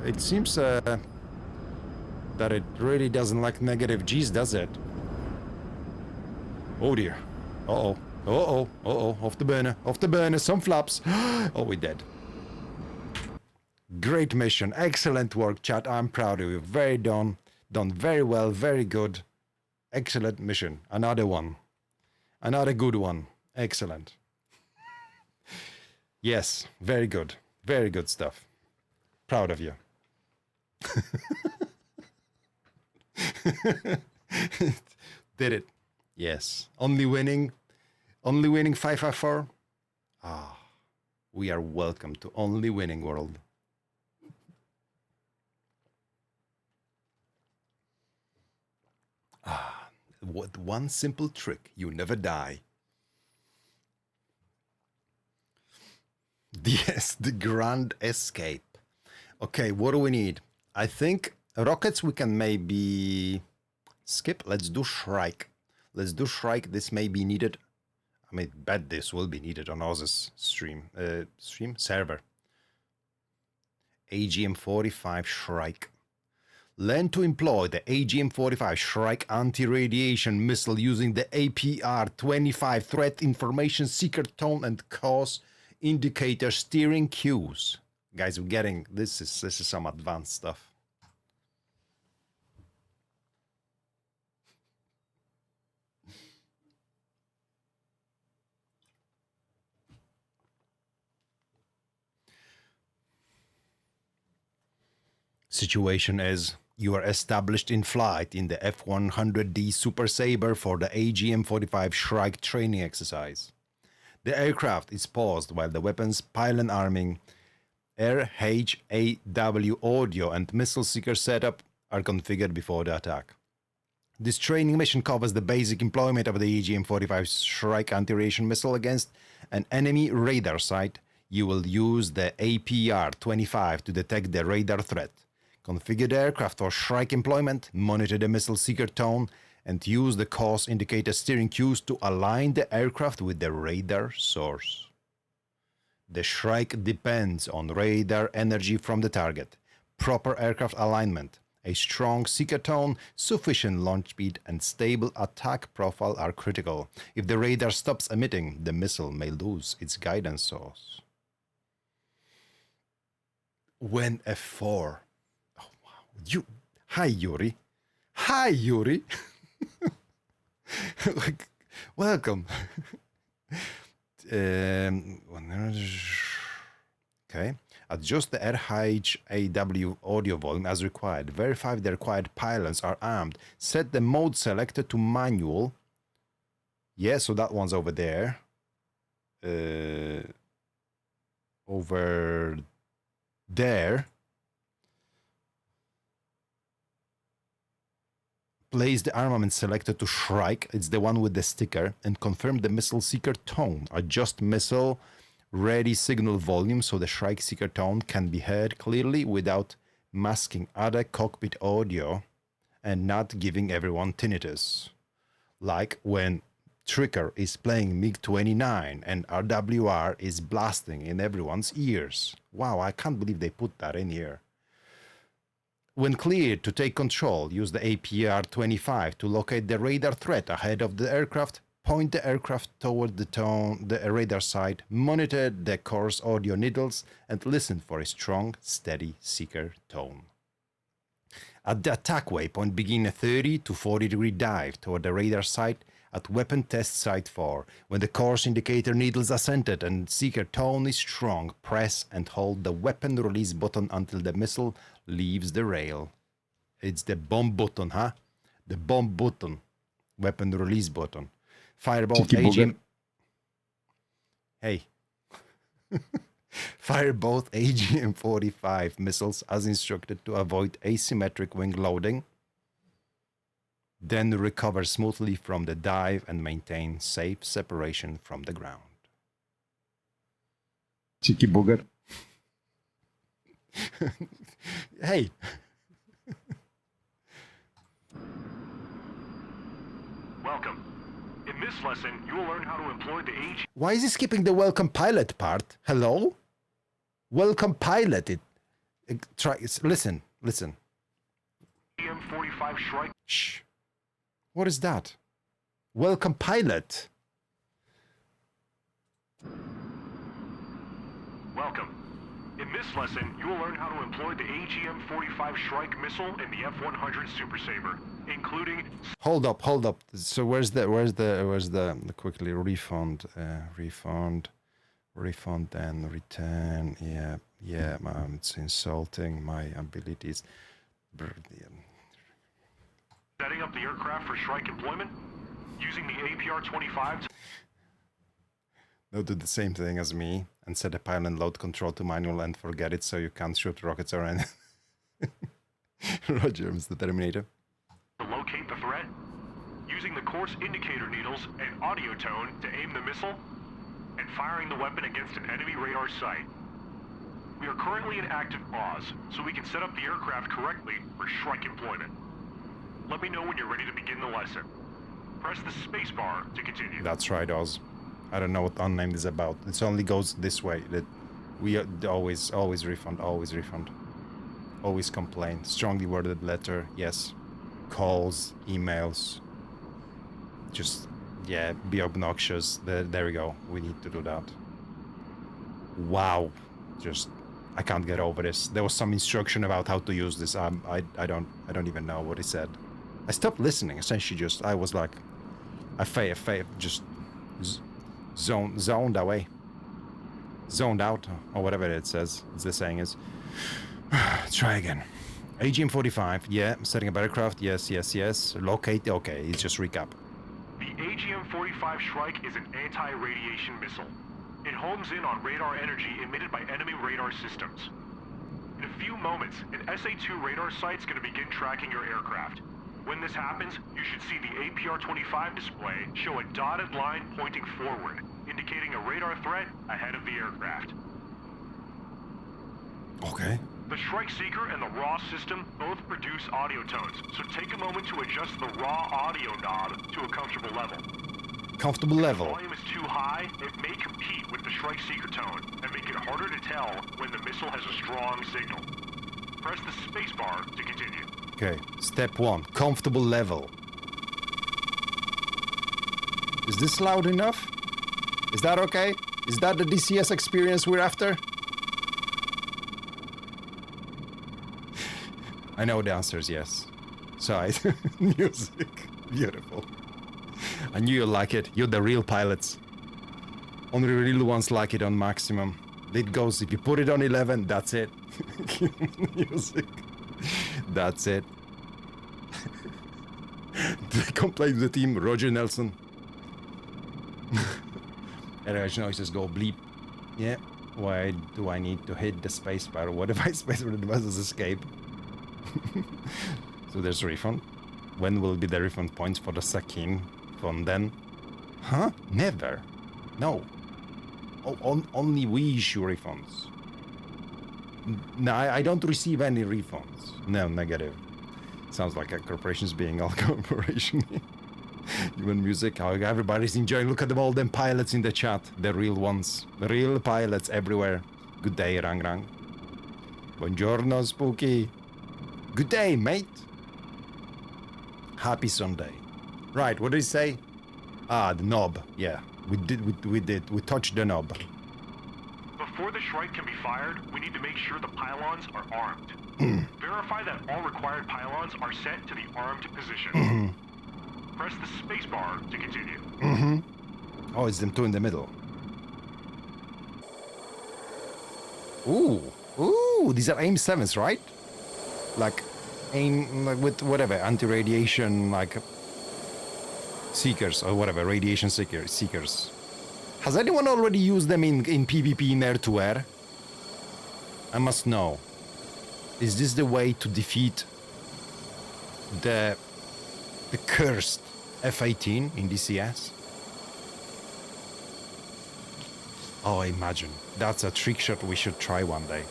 It seems that it really doesn't like negative G's, does it? Oh dear. Uh-oh. Uh-oh. Uh-oh. Off the burner. Off the burner. Some flaps. Oh, we're dead. Great mission. Excellent work, chat. I'm proud of you. Very done. Done very well. Very good. Excellent mission. Another one. Another good one. Excellent. Yes. Very good. Very good stuff. Proud of you. Did it. Yes. Only winning 554. Ah, we are welcome to only winning world. Ah, what one simple trick, you never die. Yes, the grand escape. Okay, what do we need? I think rockets we can maybe skip. Let's do Shrike. Let's do Shrike. This may be needed. I mean, bet this will be needed on Oz's server. AGM 45 Shrike. Learn to employ the AGM-45 Shrike anti-radiation missile using the APR-25 threat information seeker tone and course indicator steering cues. Guys, we're getting this is some advanced stuff. Situation is you are established in flight in the F-100D Super Sabre for the AGM-45 Shrike training exercise. The aircraft is paused while the weapons pylon arming, RHAW audio and missile seeker setup are configured before the attack. This training mission covers the basic employment of the AGM-45 Shrike anti-radiation missile against an enemy radar site. You will use the APR-25 to detect the radar threat. Configure the aircraft for Shrike employment, monitor the missile seeker tone, and use the course indicator steering cues to align the aircraft with the radar source. The Shrike depends on radar energy from the target, proper aircraft alignment, a strong seeker tone, sufficient launch speed, and stable attack profile are critical. If the radar stops emitting, the missile may lose its guidance source. When F4. Oh, wow. Hi, Yuri. Hi, Yuri. Welcome. Okay. Adjust the RHAW audio volume as required. Verify the required pylons are armed. Set the mode selector to manual. Yeah, so that one's over there. Over there. Place the armament selector to Shrike. It's the one with the sticker. And confirm the missile seeker tone. Adjust missile ready signal volume so the Shrike seeker tone can be heard clearly without masking other cockpit audio and not giving everyone tinnitus. Like when Tricker is playing MiG-29 and RWR is blasting in everyone's ears. Wow, I can't believe they put that in here. When cleared to take control, use the APR-25 to locate the radar threat ahead of the aircraft. Point the aircraft toward the radar site, monitor the course audio needles, and listen for a strong, steady seeker tone. At the attack waypoint, begin a 30 to 40 degree dive toward the radar site at Weapon Test Site 4. When the course indicator needles are centered and seeker tone is strong, press and hold the weapon release button until the missile leaves the rail. It's the bomb button, huh? The bomb button. Weapon release button. Fire both AGM. Hey. Fire both AGM-45 missiles as instructed to avoid asymmetric wing loading. Then recover smoothly from the dive and maintain safe separation from the ground. Cheeky booger. Hey. Welcome. In this lesson, you will learn how to employ the Why is he skipping the welcome pilot part? Hello? Welcome pilot. Try. Listen. AGM-45 Shrike. Shh. What is that? Welcome pilot. Welcome. In this lesson, you will learn how to employ the AGM-45 Shrike missile and the F-100 Super Sabre, including... Hold up. So where's the quickly refund, refund and return. Yeah, it's insulting my abilities. Setting up the aircraft for Shrike employment, using the APR-25 They'll do the same thing as me and set a pylon load control to manual and forget it so you can't shoot rockets or anything. Roger, Mr. Terminator. to locate the threat, using the course indicator needles and audio tone to aim the missile, and firing the weapon against an enemy radar site. We are currently in active pause, so we can set up the aircraft correctly for Shrike employment. Let me know when you're ready to begin the lesson. Press the spacebar to continue. That's right, Oz. I don't know what unnamed is about. It only goes this way. That we always refund, always refund. Always complain. Strongly worded letter, yes. Calls, emails. Just, yeah, be obnoxious. There we go. We need to do that. Wow. Just, I can't get over this. There was some instruction about how to use this. I don't even know what it said. I stopped listening. Essentially, just, I was like, just zoned away. Zoned out, or whatever it says. The saying is. Try again. AGM-45, yeah. Setting up aircraft, yes. Locate, okay. It's just recap. The AGM-45 Shrike is an anti-radiation missile. It homes in on radar energy emitted by enemy radar systems. In a few moments, an SA-2 radar site's going to begin tracking your aircraft. When this happens, you should see the APR-25 display show a dotted line pointing forward, indicating a radar threat ahead of the aircraft. Okay. The Shrike Seeker and the RAW system both produce audio tones, so take a moment to adjust the RAW audio knob to a comfortable level. Comfortable level. If the volume is too high, it may compete with the Shrike Seeker tone and make it harder to tell when the missile has a strong signal. Press the spacebar to continue. Okay, step 1, comfortable level. Is this loud enough? Is that okay? Is that the DCS experience we're after? I know the answer is yes. So music, beautiful. I knew you'd like it. You're the real pilots. Only real ones like it on maximum. It goes, if you put it on 11, that's it. Music. That's it. Complain the team, Roger Nelson. Aircraft noises go bleep. Yeah. Why do I need to hit the spacebar? What if I spacebar the devices escape? So there's refund. When will be the refund points for the Sakin from then? Huh? Never. No. Only we issue refunds. No, I don't receive any refunds. No, negative. Sounds like a corporation's being all corporation. Even music, how everybody's enjoying. Look at them, all them pilots in the chat. The real ones. The real pilots everywhere. Good day, Rang Rang. Buongiorno, Spooky. Good day, mate. Happy Sunday. Right, what did he say? Ah, the knob. Yeah, we did. We touched the knob. Before the Shrike can be fired, we need to make sure the pylons are armed. Verify that all required pylons are set to the armed position. Press the spacebar to continue. Oh, it's them two in the middle. Ooh, these are AIM 7s, right? Like AIM, like with whatever, anti-radiation, like seekers or whatever, radiation seekers. Has anyone already used them in PvP in air-to-air? I must know. Is this the way to defeat the cursed F-18 in DCS? Oh, imagine. That's a trick shot we should try one day.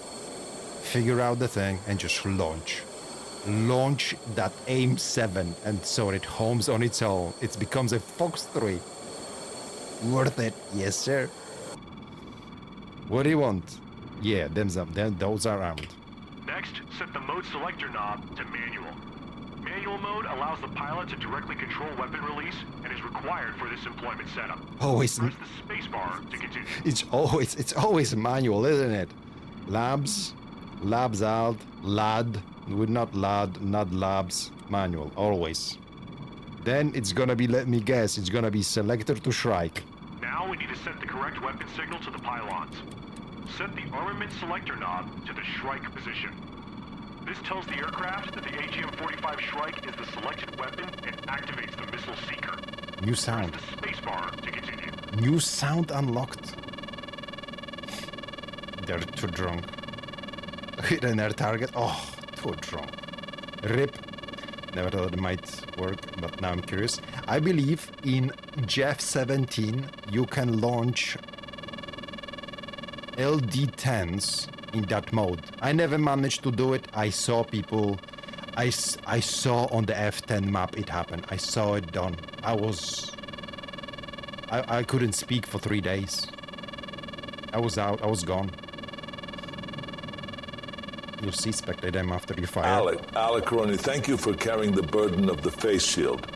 Figure out the thing and just launch. Launch that AIM 7 and so it homes on its own. It becomes a Fox 3. Worth it. Yes, sir. What do you want? Yeah, those are armed. Next, set the mode selector knob to manual. Manual mode allows the pilot to directly control weapon release and is required for this employment setup. Always. Press the spacebar to continue. It's always manual, isn't it? Labs out, lad, with not labs, manual, always. Then it's gonna be, let me guess, it's gonna be selector to Shrike. Now we need to set the correct weapon signal to the pylons. Set the armament selector knob to the Shrike position. This tells the aircraft that the AGM-45 Shrike is the selected weapon and activates the missile seeker. New sound. Press the spacebar to continue. New sound unlocked. They're too drunk. Hit an air target. Oh, too drunk. RIP. Never thought it might work, but now I'm curious. I believe in Jeff 17 you can launch LD-10s in that mode. I never managed to do it. I saw people. I saw on the F10 map it happen. I saw it done. I couldn't speak for 3 days. I was out. I was gone. You'll see spectate them after you fire. Alec Roney, thank you for carrying the burden of the face shield.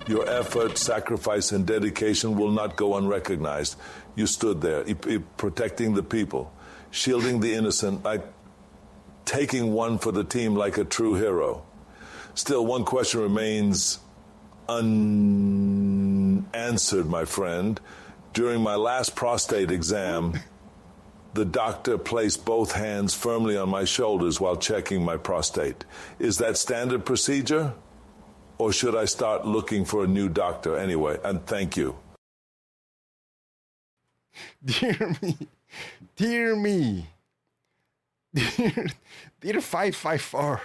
Your effort, sacrifice, and dedication will not go unrecognized. You stood there, protecting the people, shielding the innocent, taking one for the team like a true hero. Still, one question remains unanswered, my friend. During my last prostate exam, the doctor placed both hands firmly on my shoulders while checking my prostate. Is that standard procedure? Or should I start looking for a new doctor anyway? And thank you. Dear me. Dear me. Dear 554.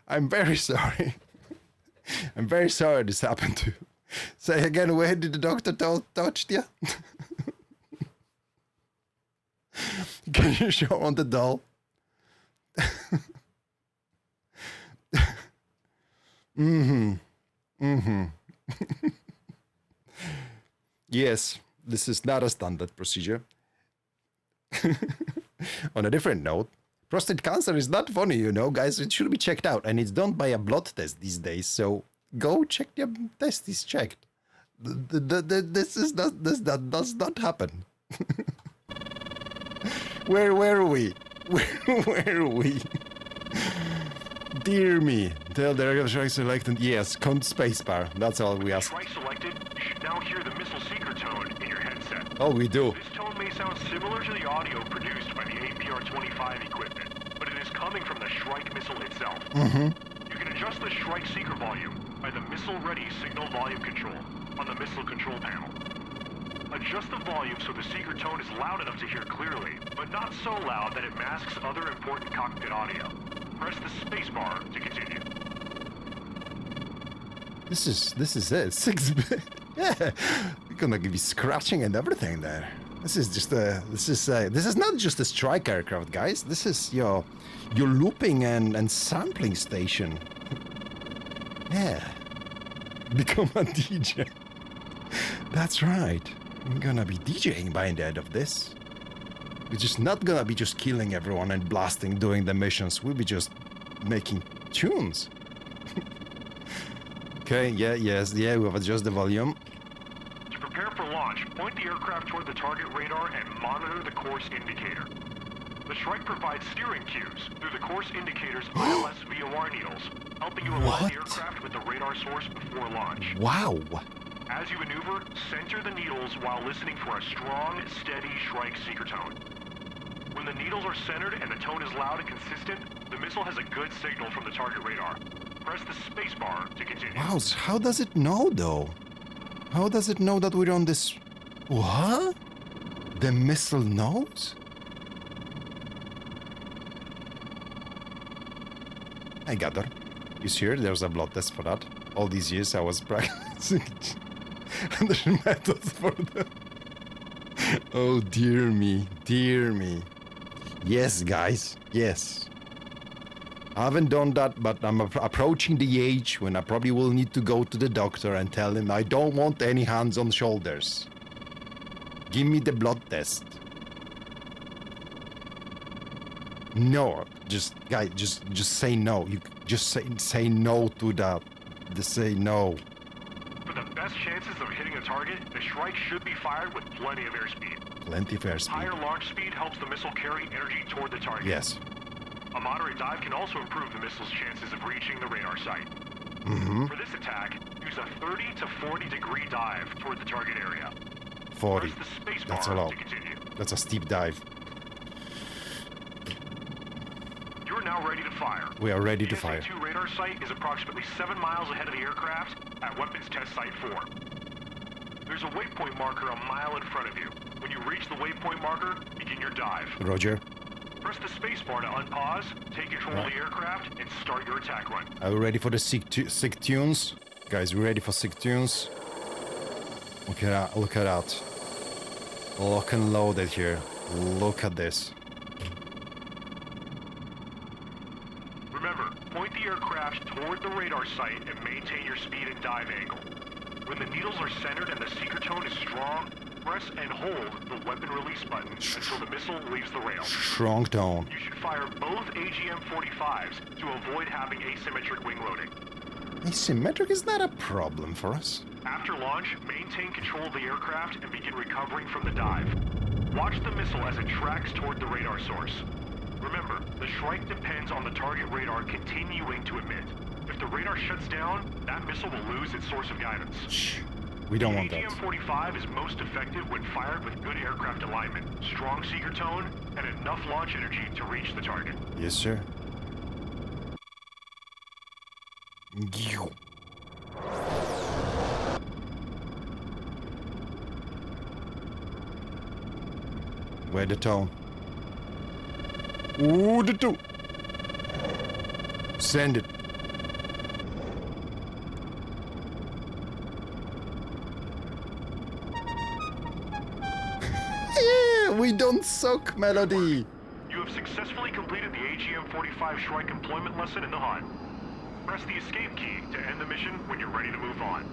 I'm very sorry. I'm very sorry this happened to you. Say again, where did the doctor touch you? Can you show on the doll? Yes, this is not a standard procedure. On a different note, prostate cancer is not funny, you know, guys. It should be checked out, and it's done by a blood test these days. So go check your test is checked. This does not happen. Where were we? Where are we? Dear me. Tell the regular strike selected. Yes, count spacebar. That's all we ask. Strike selected, you should now hear the missile seeker tone in your headset. Oh, we do. This tone may sound similar to the audio produced by the APR-25 equipment, but it is coming from the Shrike missile itself. You can adjust the Shrike seeker volume by the Missile Ready Signal Volume Control on the missile control panel. Adjust the volume so the seeker tone is loud enough to hear clearly, but not so loud that it masks other important cockpit audio. Press the spacebar to continue. This is it. 6-bit. Yeah, we're gonna be scratching and everything there. This is not just a strike aircraft, guys. This is your looping and sampling station. Yeah, become a DJ. That's right. We're gonna be DJing by the end of this. We're just not gonna be just killing everyone and blasting, doing the missions. We'll be just making tunes. Okay, we have adjusted the volume. To prepare for launch, point the aircraft toward the target radar and monitor the course indicator. The Shrike provides steering cues through the course indicator's ILS VOR needles, helping you align the aircraft with the radar source before launch. Wow. As you maneuver, center the needles while listening for a strong, steady Shrike seeker tone. When the needles are centered and the tone is loud and consistent, the missile has a good signal from the target radar. Press the spacebar to continue. Wow, so how does it know, though? How does it know that we're on this... What? The missile knows? I gather. You sure there's a blood test for that? All these years I was practicing under methods for them. Oh, dear me. Dear me. Yes, guys. Yes. I haven't done that, but I'm approaching the age when I probably will need to go to the doctor and tell him I don't want any hands on shoulders. Give me the blood test. No, just guys, just say no. You just say no to that. Just say no. For the best chances of hitting a target, the Shrike should be fired with plenty of airspeed. Plenty of airspeed. Higher launch speed helps the missile carry energy toward the target. Yes. A moderate dive can also improve the missile's chances of reaching the radar site. For this attack, use a 30 to 40 degree dive toward the target area. 40. Press the spacebar That's a lot. to continue. That's a steep dive. You're now ready to fire. We are ready to fire. The DCS radar site is approximately 7 miles ahead of the aircraft at Weapons Test Site 4. There's a waypoint marker a mile in front of you. When you reach the waypoint marker, begin your dive. Roger. Press the spacebar to unpause, take control of the aircraft, and start your attack run. Are we ready for the sick tunes? Guys, we ready for sick tunes? Look at that. Look at that. Lock and loaded here. Look at this. Remember, point the aircraft toward the radar site and maintain your speed and dive angle. When the needles are centered and the seeker tone is strong, Press and hold the weapon release button until the missile leaves the rail. Strong tone. You should fire both AGM-45s to avoid having asymmetric wing loading. Asymmetric is not a problem for us. After launch, maintain control of the aircraft and begin recovering from the dive. Watch the missile as it tracks toward the radar source. Remember, the Shrike depends on the target radar continuing to emit. If the radar shuts down, that missile will lose its source of guidance. Shh. We don't want that. AGM-45 is most effective when fired with good aircraft alignment, strong seeker tone, and enough launch energy to reach the target. Yes, sir. Gyew. Where the tone? Ooh, the tone. Send it. Yeah, we don't suck, Melody. You have successfully completed the AGM-45 Shrike employment lesson in the HUD. Press the escape key to end the mission when you're ready to move on.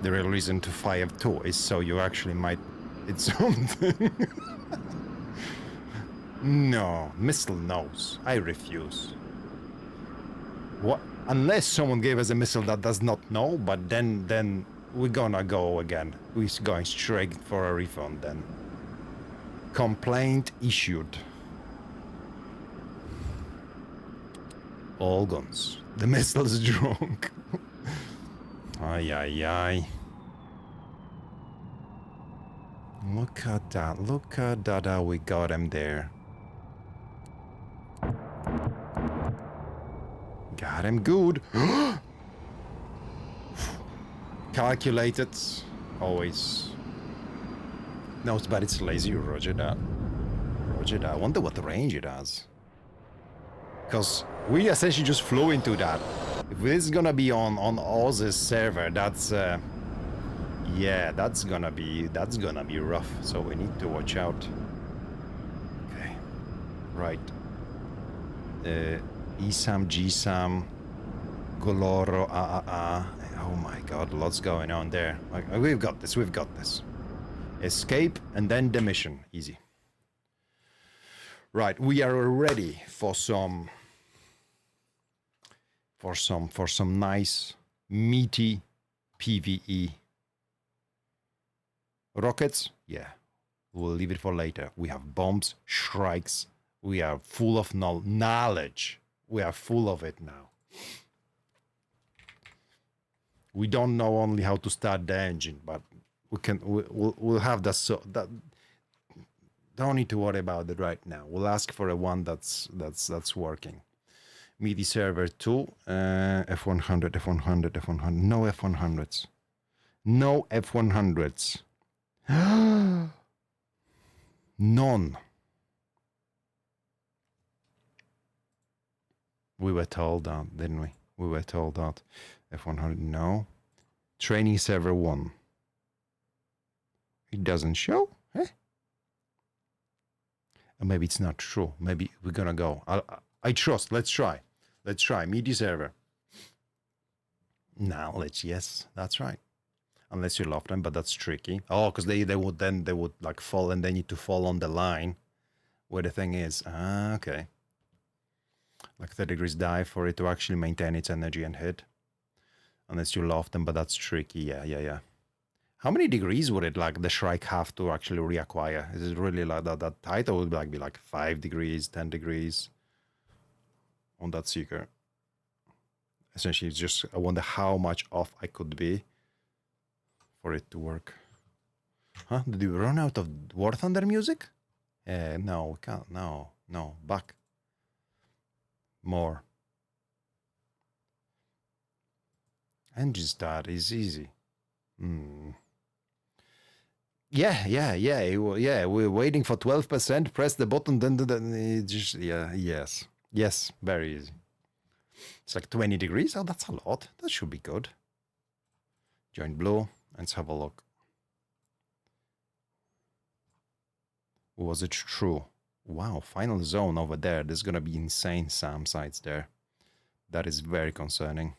The real reason to fire toys, so you actually might hit something. No, missile knows. I refuse. What? Unless someone gave us a missile that does not know, but then we're gonna go again. We're going straight for a refund then. Complaint issued. All guns. The missile's drunk. Ay, ay, ay. Look at that. Look at that. How we got him there. Got him good. Calculated. Always. No, it's bad. It's lazy. Roger that. Roger that. I wonder what the range it has. Because we essentially just flew into that. If this is gonna be on Oz's server, that's yeah, that's gonna be rough. So we need to watch out. Okay, right. ESAM, GSAM, Goloro, Oh my God, lots going on there. We've got this. We've got this. Escape and then the mission. Easy. Right, we are ready for some nice meaty PvE. Rockets? Yeah. We'll leave it for later. We have bombs, shrikes. We are full of knowledge. We are full of it now. We don't know only how to start the engine, but we'll have that. So that don't need to worry about it right now. We'll ask for a one that's working. MIDI server 2, F-100, F-100, F-100. No F-100s. No F-100s. None. We were told that, didn't we? We were told that. F-100, no. Training server 1. It doesn't show? Eh? Or maybe it's not true. Maybe we're gonna go. I trust. Let's try. Let's try. MIDI server. Now let's, yes, that's right. Unless you love them, but that's tricky. Oh, because they would like fall, and they need to fall on the line where the thing is. Ah, okay. Like 30 degrees dive for it to actually maintain its energy and hit. Unless you love them, but that's tricky. Yeah. How many degrees would it like the Shrike have to actually reacquire? Is it really like that tight, or would it be like 5 degrees, 10 degrees on that seeker? Essentially, it's just, I wonder how much off I could be for it to work. Huh? Did you run out of War Thunder music? No, we can't. No. Back. More. Engine start is easy. Yeah. We're waiting for 12%. Press the button, then it just, yes, very easy. It's like 20 degrees. Oh, that's a lot. That should be good. Join blue. Let's have a look. Was it true? Wow, final zone over there. There's gonna be insane SAM sites there. That is very concerning.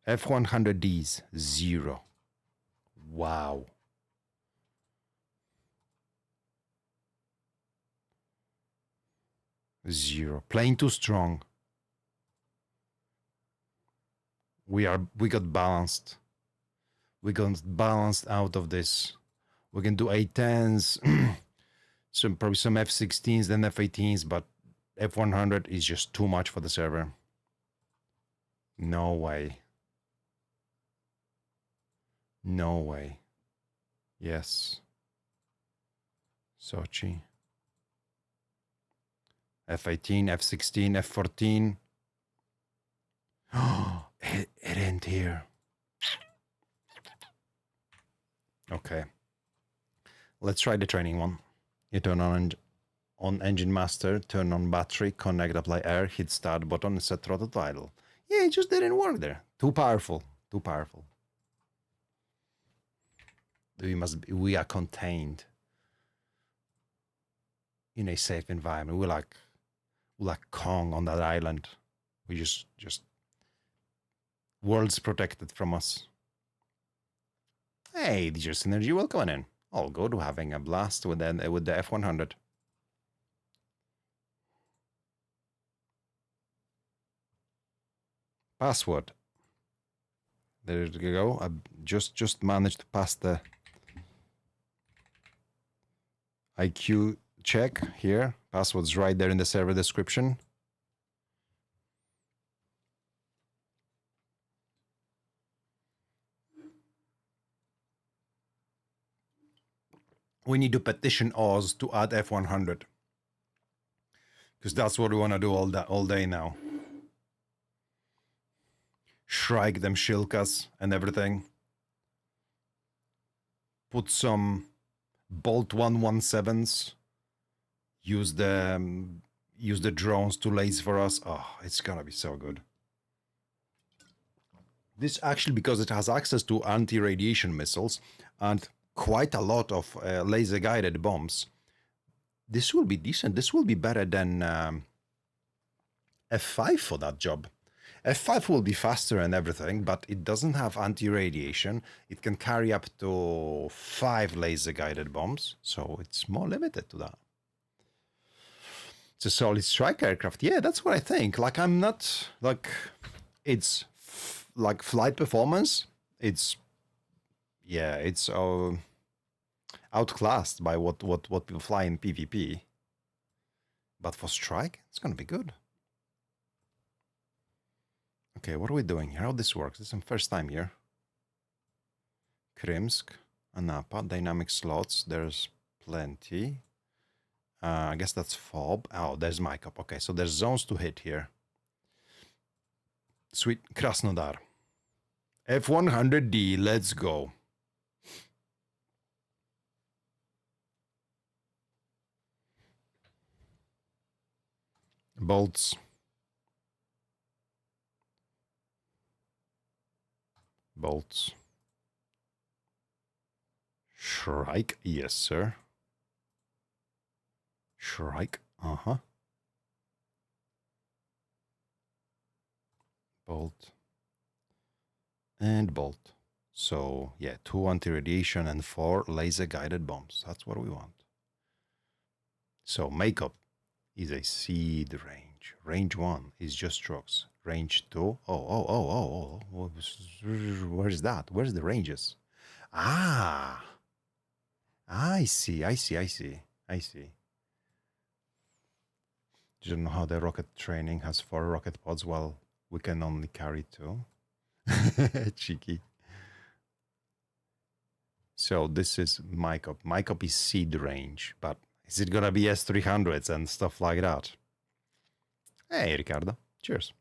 F-100Ds, 0. Wow. Zero. Playing too strong. We got balanced. We got balanced out of this. We can do A10s, probably some F-16s, then F-18s, but F-100 is just too much for the server. No way. No way. Yes. Sochi. F-18, F-16, F-14. Oh, it ain't here. Okay. Let's try the training one. You turn on engine master, turn on battery, connect, apply air, hit start button, and set throttle to idle. Yeah, it just didn't work there. Too powerful. Too powerful. We are contained in a safe environment. We're like Kong on that island. We just world's protected from us. Hey, DJ Synergy, welcome in. All good. We're having a blast with the F-100. Password. There you go. I just managed to pass the IQ check here. Password's right there in the server description. We need to petition Oz to add F-100. Because that's what we want to do all day now. Shrike them Shilkas and everything. Put some Bolt 117s. Use the drones to lace for us. Oh, it's gonna be so good. This actually, because it has access to anti-radiation missiles and quite a lot of laser-guided bombs, this will be decent. This will be better than F5 for that job. F5 will be faster and everything, but it doesn't have anti-radiation. It can carry up to 5 laser-guided bombs, so it's more limited to that. It's a solid strike aircraft. Yeah, that's what I think. Like, I'm not, like, it's like flight performance. It's, yeah, it's outclassed by what people fly in PvP. But for strike, it's going to be good. Okay, what are we doing here? How this works? This is my first time here. Krimsk, Anapa, dynamic slots. There's plenty. I guess that's FOB. Oh, there's Mykop. Okay, so there's zones to hit here. Sweet. Krasnodar. F-100D, let's go. Bolts. Bolts. Shrike, yes, sir. Shrike, uh-huh. Bolt. And bolt. So, yeah, 2 anti-radiation and 4 laser-guided bombs. That's what we want. So, makeup is a seed range. Range 1 is just strokes. Range 2, oh. Where's that? Where's the ranges? Ah, I see. You don't know how the rocket training has 4 rocket pods while we can only carry 2. Cheeky. So this is Mykop. Mykop is seed range, but is it gonna be S-300s and stuff like that? Hey, Ricardo. Cheers.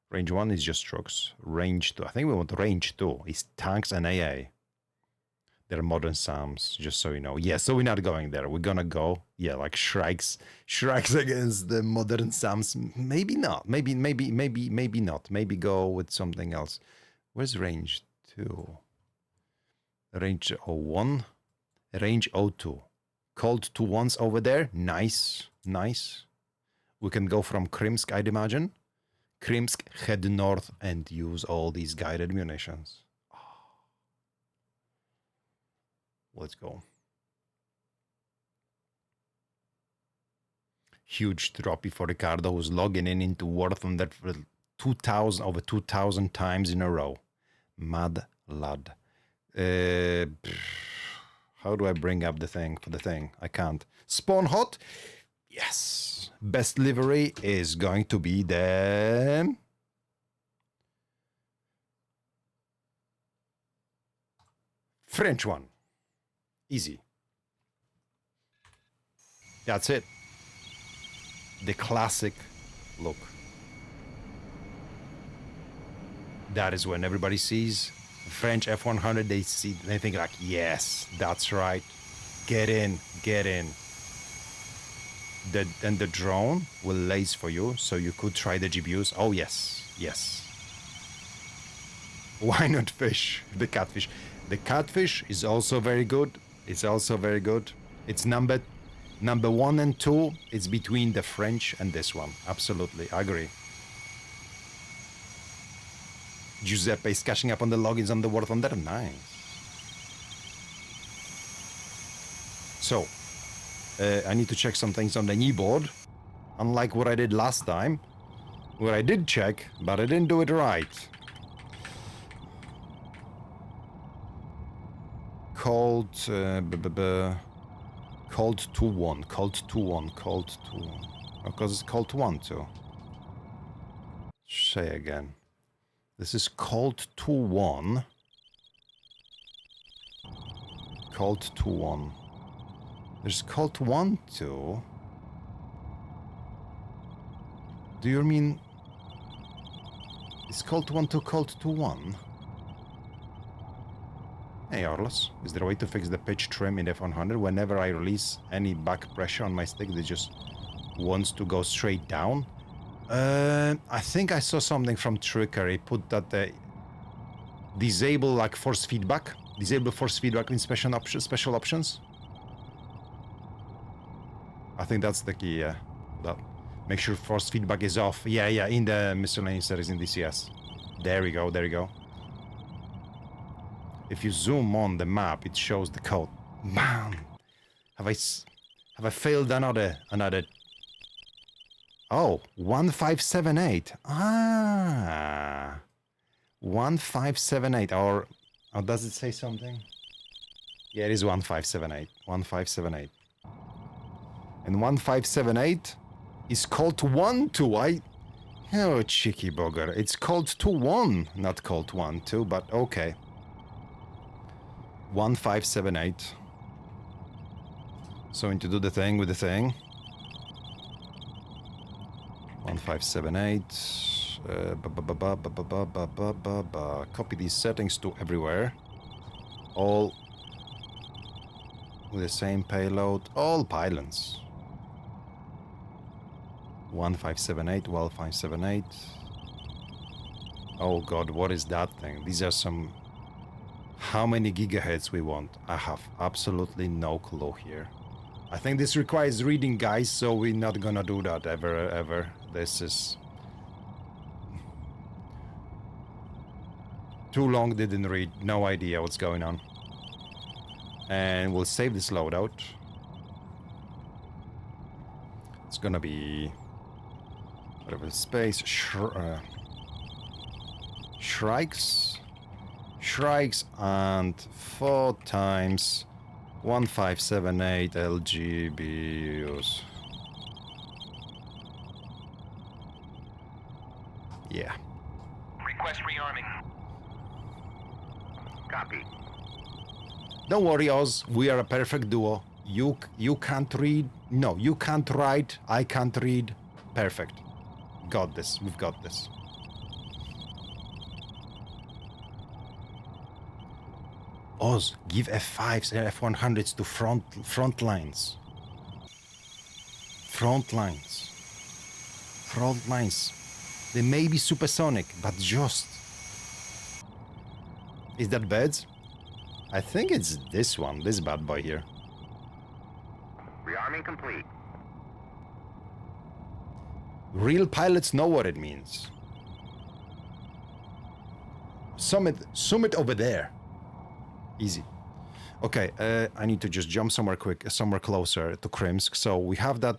Range 1 is just strokes. Range 2, I think we want range 2 is tanks and AA. They're modern SAMs, just so you know. Yeah, so we're not going there. We're gonna go, yeah, like Shrikes against the modern SAMs. Maybe not. Maybe not. Maybe go with something else. Where's range 2? Range 01. Range 02. Cold 2 ones over there. Nice. We can go from Krimsk, I'd imagine. Krimsk, head north and use all these guided munitions. Let's go. Huge trophy for Ricardo, who's logging in into War Thunder for 2,000, over 2,000 times in a row. Mad lad. How do I bring up the thing for the thing? I can't. Spawn hot? Yes. Best livery is going to be the... French one. Easy. That's it. The classic look. That is when everybody sees French F-100, they think like, yes, that's right. Get in, get in. And the drone will lace for you, so you could try the GPUs. Oh, yes, yes. Why not fish? The catfish. The catfish is also very good. It's also very good. It's number 1 and 2. It's between the French and this one. Absolutely, I agree. Giuseppe is catching up on the logins on the War Thunder. Nice. So, I need to check some things on the kneeboard. Unlike what I did last time, where I did check, but I didn't do it right. Cold, cold 2-1, cold 2-1, cold 2-1. Because it's cold 1 too. Say again. This is cold 2-1. Cold 2-1. There's cold 1 too. Do you mean is cold 1 to cold 2-1? Hey Arlos, is there a way to fix the pitch trim in F-100? Whenever I release any back pressure on my stick, it just wants to go straight down. I think I saw something from Trickery. Put that disable like force feedback. Disable force feedback in special options. I think that's the key. Yeah. That. Make sure force feedback is off. Yeah, yeah. In the miscellaneous settings in DCS. There we go. There we go. If you zoom on the map, it shows the code. Man, have I failed another? Oh, 1578. Ah, 1578. Or does it say something? Yeah, it is 1578. 1578. And 1578 is called 1-2. Oh, cheeky bugger. It's called 2-1, not called 1-2, but okay. 1578. So I need to do the thing with the thing. 1578. Copy these settings to everywhere. All with the same payload. All pylons. 1578. 1578. Oh god, what is that thing? These are some... How many gigahertz we want? I have absolutely no clue here. I think this requires reading, guys, so we're not gonna do that ever. This is... Too long, didn't read. No idea what's going on. And we'll save this loadout. It's gonna be... whatever space... Shrikes and 4 times 1578 LGBUs. Yeah. Request rearming. Copy. Don't worry, Oz. We are a perfect duo. You can't read. No, you can't write. I can't read. Perfect. Got this. We've got this. Oz, give F5s and F-100s to front lines. Front lines. Front lines. They may be supersonic, but just... Is that birds? I think it's this one, this bad boy here. Rearming complete. Real pilots know what it means. Summit over there. Easy. Okay, I need to just jump somewhere closer to Krimsk. So we have that.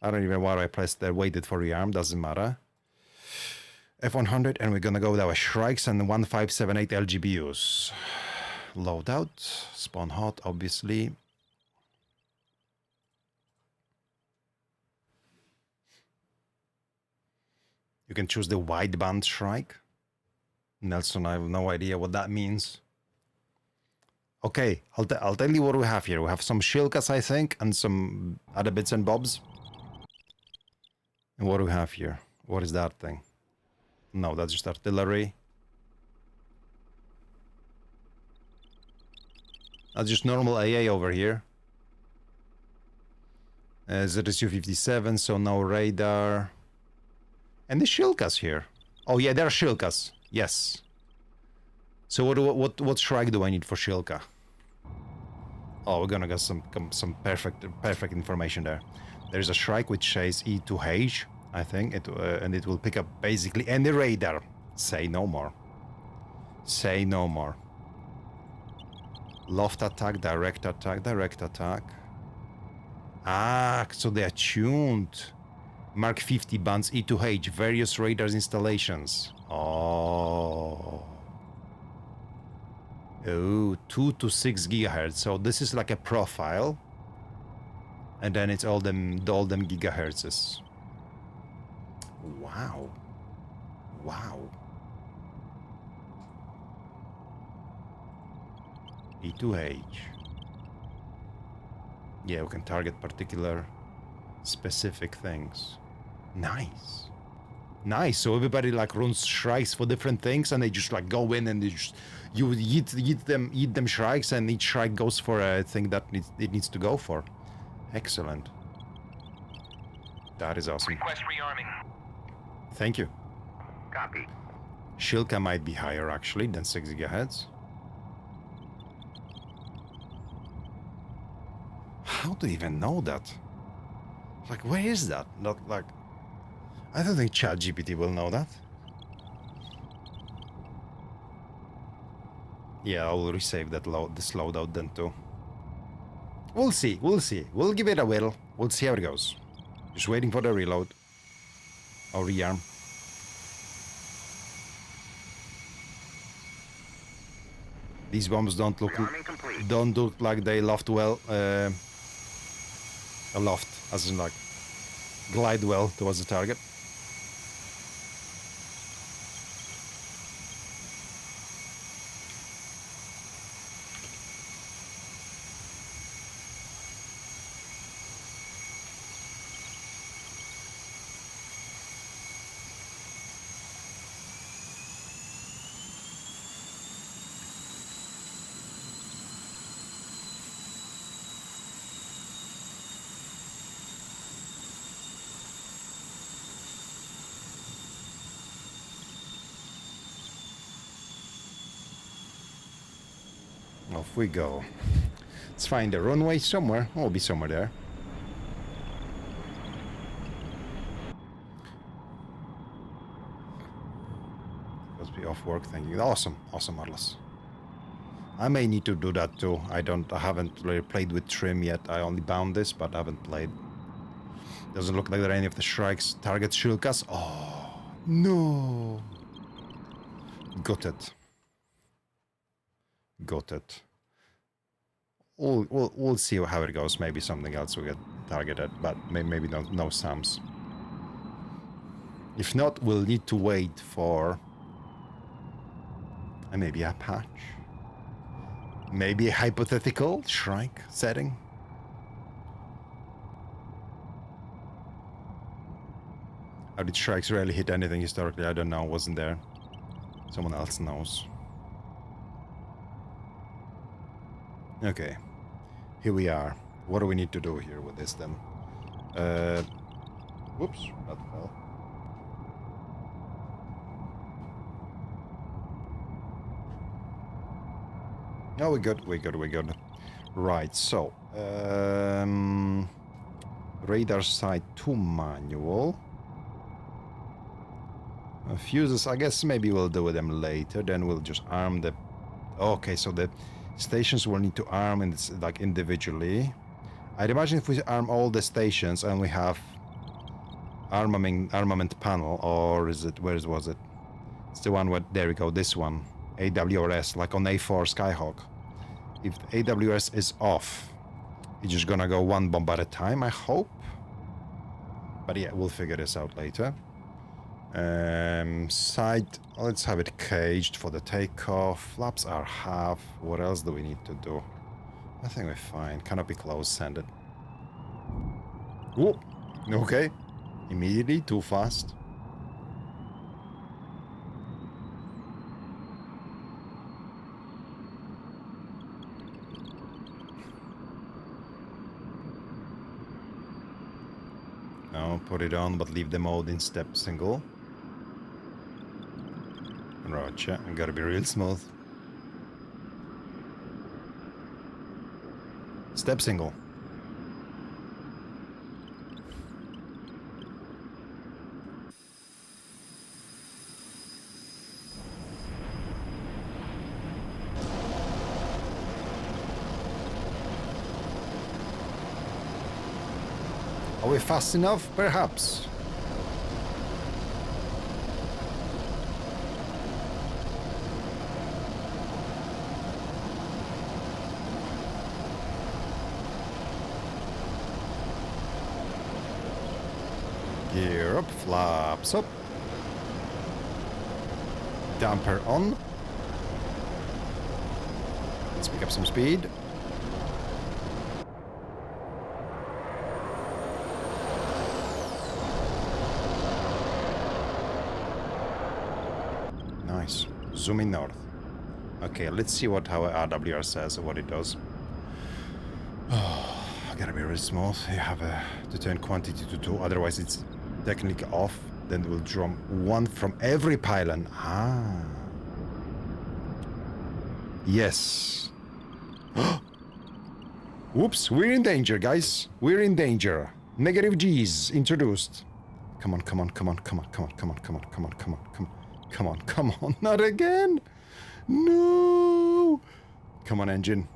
I don't even know why I pressed there, waited for rearm, doesn't matter. F-100, and we're gonna go with our Shrikes and 1578 LGBUs. Loadout, spawn hot, obviously. You can choose the wideband Shrike. Nelson, I have no idea what that means. Okay, I'll tell you what we have here. We have some Shilkas, I think, and some other bits and bobs. And what do we have here? What is that thing? No, that's just artillery. That's just normal AA over here. ZSU-57, so no radar. And the Shilkas here. Oh yeah, they're Shilkas. Yes. So what Shrike do I need for Shilka? Oh, we're gonna get some perfect information there. There's a Shrike which says E2H, I think, and it will pick up basically any radar. Say no more. Say no more. Loft attack, direct attack, direct attack. Ah, so they are tuned. Mark 50 bands, E2H, various radars installations. Oh. Oh, 2 to 6 gigahertz. So this is like a profile. And then it's all them gigahertzes. Wow. Wow. E2H. Yeah, we can target particular specific things. Nice. Nice. So everybody like runs Shrikes for different things, and they just like go in and they just you eat them Shrikes, and each Shrike goes for a thing that it needs to go for. Excellent. That is awesome. Request rearming. Thank you. Copy. Shilka might be higher actually than 6 gigahertz. How do you even know that? Like, where is that? Not like... I don't think ChatGPT will know that. Yeah, I will resave this loadout then too. We'll see, we'll see. We'll give it a whirl. We'll see how it goes. Just waiting for the reload. Or rearm. These bombs don't look like they loft well. Aloft, as in like glide well towards the target. Off we go. Let's find a runway somewhere. Oh, it'll be somewhere there. Must be off work thinking. Awesome, awesome, Atlas. I may need to do that too. I haven't really played with trim yet. I only bound this, but I haven't played. Doesn't look like there are any of the Shrikes target Shilkas. Oh no! Got it. Got it. We'll see how it goes. Maybe something else will get targeted, but maybe no SAMs. If not, we'll need to wait for maybe a patch. Maybe a hypothetical Shrike setting. How did Shrikes rarely hit anything historically? I don't know. Wasn't there. Someone else knows. Okay, here we are. What do we need to do here with this then? Whoops, that fell. No, we're good, we're good, we're good. Right, so, radar side 2 manual. Fuses, I guess maybe we'll do with them later. Then we'll just arm the... Okay, so the stations will need to arm in this, like individually. I'd imagine if we arm all the stations and we have armament panel, or is it, where was it? It's the one where, there we go, this one. AWRS, like on A4 Skyhawk. If AWS is off, it's just gonna go one bomb at a time, I hope. But yeah, we'll figure this out later. Side, let's have it caged for the takeoff. Flaps are half. What else do we need to do? I think we're fine. Canopy closed, send it. Ooh, okay. Immediately, too fast. No, put it on, but leave the mode in step single. Roger, gotta be real smooth. Step single. Are we fast enough? Perhaps. Gear up, flaps up. Damper on. Let's pick up some speed. Nice. Zooming north. Okay, let's see what our RWR says or what it does. Oh, gotta be really smooth. You have to turn quantity to 2, otherwise it's technically off. Then we'll drum 1 from every pylon. Ah. Yes. Whoops, we're in danger, guys. We're in danger. Negative G's introduced. Come on, come on, come on, come on, come on, come on, come on, come on, come on, come on. Come on, come on, not again! No! Come on, engine.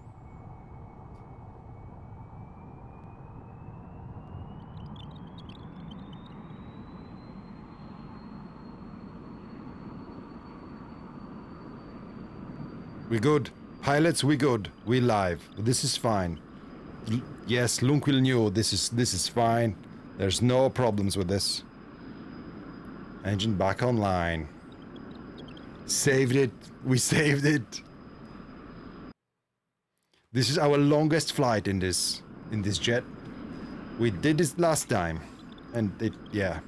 We good. Pilots, we good. We live. This is fine. Yes, Lunk will knew this is fine. There's no problems with this. Engine back online. Saved it. We saved it. This is our longest flight in this jet. We did this last time, and yeah.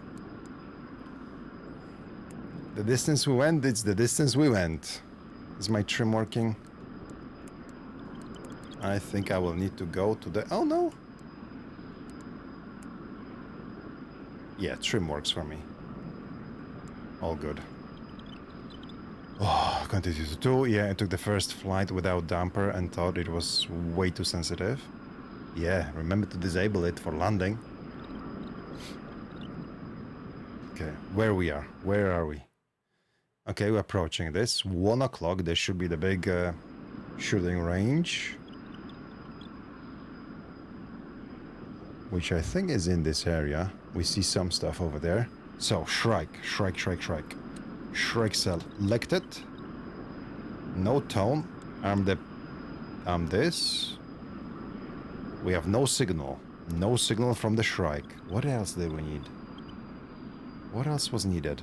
The distance we went, it's the distance we went. Is my trim working? I think I will need to go to the... Oh no. Yeah, trim works for me. All good. Oh, continue to 2. Yeah, I took the first flight without damper and thought it was way too sensitive. Yeah, remember to disable it for landing. Okay, where we are. Where are we? Okay, we're approaching this. 1 o'clock, there should be the big shooting range. Which I think is in this area. We see some stuff over there. So, Shrike. Shrike selected. No tone. Arm this. We have no signal. No signal from the Shrike. What else did we need? What else was needed?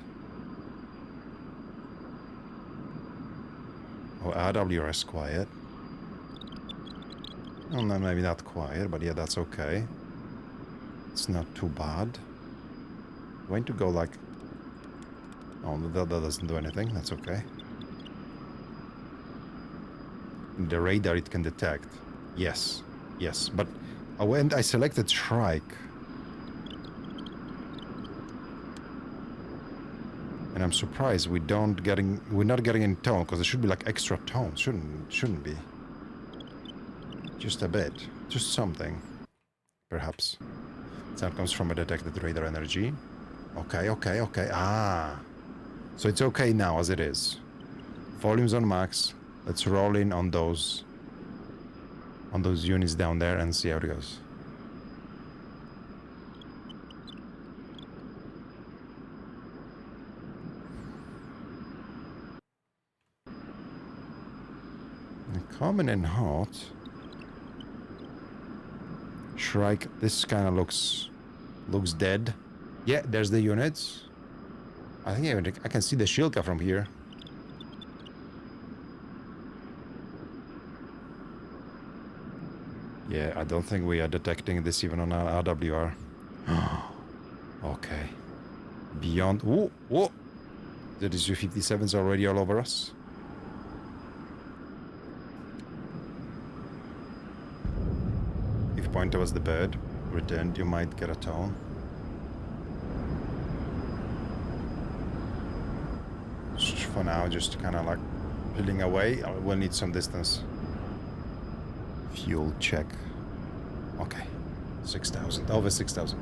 Oh, RWS quiet. Oh, no, maybe not quiet, but yeah, that's okay. It's not too bad. Going to go like... Oh, that doesn't do anything. That's okay. The radar it can detect. Yes. Yes. But when I selected Shrike... And I'm surprised we're not getting any tone, because there should be like extra tone. Shouldn't be. Just a bit. Just something. Perhaps. Sound comes from a detected radar energy. Okay. Ah. So it's okay now as it is. Volume's on max. Let's roll in on those units down there and see how it goes. Coming in hot. Shrike, this kind of looks dead. Yeah, there's the units. I think I can see the Shilka from here. Yeah, I don't think we are detecting this even on our RWR. Okay. Beyond... Whoa, whoa! The DC-57's already all over us. If you point towards the bird, returned, you might get a tone. For now, just kind of like peeling away. We'll need some distance. Fuel check. Okay. 6,000. Over 6,000.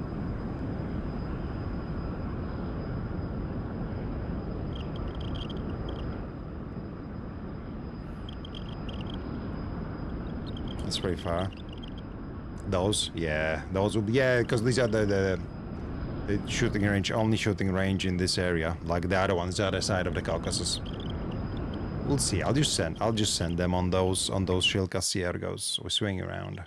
That's very far. Those? Yeah. Those will be... Yeah, because these are the shooting range, only shooting range in this area. Like the other ones, the other side of the Caucasus. We'll see. I'll just send them on those Shilka Ciergos. We swing around.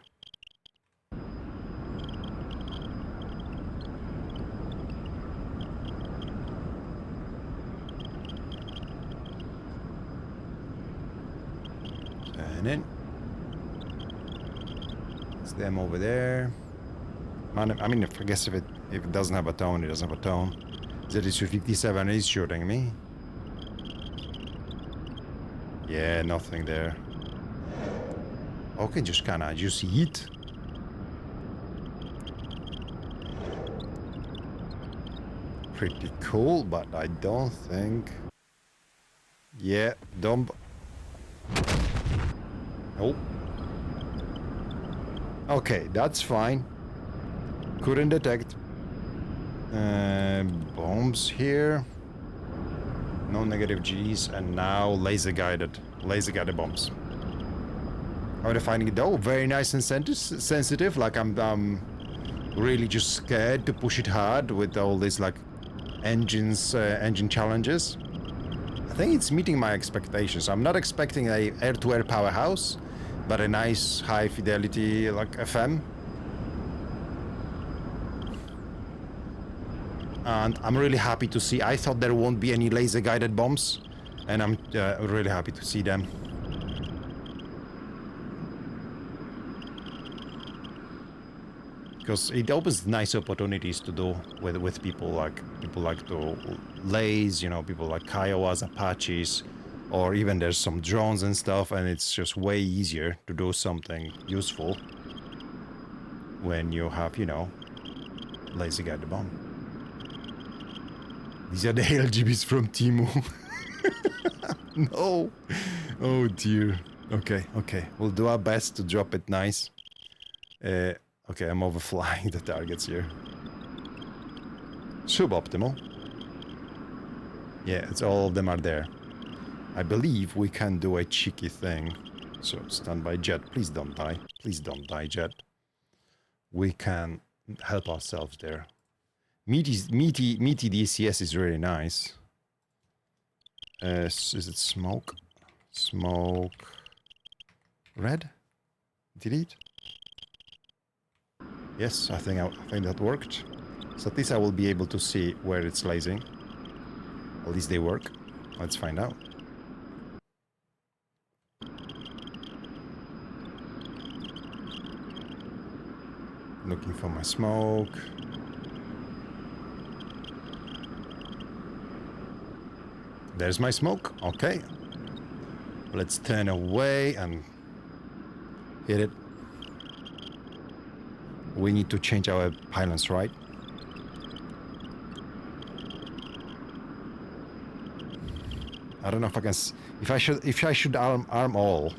Turn in. It's them over there. I mean, I guess if it doesn't have a tone, it doesn't have a tone. ZS-57 is shooting me. Yeah, nothing there. Okay, just kinda just eat. Pretty cool, but I don't think... Yeah, dump. Oh. Okay, that's fine. Couldn't detect. Bombs here. No negative Gs, and now laser guided bombs. How are they finding it though? Very nice and sensitive. Like I'm really just scared to push it hard with all these like engine challenges. I think it's meeting my expectations. I'm not expecting a air-to-air powerhouse, but a nice high fidelity like FM. And I'm really happy to see. I thought there won't be any laser guided bombs, and I'm really happy to see them. Because it opens nice opportunities to do with people like to laze, you know, people like Kiowas, Apaches, or even there's some drones and stuff, and it's just way easier to do something useful when you have, you know, laser guided bomb. These are the LGBs from Timu. No. Oh dear. Okay. We'll do our best to drop it nice. Okay, I'm overflying the targets here. Suboptimal. Yeah, it's all of them are there. I believe we can do a cheeky thing. So, stand by, Jet. Please don't die. Please don't die, Jet. We can help ourselves there. Meaty DCS is really nice. Is it smoke? Smoke. Red? Delete? Yes, I think that worked. So at least I will be able to see where it's lasing. At least they work. Let's find out. Looking for my smoke. There's my smoke. Okay. Let's turn away and hit it. We need to change our pylons, right? I don't know if I can. If I should arm all.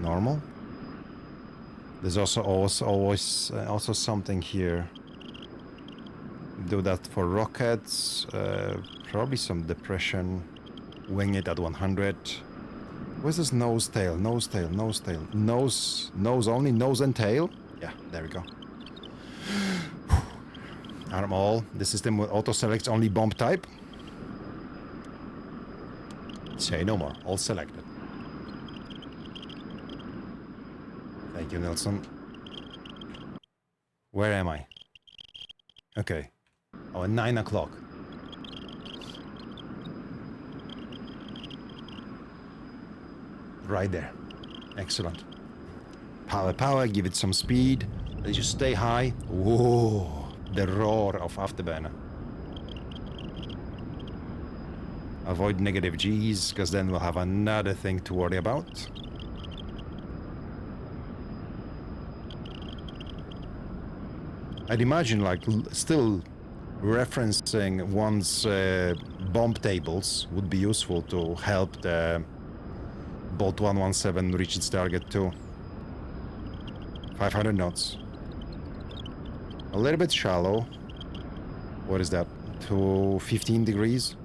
Normal. There's also always something here. Do that for rockets. Probably some depression. Wing it at 100. Where's this nose tail? Nose tail, nose tail. Nose only, nose and tail? Yeah, there we go. Arm all. The system will auto-selects only bomb type. Say no more. All selected. Thank you, Nelson. Where am I? Okay. Oh, at 9 o'clock. Right there. Excellent. Power, power. Give it some speed. Let's just stay high. Whoa. The roar of Afterburner. Avoid negative G's, because then we'll have another thing to worry about. I'd imagine, like, still referencing one's bomb tables would be useful to help the Bolt 117 reach its target too. 500 knots. A little bit shallow. What is that? To 15 degrees?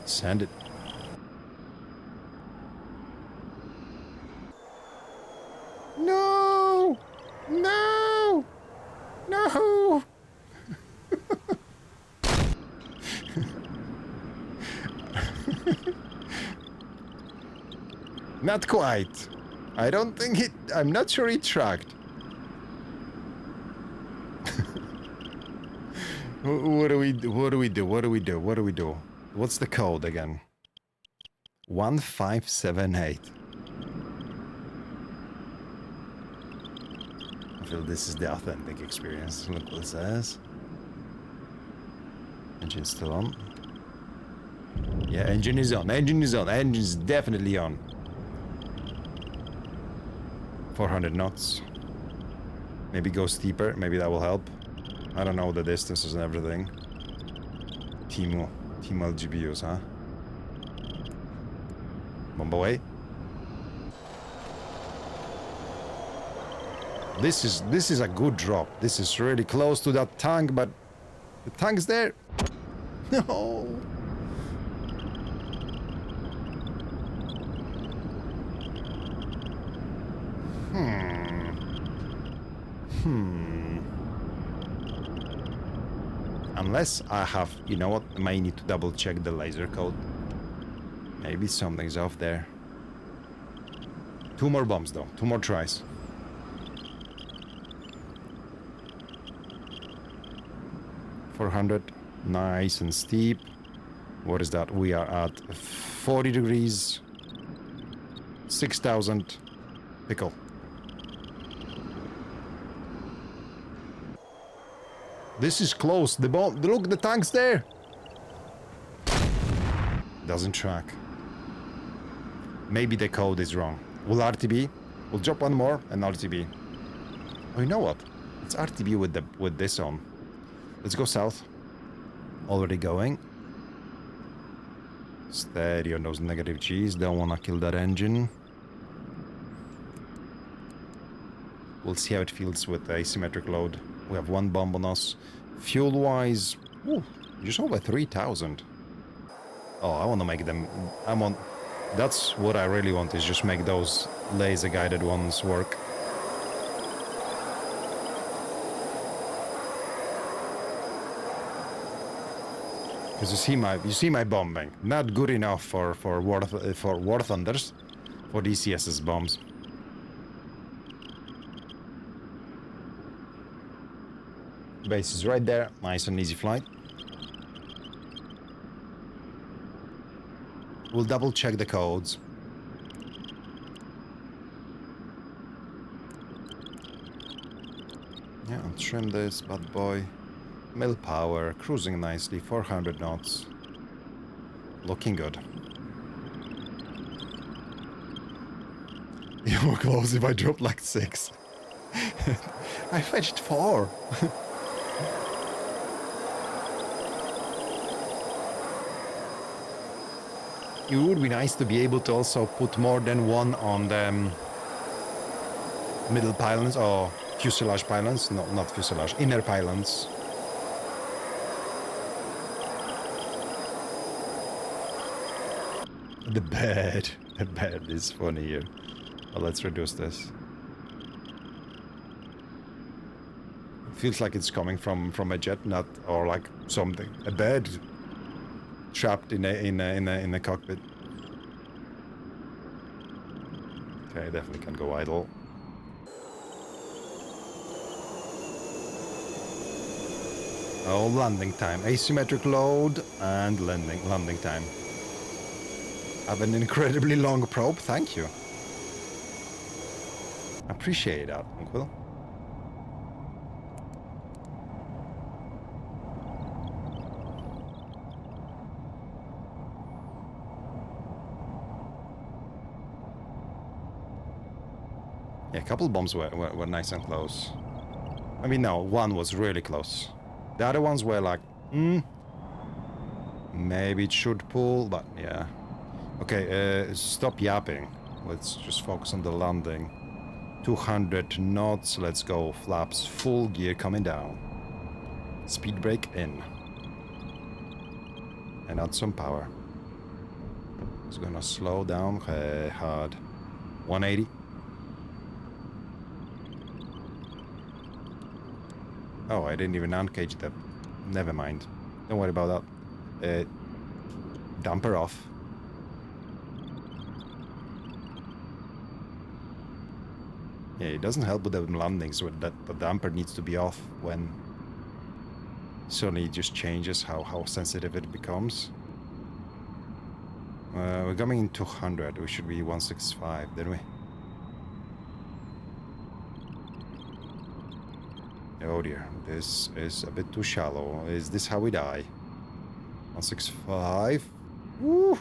Send it. No! No! No! Not quite. I don't think it... I'm not sure it tracked. What do we do? What do we do? What do we do? What do we do? What's the code again? 1578. I feel this is the authentic experience. Look what it says. Engine's still on. Yeah, engine is on. Engine is on. Engine is definitely on. 400 knots. Maybe go steeper. Maybe that will help. I don't know the distances and everything. Team LGBUs, huh? Bomb away. This is a good drop. This is really close to that tank, but the tank's there. No. Unless I have, you know what, I may need to double check the laser code. Maybe something's off there. 2 more bombs though, 2 more tries. $400, nice and steep. What is that? We are at 40 degrees. 6,000. Pickle. This is close. The bomb. Look, the tank's there. Doesn't track. Maybe the code is wrong. We'll RTB. We'll drop one more and RTB. Oh, you know what? It's RTB with this on. Let's go south. Already going. Steady on those negative G's. Don't wanna kill that engine. We'll see how it feels with the asymmetric load. We have 1 bomb on us. Fuel-wise, just over 3,000. Oh, I want to make them... That's what I really want, is just make those laser-guided ones work. Because you see my bombing. Not good enough for War Thunders, for DCS's bombs. Base is right there. Nice and easy flight. We'll double check the codes. Yeah, I'll trim this bad boy. Mill power, cruising nicely, 400 knots. Looking good. You were close if I dropped like 6. I fetched 4. It would be nice to be able to also put more than one on the middle pylons or fuselage pylons. No, not fuselage, inner pylons. The bed is funny here. Well, let's reduce this. It feels like it's coming from a jet, not or like something. A bed trapped in a cockpit. Okay, definitely can go idle. Oh, landing time, asymmetric load, and landing time. I have an incredibly long probe, thank you. Appreciate that, Uncle. Yeah, a couple bombs were nice and close. I mean, no, one was really close. The other ones were like, maybe it should pull, but yeah. Okay, stop yapping. Let's just focus on the landing. 200 knots, let's go. Flaps, full gear coming down. Speed brake in. And add some power. It's gonna slow down hard. 180. Oh, I didn't even uncage that. Never mind. Don't worry about that. Damper off. Yeah, it doesn't help with the landings with that the damper needs to be off when suddenly it just changes how sensitive it becomes. We're coming in 200. We should be 165, didn't we? Oh dear, this is a bit too shallow. Is this how we die? 165. Woo!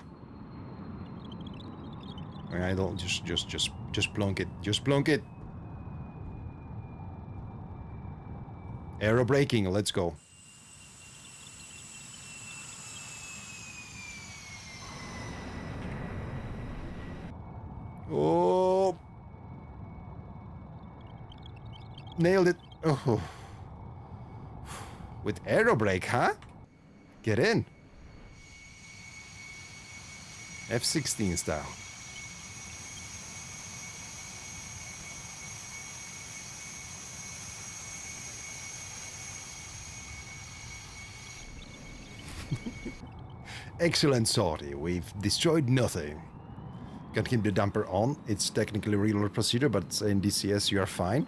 I don't just plunk it. Just plunk it. Aero braking, let's go. Oh. Nailed it. Oh. With aero brake, huh? Get in. F-16 style. Excellent sortie. We've destroyed nothing. Can keep the damper on. It's technically a reload procedure, but in DCS you are fine.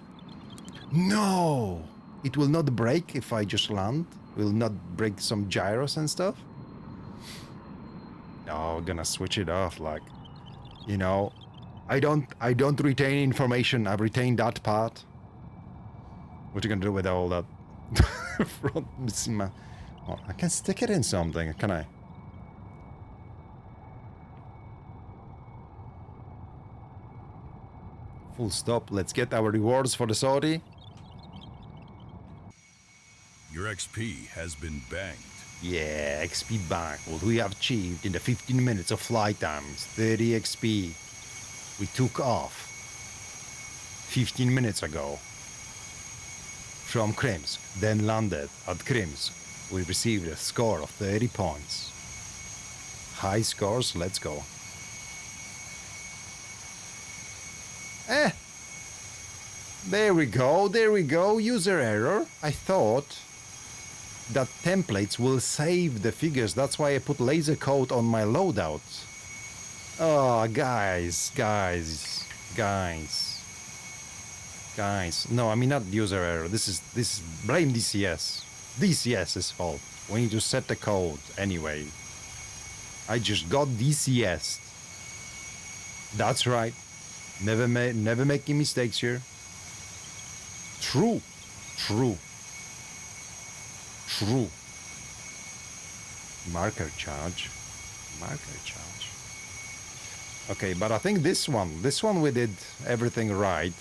No! It will not break if I just land. Will not break some gyros and stuff. No, gonna switch it off. Like, you know, I don't retain information. I retain that part. What you gonna do with all that front? Oh, I can stick it in something, can I? Full stop. Let's get our rewards for the sortie. Your XP has been banked. Yeah, XP bank. What we have achieved in the 15 minutes of flight times. 30 XP. We took off 15 minutes ago from Krimsk, then landed at Krimsk. We received a score of 30 points. High scores, let's go. There we go, user error. I thought that templates will save the figures, that's why I put laser code on my loadout. Oh, guys. No, I mean not user error, this is blame DCS. DCS's fault. We need to set the code anyway. I just got DCS'd. That's right. Never making mistakes here. True. Marker charge. Okay, but I think this one we did everything right.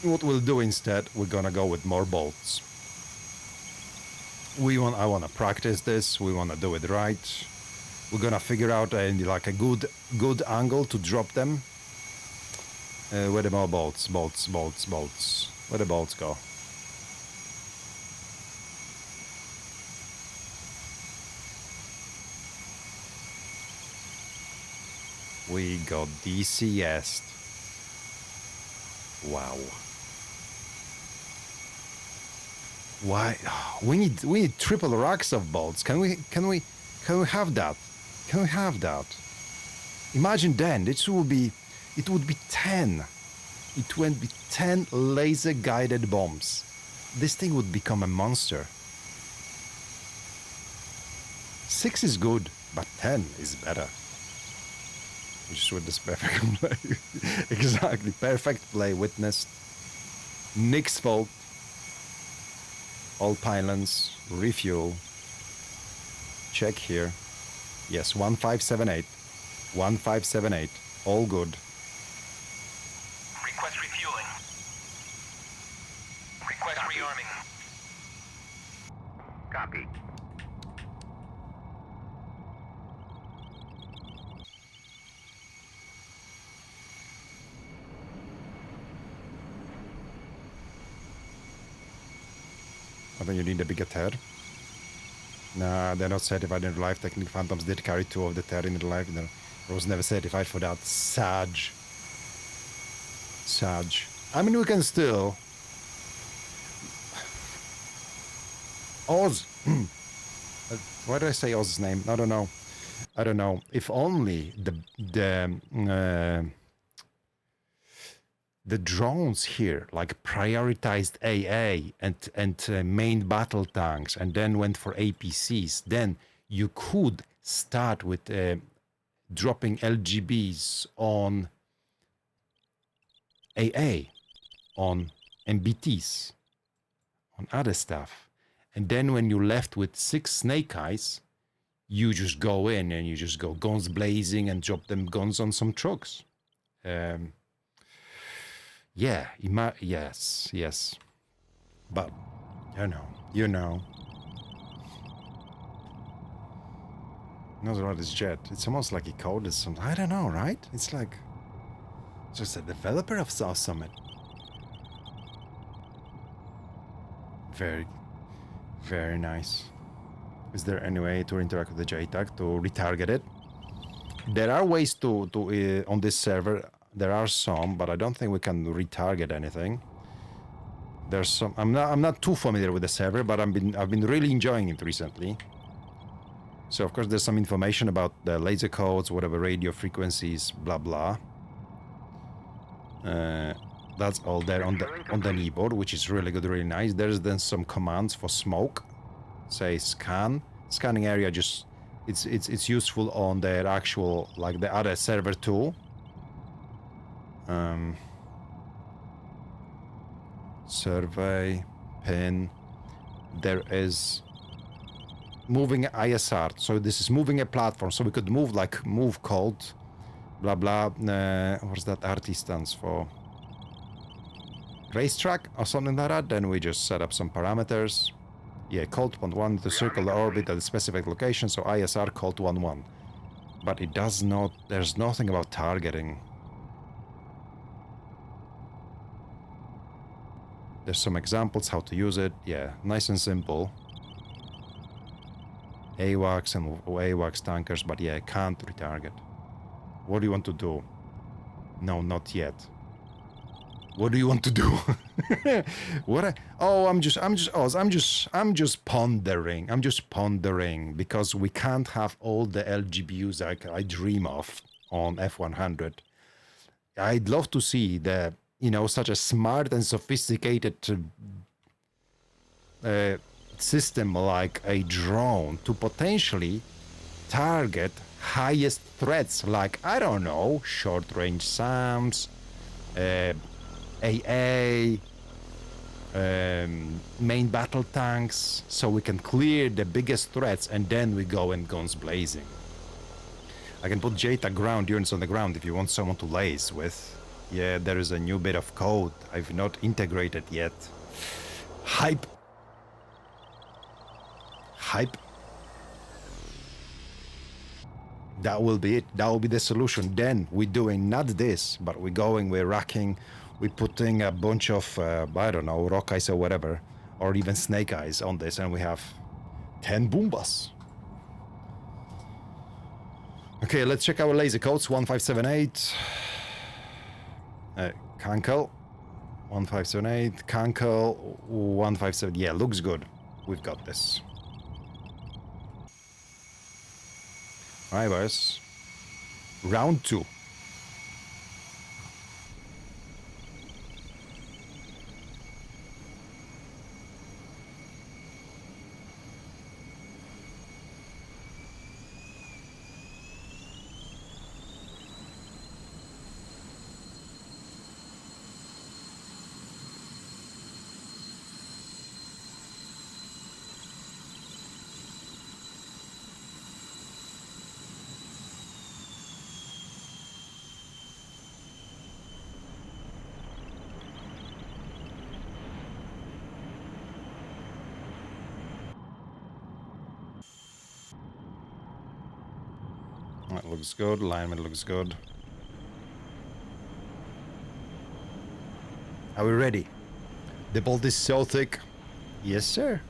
What we'll do instead, we're gonna go with more bolts. I wanna practice this. We wanna do it right. We're gonna figure out a good angle to drop them. Where the more bolts? Bolts. Where the bolts go? We got DCS. Wow. Why? We need triple racks of bolts. Can we have that? Can we have that? Imagine then it would be 10. It would be 10 laser guided bombs. This thing would become a monster. 6 is good, but 10 is better. Just with this perfect play. Exactly, perfect play witnessed. Nick's fault. All pylons, refuel. Check here. Yes, 1578. 1578. All good. Request refueling. Request rearming. Copy. I think you need a bigger tear. Nah, they're not certified in real life. Technic Phantoms did carry 2 of the tear in real life. I was never certified for that. Sag. I mean, we can still... Oz. Why did I say Oz's name? I don't know. If only the drones here, like prioritized AA and main battle tanks, and then went for APCs, then you could start with dropping LGBs on AA, on MBTs, on other stuff. And then when you're left with 6 Snake Eyes, you just go in and you just go guns blazing and drop them guns on some trucks. Yeah, yes. But, you know. Not about his jet. It's almost like he coded something. I don't know, right? It's like just a developer of South Summit. Very, very nice. Is there any way to interact with the JTAG to retarget it? There are ways to on this server. There are some, but I don't think we can retarget anything. There's some. I'm not too familiar with the server, but I've been really enjoying it recently. So of course there's some information about the laser codes, whatever radio frequencies, blah blah. That's all there on the keyboard, which is really good, really nice. There's then some commands for smoke. Say scanning area. Just it's useful on their actual, like the other server too. Survey, pin. There is moving ISR. So this is moving a platform. So we could move cold, blah blah. What's that RT stands for? Racetrack or something like that. Then we just set up some parameters. Yeah, cold 1 to circle the orbit at a specific location. So ISR cold 1. But it does not. There's nothing about targeting. There's some examples how to use it. Yeah, nice and simple. AWACS and AWACS tankers, but yeah, can't retarget. What do you want to do? No, not yet. What do you want to do? I'm just pondering. I'm just pondering because we can't have all the LGBUs I dream of on F-100. I'd love to see the, such a smart and sophisticated system like a drone to potentially target highest threats, like, I don't know, short-range SAMs, AA, main battle tanks, so we can clear the biggest threats and then we go and guns blazing. I can put JTAG ground units on the ground if you want someone to lace with. Yeah, there is a new bit of code I've not integrated yet. Hype. That will be it. That will be the solution. Then we're doing not this, but we're racking, we're putting a bunch of, I don't know, rock eyes or whatever, or even snake eyes on this, and we have 10 Boombas. Okay, let's check our laser codes. 1578. Kankel. 1578. Kankel. 157. Yeah, looks good. We've got this. Alright, boys. Round 2. That looks good. Alignment looks good. Are we ready? The bolt is so thick. Yes, sir.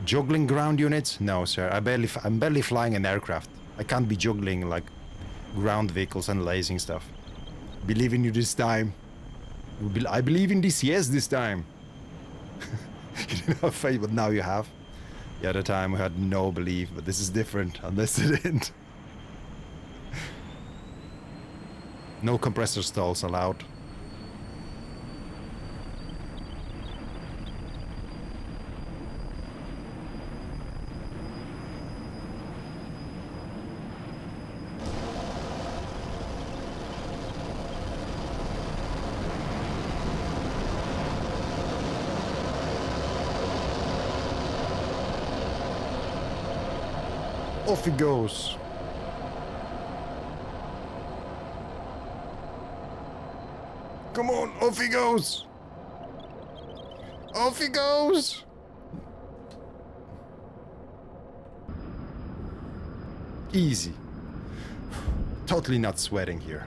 Juggling ground units? No, sir. I'm barely flying an aircraft. I can't be juggling like ground vehicles and lasing stuff. Believe in you this time. I believe in DCS this time. You didn't have faith, but now you have. The other time we had no belief, but this is different, unless it didn't. No compressor stalls allowed. Off he goes. Come on, off he goes. Off he goes. Easy. Totally not sweating here.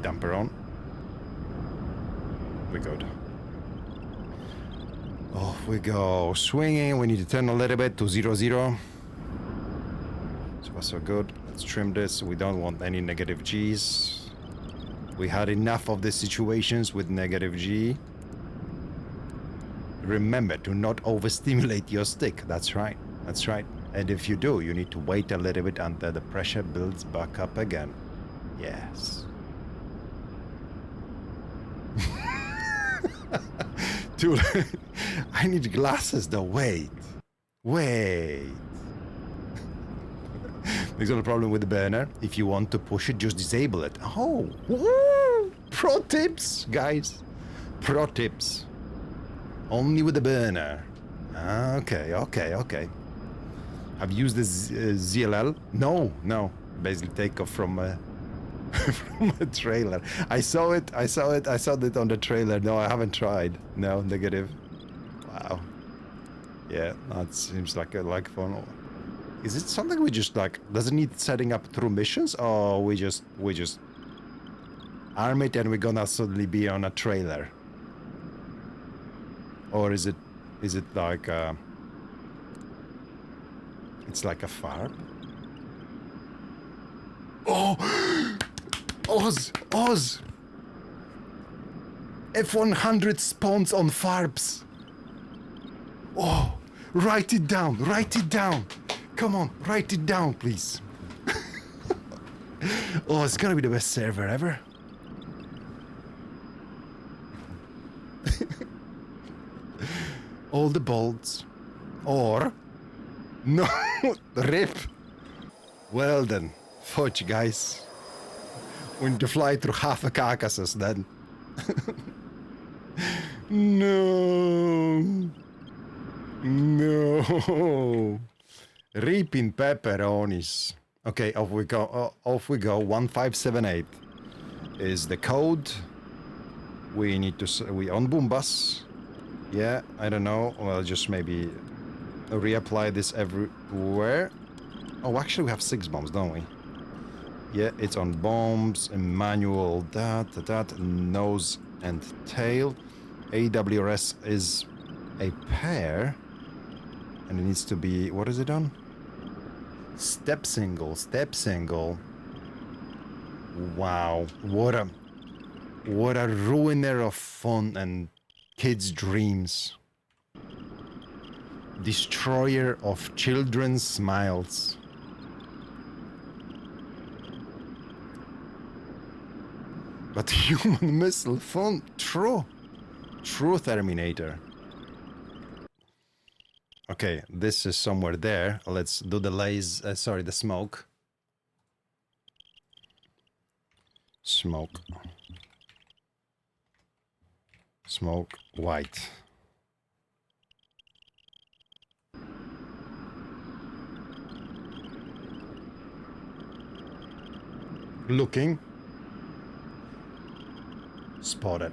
Damper on. We good. Off we go. Swinging. We need to turn a little bit to 0-0. So far so good. Let's trim this. We don't want any negative G's. We had enough of the situations with negative G. Remember to not overstimulate your stick. That's right. That's right. And if you do, you need to wait a little bit until the pressure builds back up again. Yes. Dude, I need glasses though. Wait. Wait. There's not a problem with the burner. If you want to push it, just disable it. Oh. Woo! Pro tips, guys. Pro tips. Only with the burner. Okay, okay, okay. Have you used the ZLL? No, no. Basically take off from from a trailer. I saw it on the trailer. No, I haven't tried. No, negative. Wow. Yeah, that seems like fun. Is it something we just like, does it need setting up through missions, or we just arm it and we're gonna suddenly be on a trailer? Or is it like it's like a farm? Oh! Oz! F-100 spawns on farbs. Oh, write it down. Come on, write it down, please. Oh, it's gonna be the best server ever. All the bolts. Or... No, rip. Well then, fudge, guys. We need to fly through half a Caucasus then. No. Reaping pepperonis. Okay, off we go. 1578 is the code. We need to... We on boom bus. Yeah, I don't know. Well, just maybe reapply this everywhere. Oh, actually we have 6 bombs, don't we? Yeah, it's on bombs, manual, that, nose and tail. AWRS is a pair. And it needs to be... What is it on? Step single. Wow, what a ruiner of fun and kids' dreams. Destroyer of children's smiles. But human missile fun, true Terminator. Okay, this is somewhere there. Let's do the the smoke. Smoke, white. Looking. Spotted.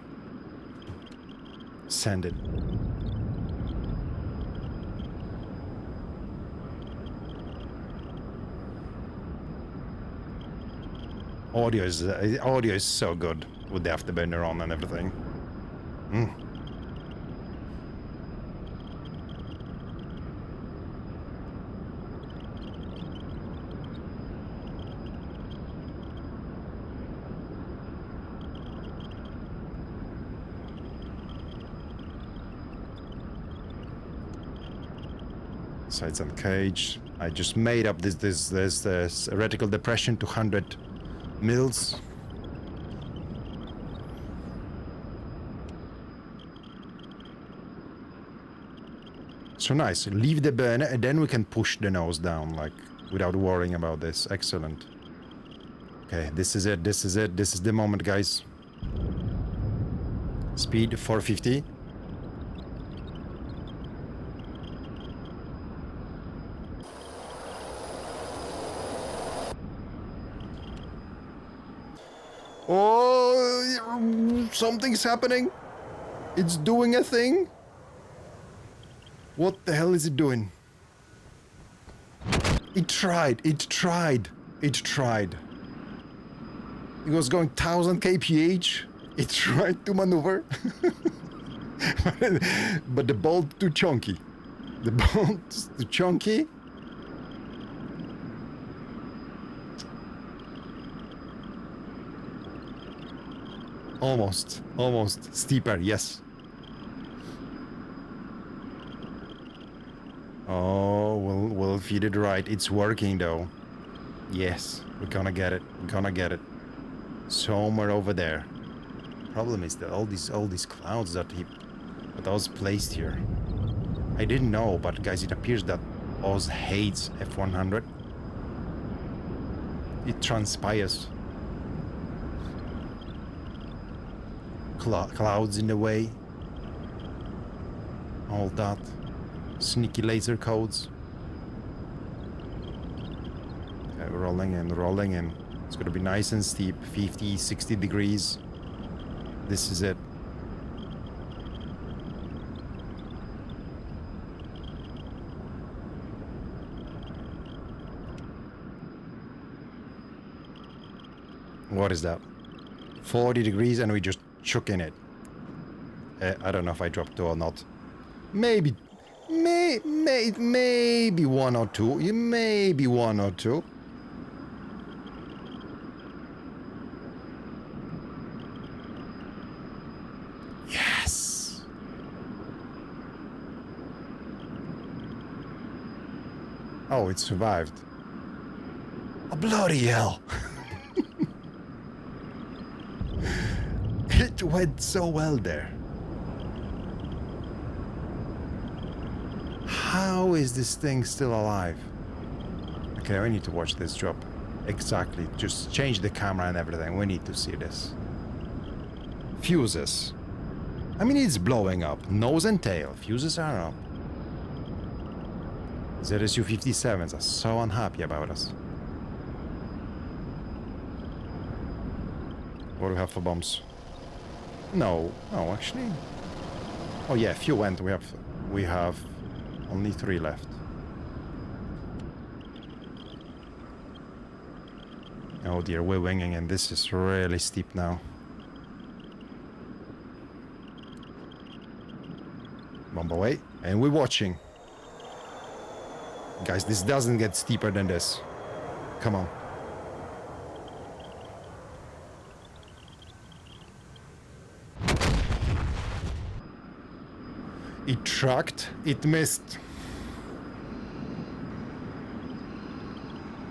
Send it. Audio is so good with the afterburner on and everything. Sides and cage. I just made up this reticle depression to 100 mils. So nice. Leave the burner and then we can push the nose down, like, without worrying about this. Excellent. Okay, this is it. This is the moment, guys. Speed 450. Oh, something's happening. It's doing a thing. What the hell is it doing? It tried. It was going 1000 kph. It tried to maneuver. But the bolt too chunky. Almost steeper, yes. Oh, we'll feed it right. It's working though. Yes, we're gonna get it. Somewhere over there. Problem is that all these clouds that was placed here. I didn't know, but guys, it appears that Oz hates F-100. It transpires. Clouds in the way. All that. Sneaky laser codes. Okay, rolling in. It's gonna be nice and steep. 50, 60 degrees. This is it. What is that? 40 degrees and we just shook in it. I don't know if I dropped 2 or not. Maybe one or two. Maybe one or two. Yes. Oh, it survived. Oh, bloody hell. It went so well there. How is this thing still alive? Okay, we need to watch this drop. Exactly. Just change the camera and everything. We need to see this. Fuses. I mean, it's blowing up. Nose and tail. Fuses are up. ZSU-57s are so unhappy about us. What do we have for bombs? No, no, actually. Oh yeah, few went. We have only 3 left. Oh dear, we're winging and this is really steep now. Bomb away, and we're watching. Guys, this doesn't get steeper than this. Come on. It tracked, it missed.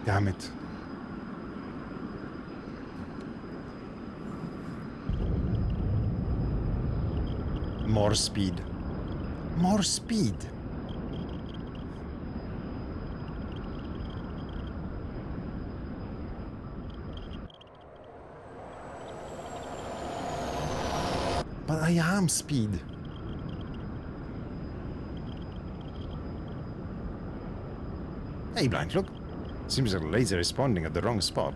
Damn it. More speed. More speed. But I am speed. Hey, Blind, look. Seems like a laser is pointing at the wrong spot.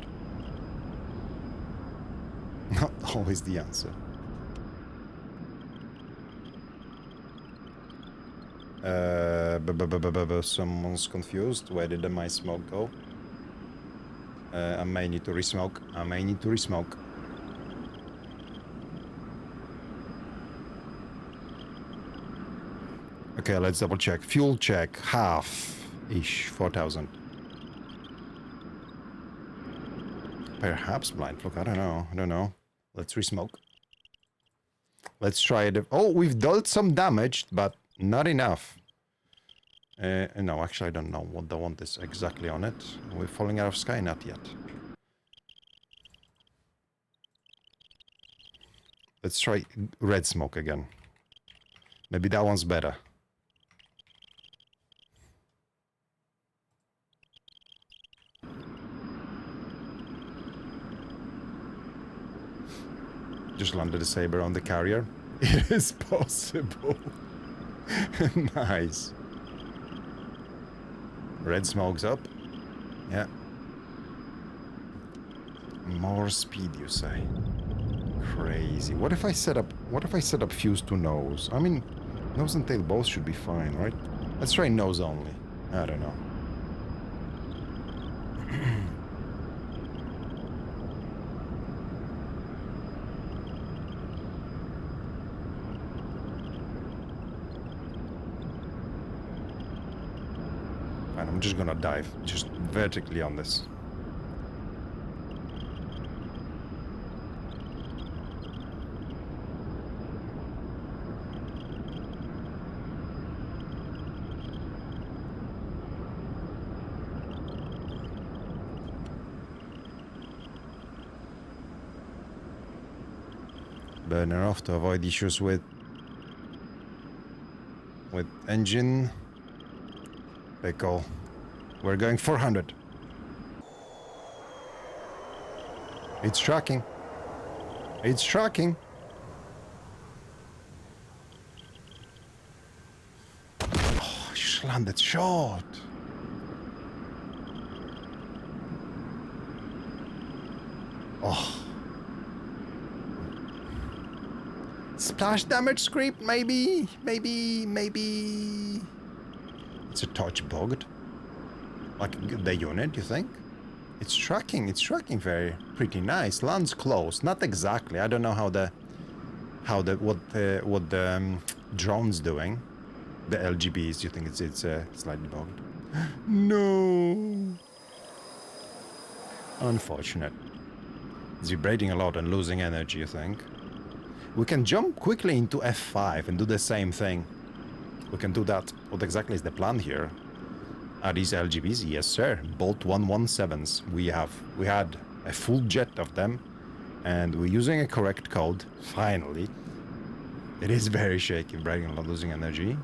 Not always the answer. Someone's confused. Where did my smoke go? I may need to resmoke. I may need to resmoke. Okay, let's double check. Fuel check. Half-ish. 4,000. Perhaps Blind. Look, I don't know. I don't know. Let's resmoke. Let's try it. Oh, we've dealt some damage, but not enough. No, actually, I don't know what the want is exactly on it. We're falling out of sky? Not yet. Let's try red smoke again. Maybe that one's better. Just landed a saber on the carrier. It is possible. Nice. Red smoke's up. Yeah. More speed, you say? Crazy. What if I set up fuse to nose? I mean, nose and tail both should be fine, right? Let's try nose only. I don't know. Fine, I'm just gonna dive just vertically on this. Burner off to avoid issues with engine. Pickle. We're going 400. It's tracking. It's tracking. Oh, you just landed short. Oh. Splash damage script, maybe. It's a touch bugged. Like the unit, you think? It's tracking pretty nice. Lands close, not exactly. I don't know what the drone's doing. The LGBs, you think it's slightly bugged? No. Unfortunate. It's vibrating a lot and losing energy, you think? We can jump quickly into F5 and do the same thing. We can do that. What exactly is the plan here? Are these LGBs? Yes, sir. Bolt 117s. We had a full jet of them, and we're using a correct code. Finally. It is very shaky, bragging a lot, losing energy.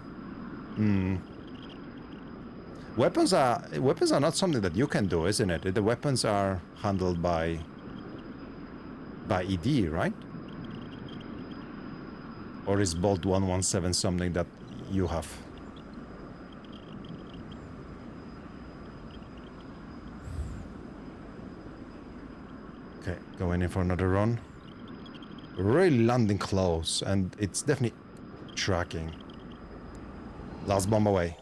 Weapons are not something that you can do, isn't it? The weapons are handled by ED, right? Or is Bolt 117 something that you have? Okay, going in for another run. really landing close, and it's definitely tracking. Last bomb away.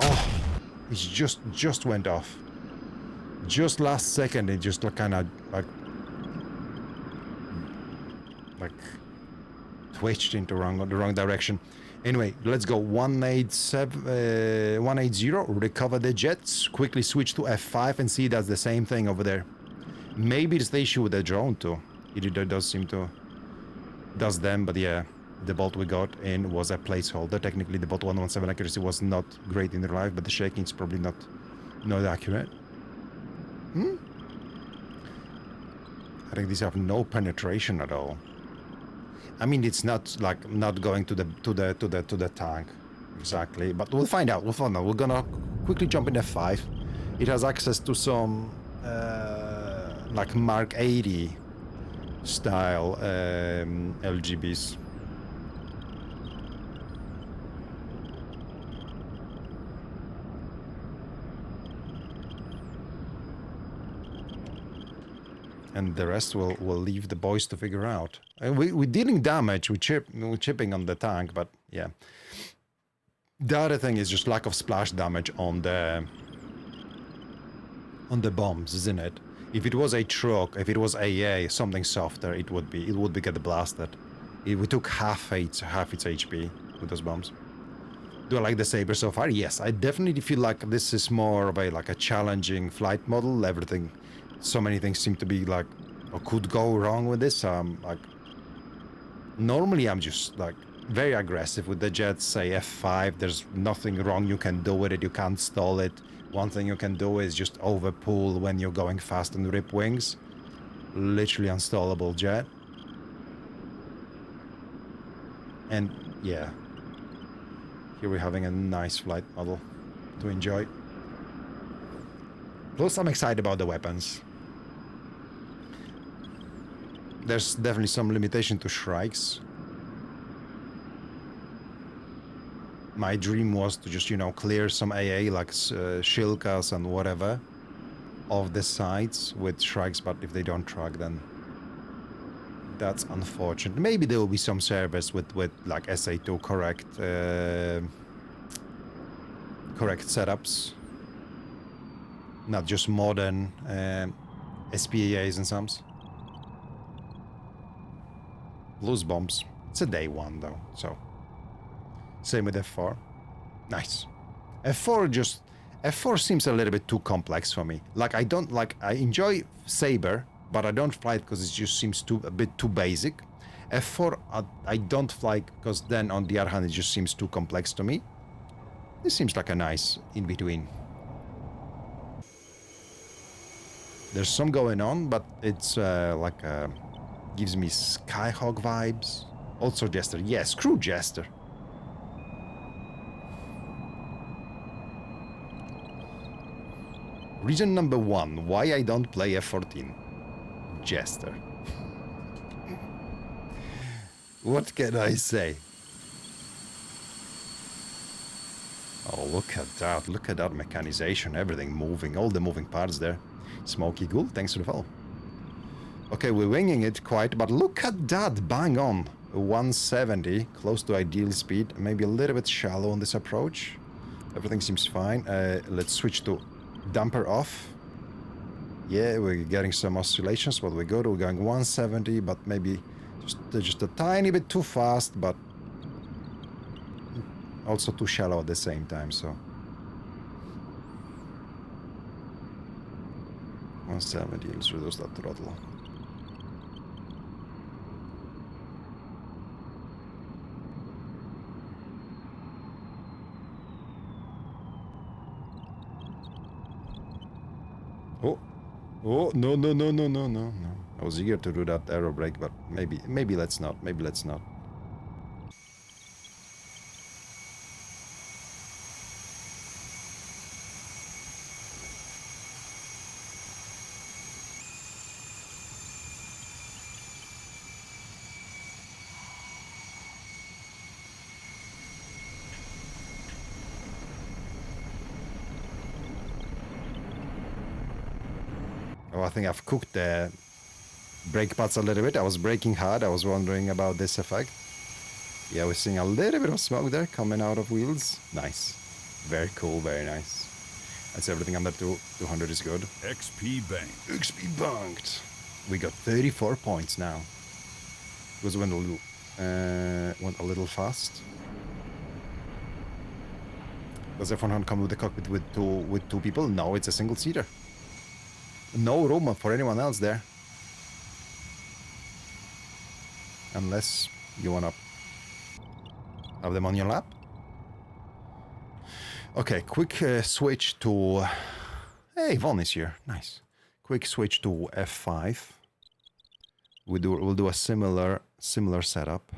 Oh, it just went off. Just last second, it just kind of like twitched into the wrong direction. Anyway, let's go 180, recover the jets, quickly switch to F5 and see that's the same thing over there. Maybe it's the issue with the drone too. It does seem to does them, but yeah, the bolt we got in was a placeholder. Technically the bolt 117 accuracy was not great in real life, but the shaking is probably not accurate. I think these have no penetration at all. I mean, it's not like not going to the tank exactly, but we'll find out. We're gonna quickly jump in F5. It has access to some like Mark 80 style LGBs. And the rest we'll leave the boys to figure out. We're dealing damage, we're chipping on the tank, but yeah. The other thing is just lack of splash damage on the bombs, isn't it? If it was a truck, if it was AA, something softer, it would get blasted. We took half its HP with those bombs. Do I like the Saber so far? Yes, I definitely feel like this is more of a challenging flight model. Everything, so many things seem to be like, or could go wrong with this. Like, normally I'm just like very aggressive with the jets. Say F5, there's nothing wrong you can do with it. You can't stall it. One thing you can do is just overpull when you're going fast and rip wings. Literally unstallable jet. And yeah, here we're having a nice flight model to enjoy. Plus I'm excited about the weapons. There's definitely some limitation to Shrikes. My dream was to just, clear some AA like Shilkas and whatever of the sides with Shrikes, but if they don't track, then that's unfortunate. Maybe there will be some servers with like SA2 correct setups, not just modern SPAs and sums. Loose bombs. It's a day one though, so same with F4. Nice. F4 seems a little bit too complex for me. Like I enjoy Saber, but I don't fly it because it just seems a bit too basic. F4 I don't fly because then on the other hand it just seems too complex to me. This seems like a nice in between. There's some going on, but it's gives me Skyhawk vibes. Also Jester. Yeah, screw Jester. Reason number one, why I don't play F-14. Jester. What can I say? Oh, look at that. Look at that mechanization. Everything moving. All the moving parts there. Smoky Ghoul, thanks for the follow. Okay, we're winging it quite, but look at that. Bang on. 170, close to ideal speed. Maybe a little bit shallow on this approach. Everything seems fine. Let's switch to damper off. Yeah, we're getting some oscillations, but we're good. We're going 170, but maybe just a tiny bit too fast, but also too shallow at the same time, so 170, let's reduce that throttle. Oh, no. I was eager to do that aero brake, but maybe let's not. Maybe let's not. Oh, I think I've cooked the brake pads a little bit. I was braking hard. I was wondering about this effect. Yeah, we're seeing a little bit of smoke there coming out of wheels. Nice. Very cool, very nice. That's everything under 200 is good. XP bank. XP banked. We got 34 points now. It was went a little fast. Does F-100 come with the cockpit with two people? No, it's a single seater. No room for anyone else there. Unless you wanna have them on your lap. Okay, quick switch to... Hey, Von is here. Nice. Quick switch to F5. We'll do a similar setup.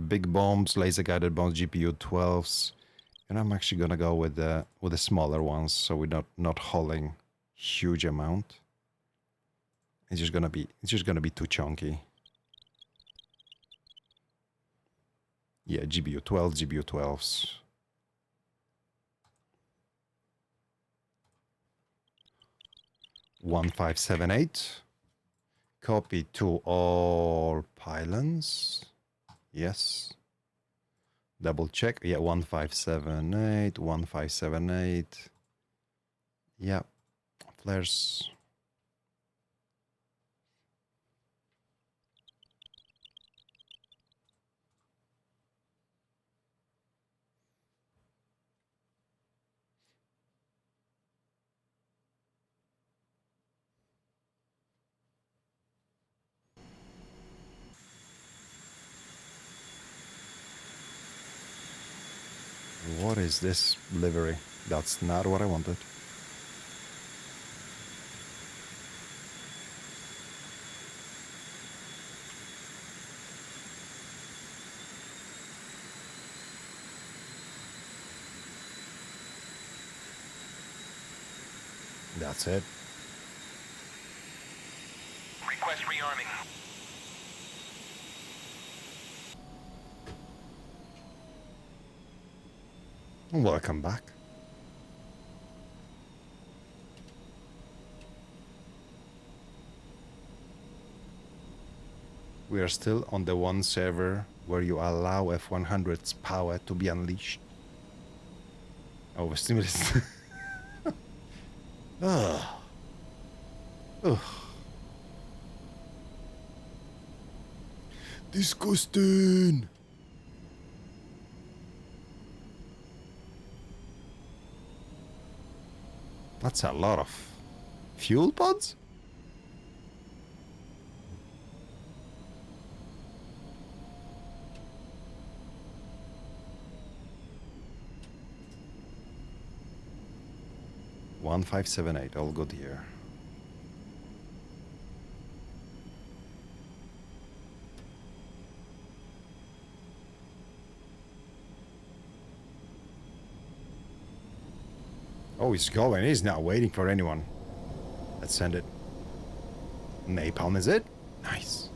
Big bombs, laser guided bombs, GPU 12s, and I'm actually gonna go with the smaller ones, so we're not hauling huge amount. It's just gonna be too chunky. Yeah, GPU 12s. $1578. Copy to all pylons. Yes. Double check. Yeah, 1578, 1578. Yeah. Flares. What is this livery? That's not what I wanted. That's it. Request rearming. Welcome back. We are still on the one server where you allow F-100's power to be unleashed. Overstimulus. Ugh. Ugh. Disgusting. That's a lot of fuel pods? $1578, all good here. Oh, he's going. He's not waiting for anyone. Let's send it. Napalm is it? Nice.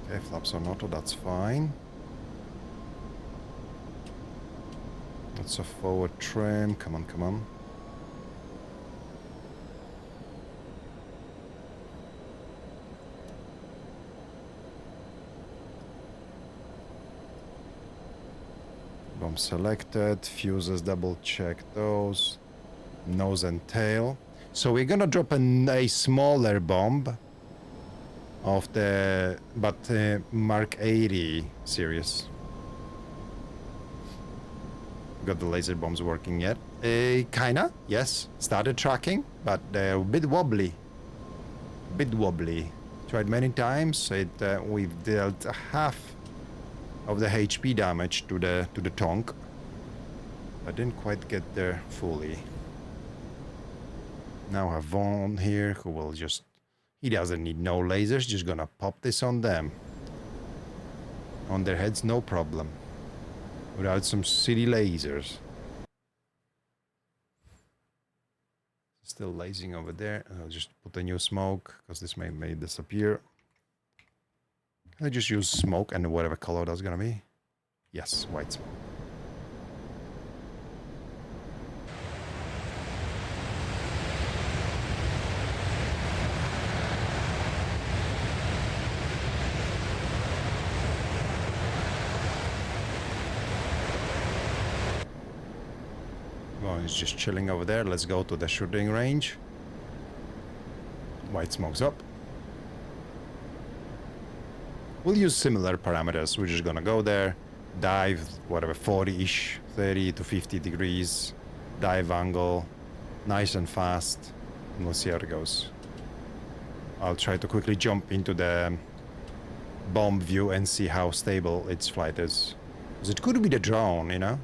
Okay, flaps on auto, that's fine. That's a forward trim. Come on, come on. Bomb selected. Fuses, double check those. Nose and tail. So we're gonna drop a smaller bomb of the Mark 80 series. Got the laser bombs working yet? Kinda, yes. Started tracking, but a bit wobbly. Bit wobbly. Tried many times. We've dealt half of the HP damage to the tonk. I didn't quite get there fully. Now I have Vaughn here who will just... He doesn't need no lasers, just gonna pop this on them. On their heads, no problem. Without some city lasers. Still lasing over there. I'll just put a new smoke, because this may disappear. I just use smoke and whatever color that's gonna be. Yes, white smoke. Well, he's just chilling over there. Let's go to the shooting range. White smoke's up. We'll use similar parameters. We're just gonna go there, dive, whatever, 40-ish, 30 to 50 degrees, dive angle, nice and fast, and we'll see how it goes. I'll try to quickly jump into the bomb view and see how stable its flight is. Because it could be the drone, you know?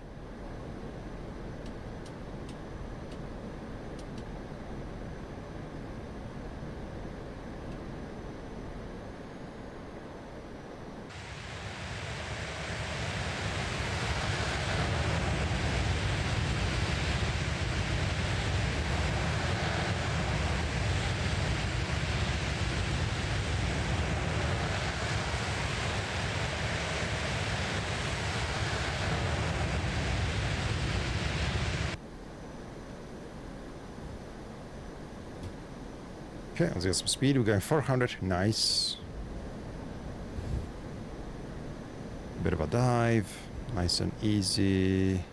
Okay, let's get some speed. We're going 400. Nice. Bit of a dive. Nice and easy.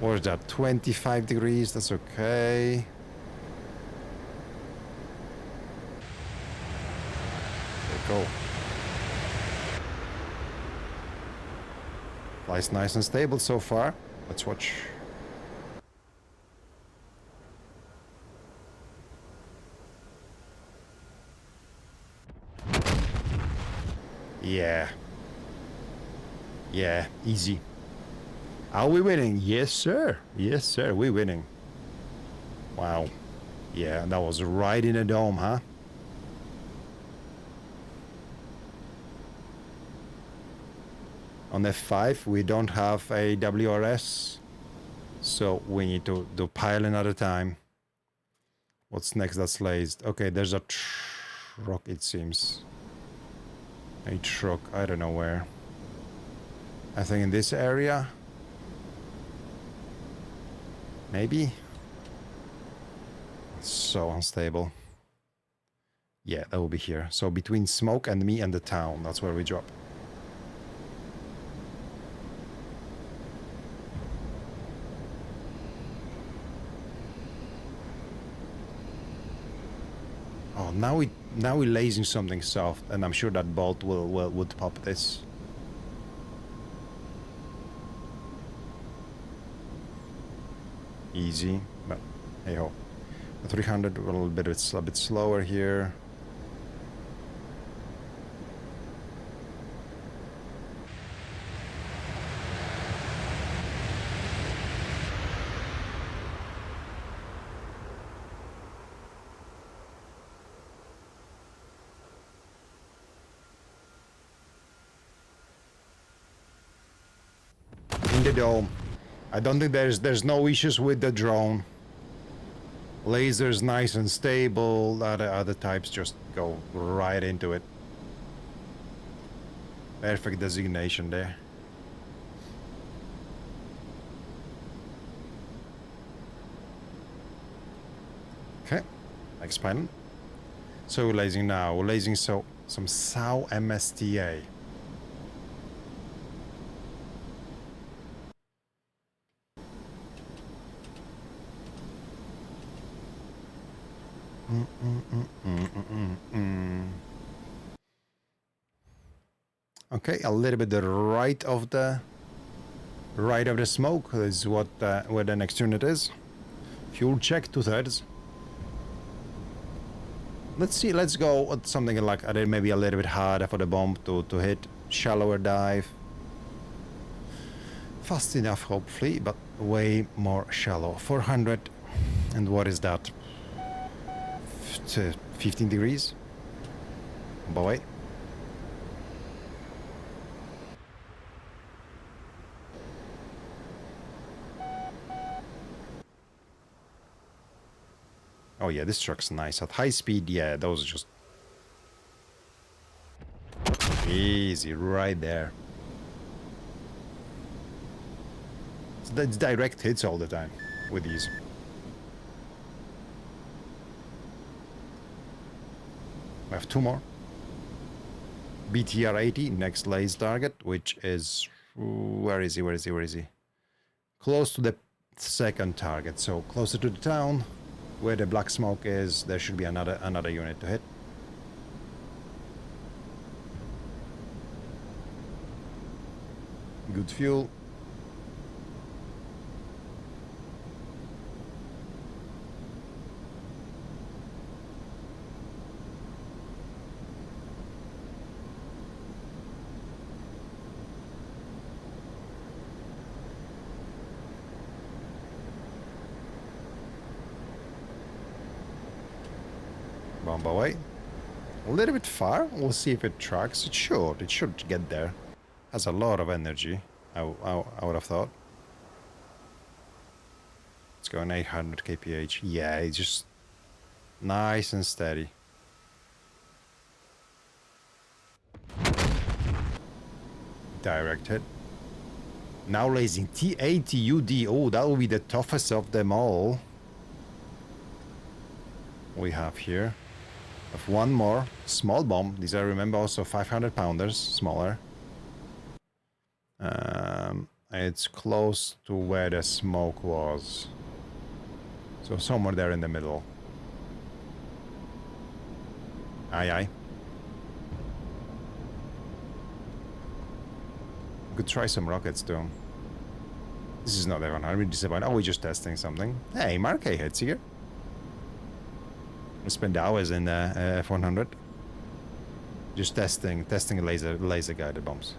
Where's that? 25 degrees. That's okay. There we go. Flies nice and stable so far. Let's watch. Yeah. Yeah, easy. Are we winning? Yes, sir. Yes, sir. We're winning. Wow. Yeah, that was right in the dome, huh? On F5, we don't have a WRS, so we need to do pile another time. What's next? That's lased. Okay, there's a truck, it seems. A truck, I don't know where. I think in this area. Maybe? It's so unstable. Yeah, that will be here. So between smoke and me and the town, that's where we drop. Oh, now we're lasing something soft, and I'm sure that bolt would pop this. Easy, but hey ho. The 300 a little bit, it's a bit slower here. In the dome. I don't think there's no issues with the drone. Laser's nice and stable. Other types just go right into it. Perfect designation there. Okay, next pilot. So we're lasing now. We're lasing some SAO MSTA. Okay, a little bit the right of the smoke is what where the next unit is. Fuel check 2/3. Let's see. Let's go with something like maybe a little bit harder for the bomb to hit. Shallower dive. Fast enough, hopefully, but way more shallow. 400, and what is that? 15 degrees? Boy. Oh yeah, this truck's nice. At high speed, yeah, those just... Easy, right there. It's direct hits all the time with these. We have 2 more. BTR 80, next laser target, which is... Where is he? Close to the second target, so closer to the town. Where the black smoke is, there should be another unit to hit. Good fuel. Bomb away. A little bit far. We'll see if it tracks. It should get there. Has a lot of energy, I would have thought. It's going 800 kph. Yeah, it's just nice and steady. Direct hit. Now lasing T80UD. Oh, that will be the toughest of them all. We have here. Of one more small bomb. These are, remember, also 500 pounders, smaller. It's close to where the smoke was, so somewhere there in the middle. Aye, aye. Could try some rockets too. This is not even hard. We're disappointed. Oh, we're just testing something. Hey, Mark A hits here. We spend hours in the F-100 just testing laser guided bombs.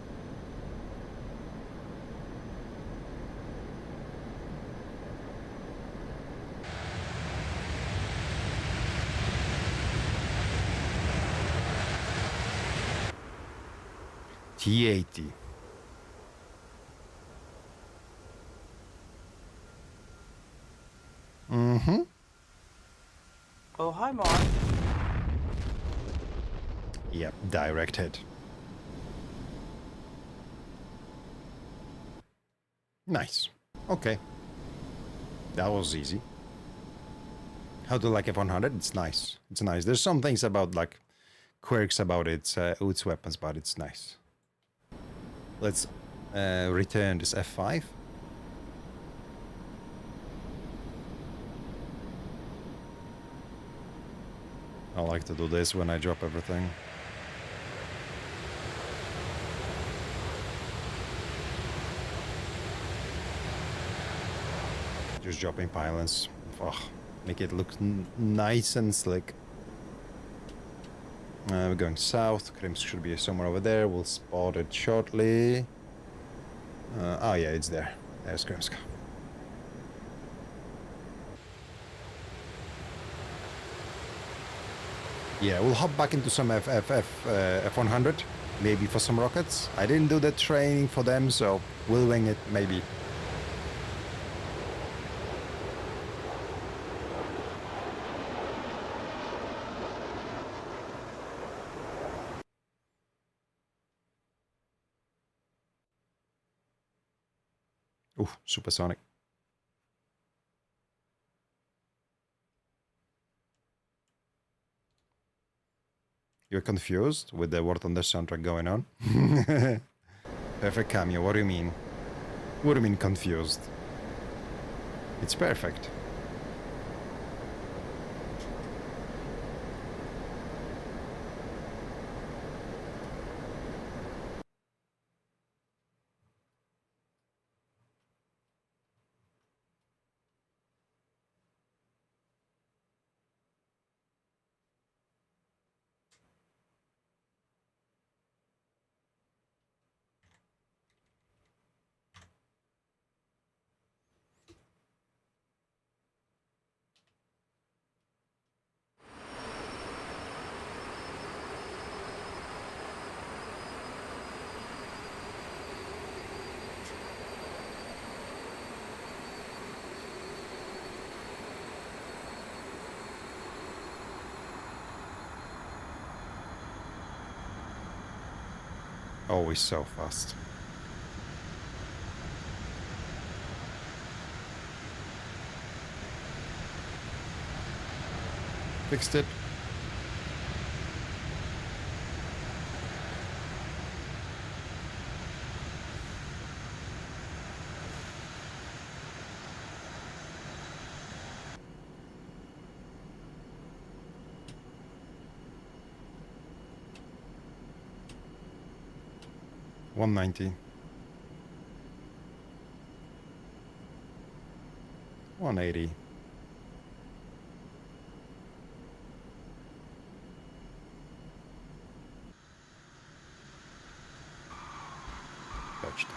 T80. Mm-hmm. Oh, hi, Mark. Yep, direct hit. Nice. Okay. That was easy. How to like F-100? It's nice. It's nice. There's some things about, like, quirks about its weapons, but it's nice. Let's return this F5. I like to do this when I drop everything. Just dropping pylons. Ugh, make it look nice and slick. We're going south. Krims should be somewhere over there. We'll spot it shortly. Oh yeah, it's there. There's Krimska. Yeah, we'll hop back into some F-100, maybe for some rockets. I didn't do the training for them, so we'll wing it, maybe. Ooh, supersonic. You're confused with the War Thunder soundtrack going on? Perfect cameo, what do you mean? What do you mean confused? It's perfect. Always so fast. Fixed it. $190. 180. Touchdown.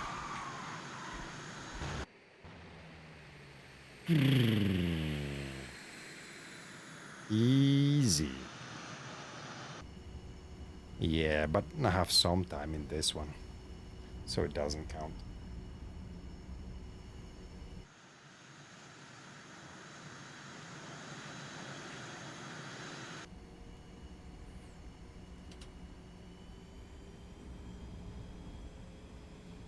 Easy. Yeah, but I have some time in this one, so it doesn't count.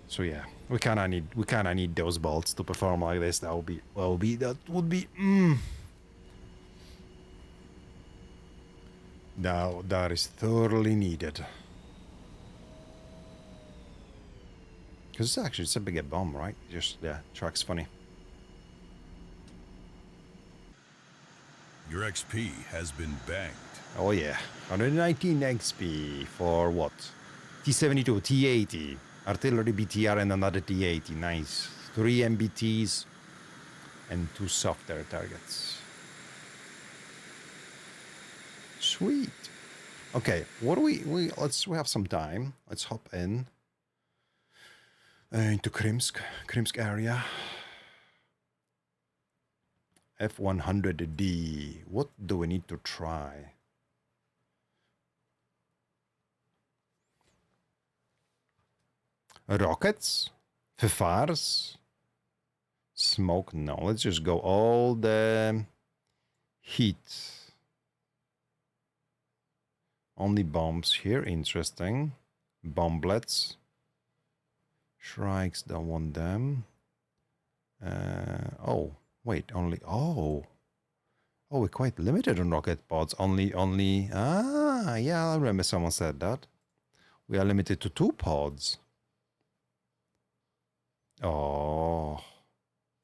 So yeah, we kind of need those bolts to perform like this. That would be Now that is thoroughly needed. Because it's a bigger bomb, right? Just yeah, track's funny. Your XP has been banked. Oh yeah, 119 XP for what? T72, T80, artillery BTR and another T80. Nice. 3 MBTs and 2 software targets. Sweet. Okay, what do we have some time. Let's hop in into Krimsk area. F-100D. What do we need to try? Rockets? Fifars? Smoke? No, let's just go all the heat. Only bombs here, interesting. Bomblets. Shrikes, don't want them. Oh, wait, only, oh, we're quite limited on rocket pods. Yeah, I remember someone said that. We are limited to 2 pods. Oh,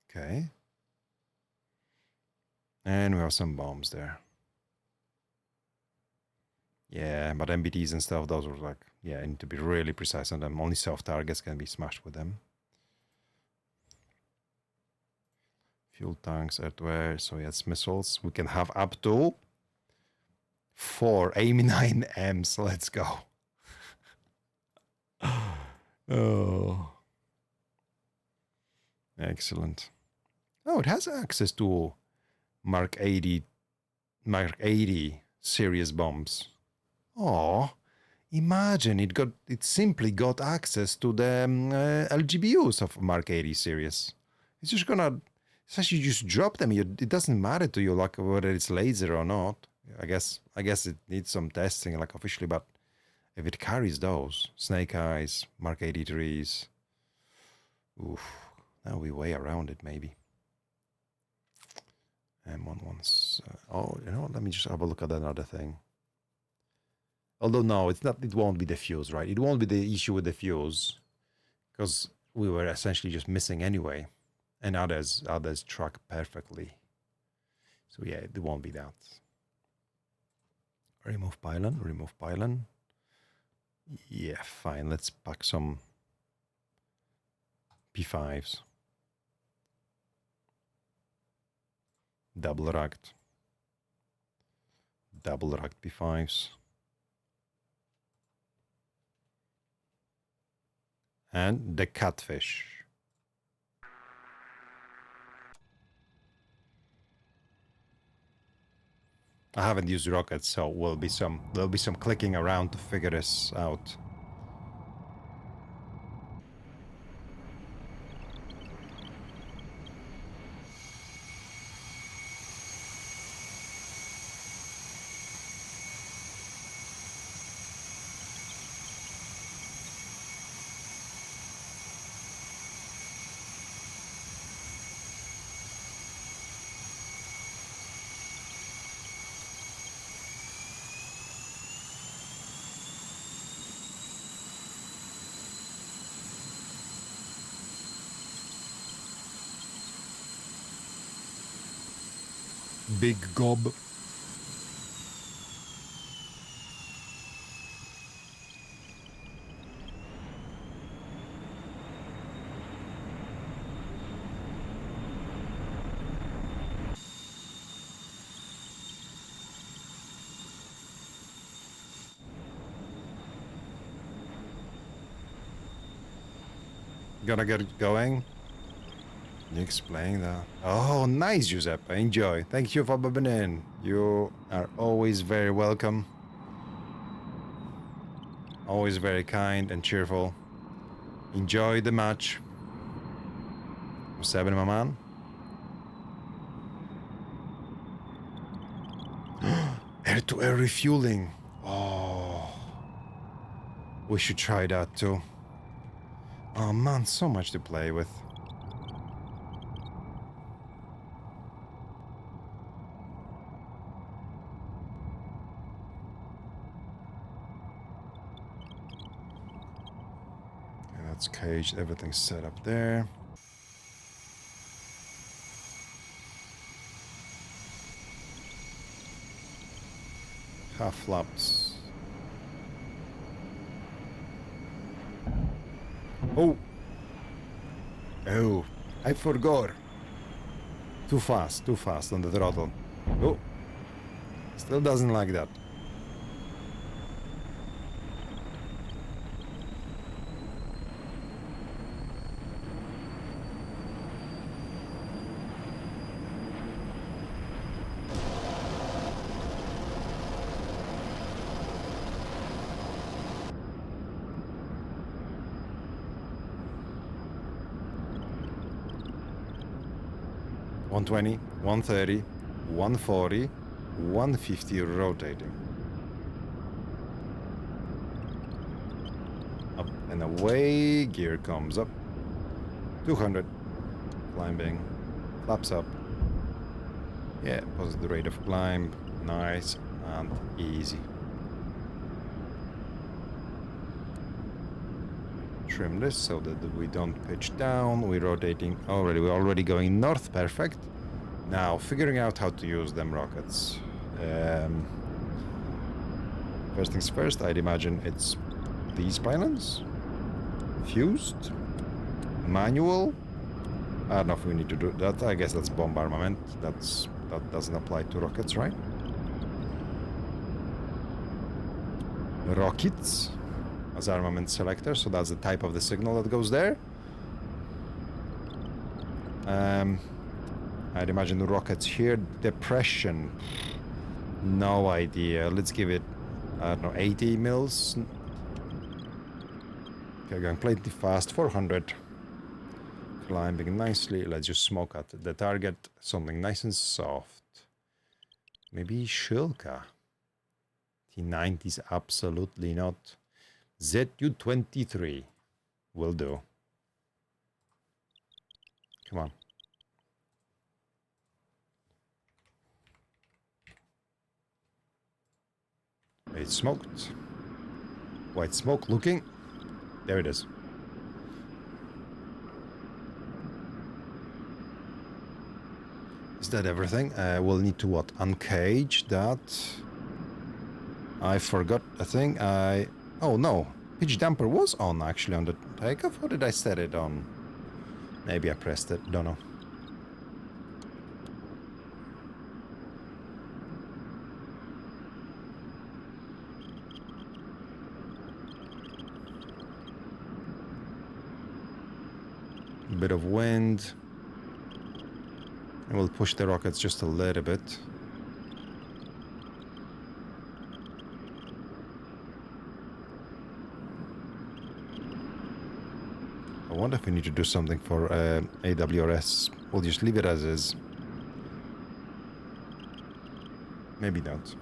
okay. And we have some bombs there. Yeah, but MBTs and stuff, those were like, yeah, need to be really precise on them. Only soft targets can be smashed with them. Fuel tanks, air-to-air, so yes, missiles. We can have up to 4 AIM-9Ms. Let's go. Oh. Excellent. Oh, it has access to Mark 80 series bombs. Oh, imagine it simply got access to the LGBUs of Mark 80 series. It's just gonna, you just drop them. It doesn't matter to you like whether it's laser or not. I guess it needs some testing like officially, but if it carries those Snake Eyes, Mark 83s, oof, now we way around it maybe. And once, oh, you know, let me just have a look at another thing. Although no, it's not. It won't be the fuse, right? It won't be the issue with the fuse, because we were essentially just missing anyway, and others track perfectly. So yeah, it won't be that. Remove pylon. Yeah, fine. Let's pack some P5s. Double racked P5s. And the catfish. I haven't used rockets, so there'll be some clicking around to figure this out. Big gob. Gonna get going. You explain that. Oh, nice, Giuseppe. Enjoy. Thank you for bubbling in. You are always very welcome. Always very kind and cheerful. Enjoy the match. What's happening, my man? Air-to-air refueling. Oh. We should try that too. Oh man, so much to play with. Okay, that's caged, everything's set up there. Half flaps. Oh! Oh, I forgot. Too fast on the throttle. Oh, still doesn't like that. One 120, 130, 140, 150 rotating. Up and away, gear comes up. 200, climbing, flaps up. Yeah, positive rate of climb, nice and easy. Trim this so that we don't pitch down. We're rotating already. We're already going north. Perfect. Now figuring out how to use them rockets. First things first, I'd imagine it's these pylons. Fused. Manual. I don't know if we need to do that. I guess that's bomb armament. That doesn't apply to rockets, right? Rockets as armament selector, so that's the type of the signal that goes there. I'd imagine the rockets here. Depression, no idea. Let's give it, I don't know, 80 mils. Okay, going plenty fast. 400. Climbing nicely. Let's just smoke at the target. Something nice and soft. Maybe Shilka. T90s, absolutely not. ZU-23 will do. Come on. It's smoked. White smoke looking. There it is. Is that everything? We'll need to what? Uncage that. I forgot a thing. Oh no, pitch damper was on actually on the takeoff. Or did I set it on? Maybe I pressed it, don't know. A bit of wind. And we'll push the rockets just a little bit. I wonder if we need to do something for AWRS. We'll just leave it as is. Maybe not.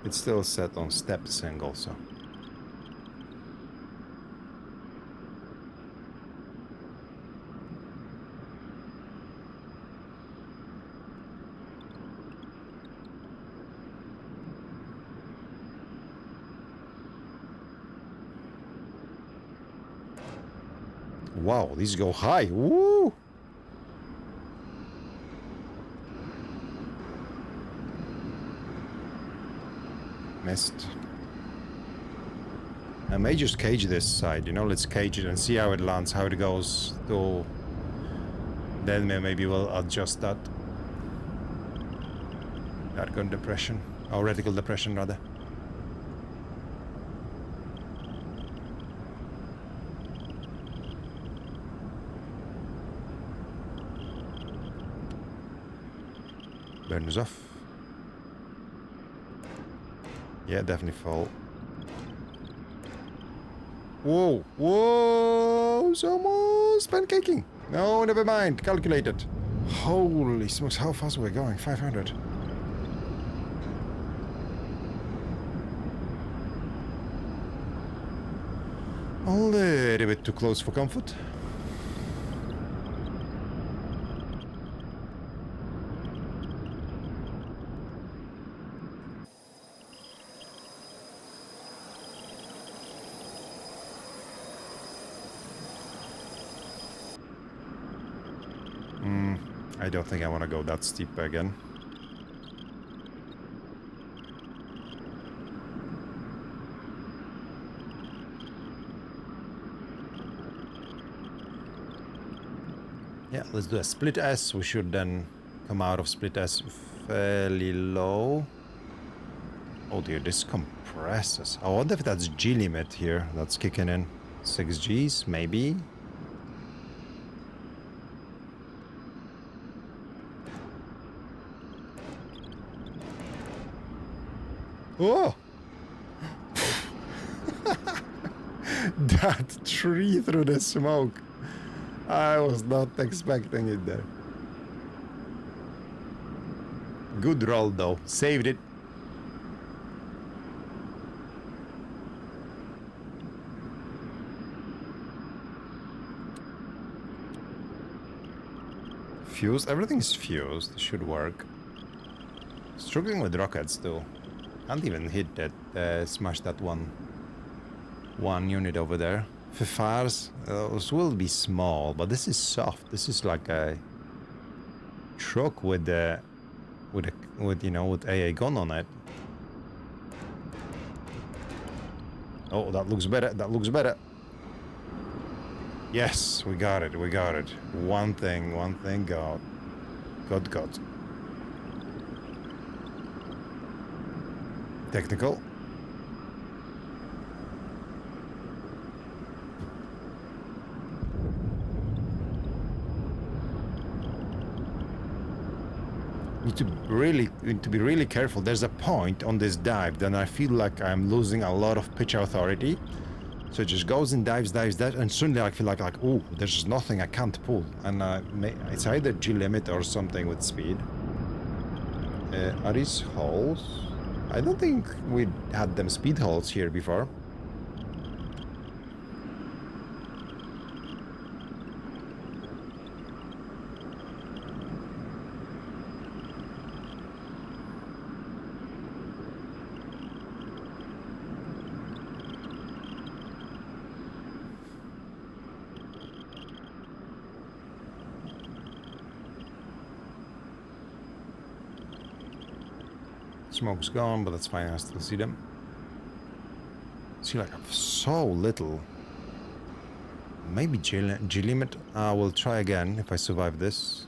It's still set on step single, so. Wow, these go high. Woo! Missed. I may just cage this side, you know, let's cage it and see how it lands, how it goes to... Then maybe we'll adjust that. Argon depression, or reticle depression rather. Burns off. Yeah, definitely fall. Whoa, whoa, it's almost pancaking. No, never mind, calculated. Holy smokes, how fast are we going? 500. A little bit too close for comfort. I don't think I want to go that steep again. Yeah, let's do a split S. We should then come out of split S fairly low. Oh dear, this compresses. I wonder if that's G limit here that's kicking in. 6 Gs, maybe. Oh! That tree through the smoke. I was not expecting it there. Good roll though. Saved it. Fused? Everything's fused. Should work. Struggling with rockets though. Can't even hit that, smash that one unit over there. Fifars, those will be small, but this is soft. This is like a truck with you know, with AA gun on it. Oh, that looks better. That looks better. Yes, we got it. We got it. One thing got. Technical. Need to be really careful. There's a point on this dive that I feel like I'm losing a lot of pitch authority. So it just goes and dives, and suddenly I feel like oh, there's just nothing I can't pull, and it's either G limit or something with speed. Are these holes? I don't think we had them speed holes here before. Smoke's gone, but that's fine. I still see them. See, like so little. Maybe G limit. We'll try again if I survive this.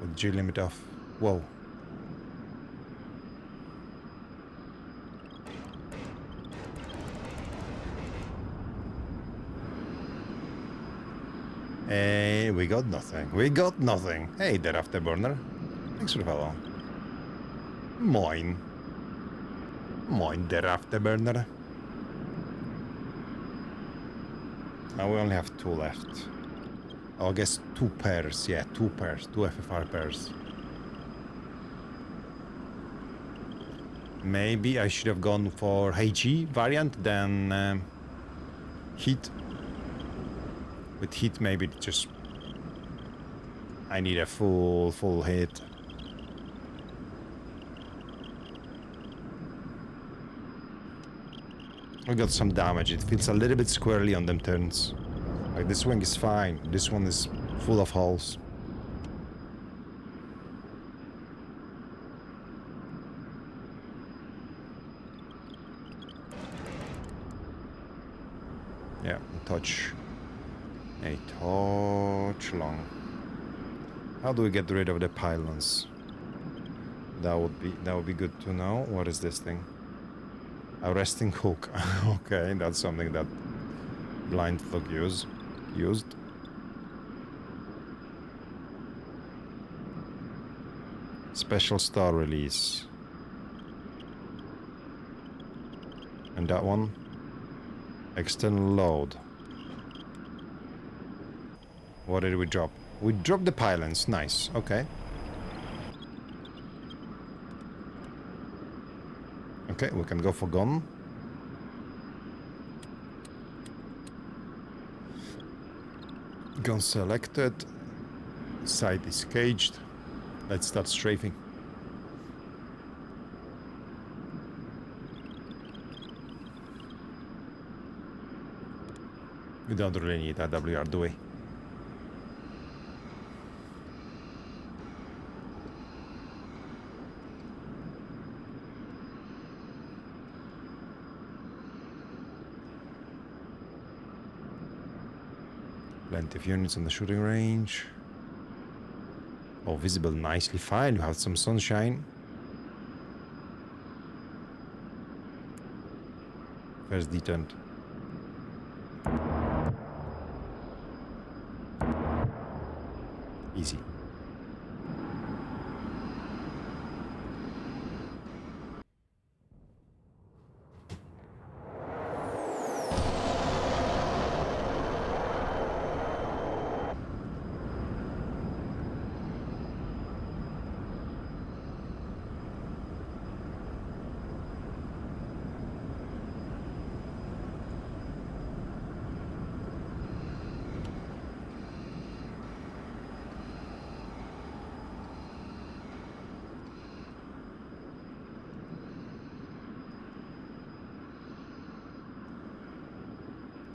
With G limit off. Whoa. Hey, we got nothing. We got nothing. Hey there, Afterburner. Thanks for the follow. Moin. Moin there, Afterburner. Now we only have 2 left. Oh, I guess 2 pairs. Yeah, 2 pairs. 2 FFR pairs. Maybe I should have gone for HE variant than heat. With heat, maybe just... I need a full hit. We got some damage. It feels a little bit squirrely on them turns. Like this wing is fine. This one is full of holes. touch. A touch long. How do we get rid of the pylons? That would be good to know. What is this thing? A resting hook. Okay, that's something that blind fog used. Special star release. And that one. External load. What did we drop? We dropped the pylons. Nice. Okay. Okay, we can go for gun. Gun selected. Sight is caged. Let's start strafing. We don't really need AWR, do we? Plenty of units on the shooting range. Oh, visible nicely. Fine, you have some sunshine. First detent. Easy.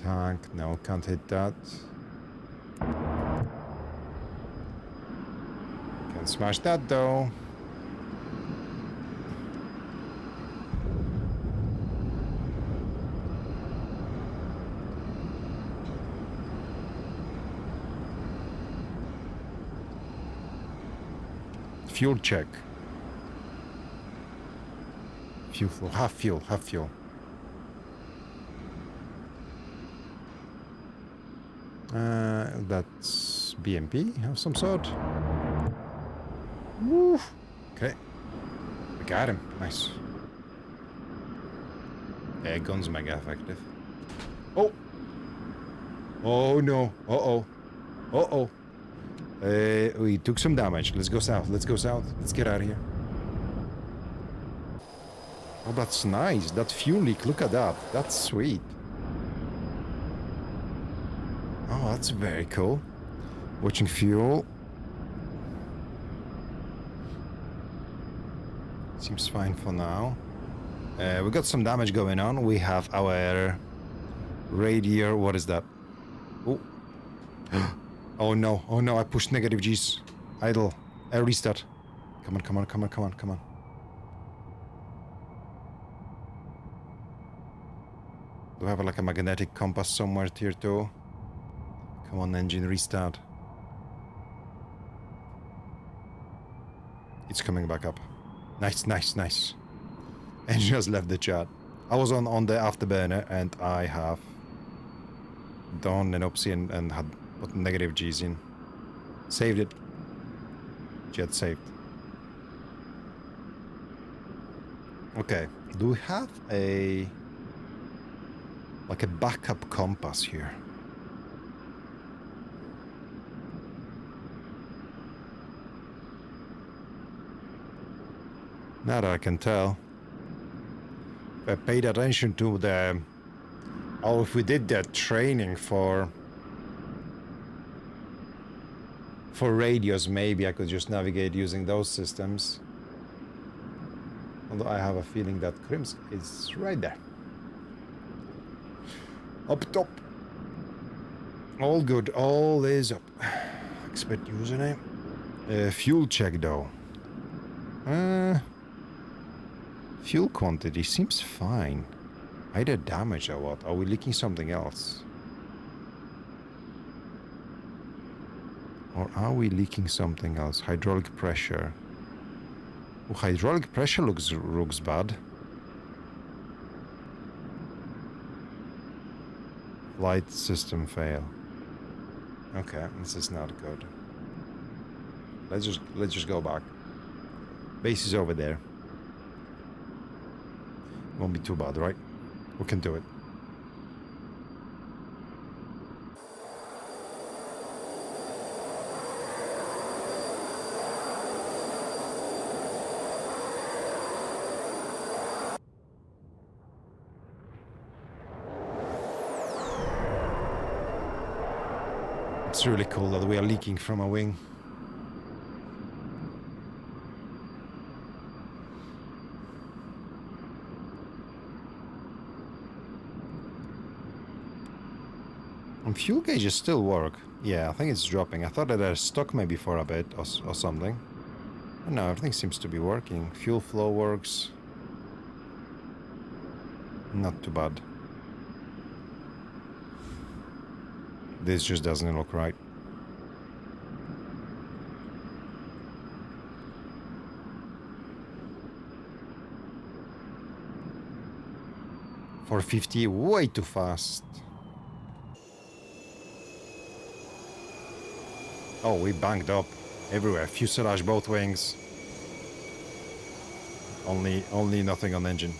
Tank, no, can't hit that. Can smash that though. Fuel check. Fuel, half fuel, half fuel. That's BMP of some sort. Woo. Okay. We got him. Nice. Yeah, gun's mega effective. Oh! Oh no. Uh-oh. Uh-oh. We took some damage. Let's go south. Let's go south. Let's get out of here. Oh, that's nice. That fuel leak. Look at that. That's sweet. Oh, that's very cool. Watching fuel. Seems fine for now. We got some damage going on. We have our radio. What is that? Oh. Oh no. Oh no. I pushed negative G's. Idle. Restart. Come on, come on, come on, come on, come on. Do I have like a magnetic compass somewhere tier 2? Come on, engine, restart. It's coming back up. Nice, nice, nice. Engine has left the chat. I was on the afterburner and I have done an OPSI and had put negative G's in. Saved it. Jet saved. Okay. Do we have like a backup compass here? Not that I can tell. If I paid attention to the... Oh, if we did that training for radios, maybe I could just navigate using those systems. Although I have a feeling that Krims is right there. Up top. All good. All is up. Expect username. Fuel check though. Fuel quantity seems fine. Either damage or what? Are we leaking something else? Or are we leaking something else? Hydraulic pressure. Oh, hydraulic pressure looks bad. Flight system fail. Okay, this is not good. Let's just go back. Base is over there. Won't be too bad, right? We can do it. It's really cool that we are leaking from a wing. And fuel gauges still work. Yeah, I think it's dropping. I thought that they're stuck maybe for a bit or something. But no, everything seems to be working. Fuel flow works. Not too bad. This just doesn't look right. For 50, way too fast. Oh, we banged up everywhere. Fuselage, both wings. Only nothing on engine.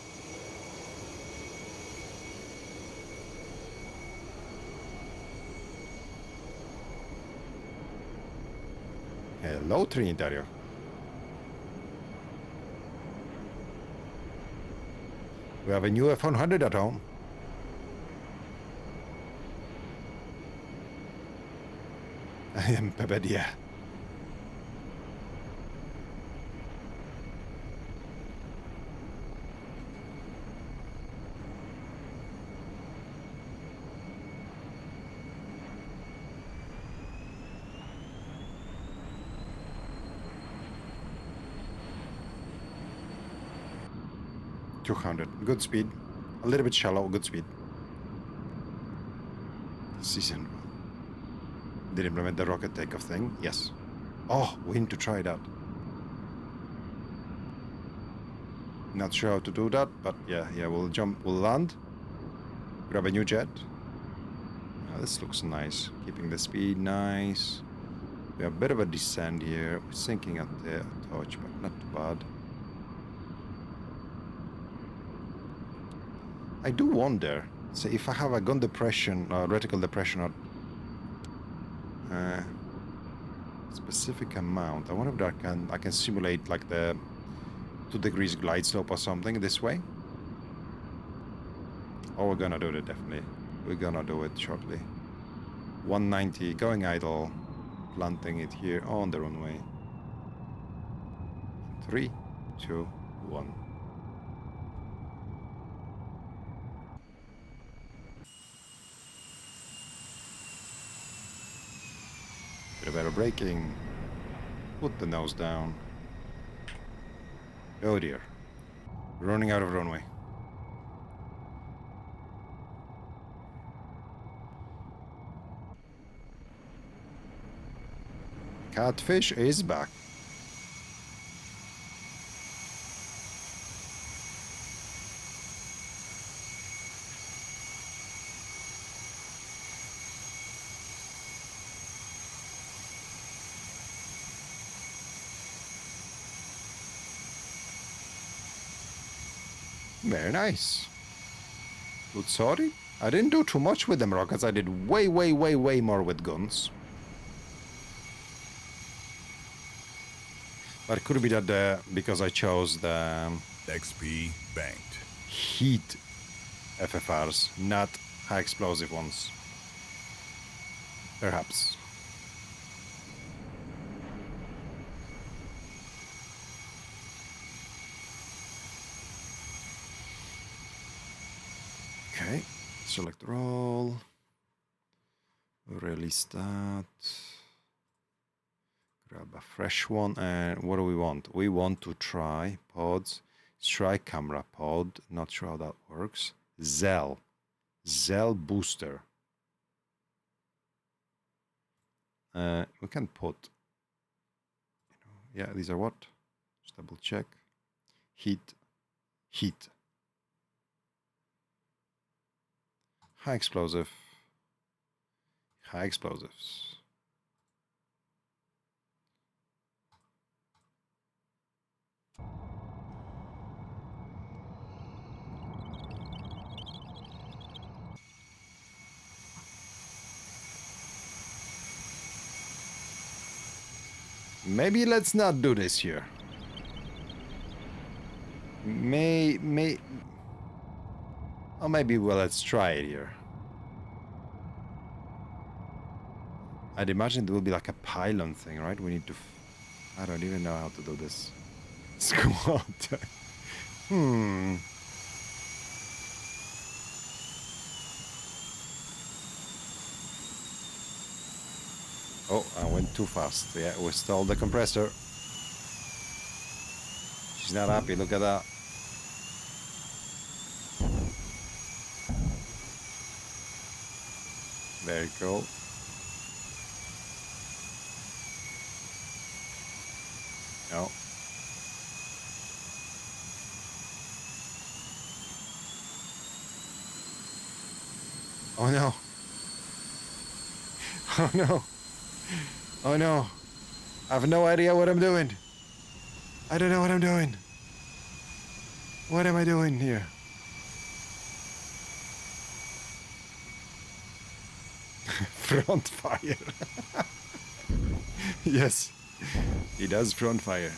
Hello, Trinitario. We have a new F-100 at home. I am prepared, yeah. Good speed. A little bit shallow, good speed. Season. Did implement the rocket takeoff thing? Yes. Oh, we need to try that. Not sure how to do that, but yeah, we'll land. Grab a new jet. Oh, this looks nice. Keeping the speed nice. We have a bit of a descent here. We're sinking at the touch, but not too bad. I do wonder, so if I have a gun depression, reticle depression, or specific amount, I wonder if I can simulate like the 2 degrees glide slope or something this way. Oh, we're gonna do it definitely. We're gonna do it shortly. 190, going idle, planting it here on the runway. 3, 2, 1. Bit of better braking. Put the nose down. Oh dear. Running out of runway. Catfish is back. Very nice. Good, sorry. I didn't do too much with them rockets. I did way more with guns. But it could be that because I chose the XP banked. heat FFRs, not high explosive ones. Perhaps. Okay, select roll. Release that. Grab a fresh one. And what do we want? We want to try pods. Strike camera pod. Not sure how that works. Zell booster. We can put, yeah, these are what? Just double check. Heat. High explosive. High explosives. Maybe let's not do this here. Or maybe, well, let's try it here. I'd imagine it will be like a pylon thing, right? We need to... I don't even know how to do this. Squad. Oh, I went too fast. Yeah, we stalled the compressor. She's not happy, look at that. There you go. No. Oh no. Oh no. Oh no. I have no idea what I'm doing. I don't know what I'm doing. What am I doing here? Front fire. Yes. He does front fire.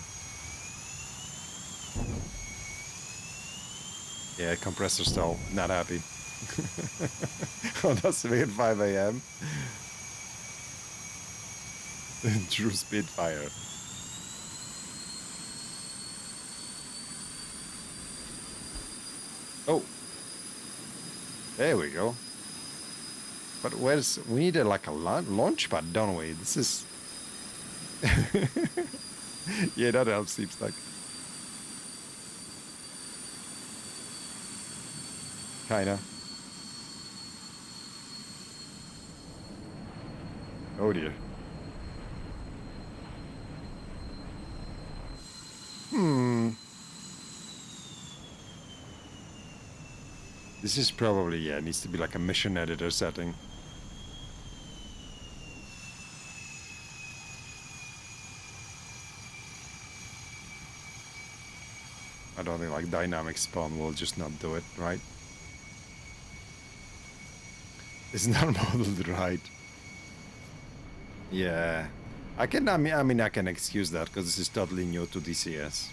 Yeah, compressor stall. Not happy. Oh, that's me at 5 a.m. True Spitfire. Oh. There we go. But where's... We need like a launch pad, don't we? This is... Yeah, that helps, seems like. Kinda. Oh dear. This is probably, yeah, it needs to be like a mission editor setting. I don't think like dynamic spawn will just not do it, right? It's not modeled right. Yeah. I mean I can excuse that because this is totally new to DCS.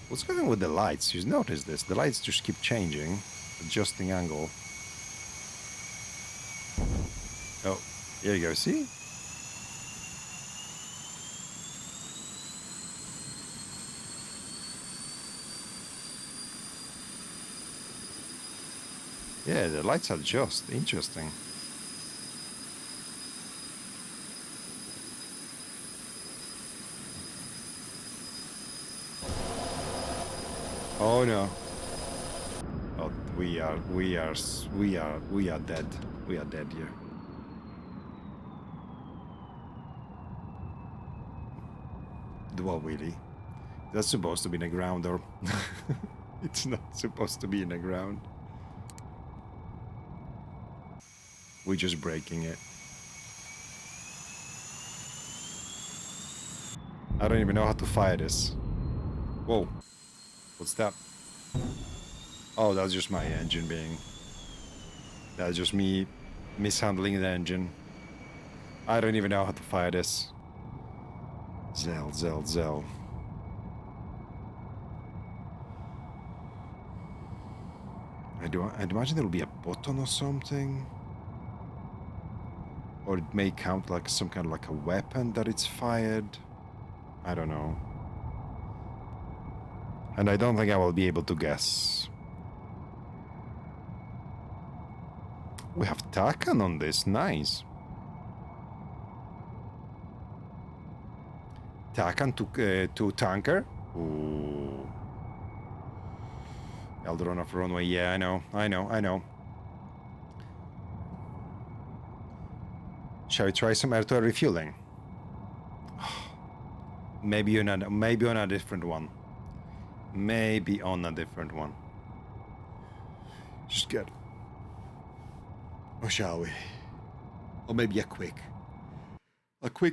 What's going on with the lights? You notice this? The lights just keep changing, adjusting angle. Oh, here you go, see? Yeah, the lights adjust. Interesting. Oh no. Oh, we are dead. We are dead here. Well, really. That's supposed to be in the ground, or it's not supposed to be in the ground. We're just breaking it. I don't even know how to fire this. Whoa. What's that? Oh, that's just my engine being... That's just me mishandling the engine. I don't even know how to fire this. Zell. I'd imagine there'll be a button or something. Or it may count like some kind of like a weapon that it's fired. I don't know. And I don't think I will be able to guess. We have Takan on this, nice. Takan to tanker. Ooh. Eldron off runway, yeah, I know. Shall we try some air-to-air refueling? Maybe on a different one. Maybe on a different one. Just get. Or shall we? Or maybe a quick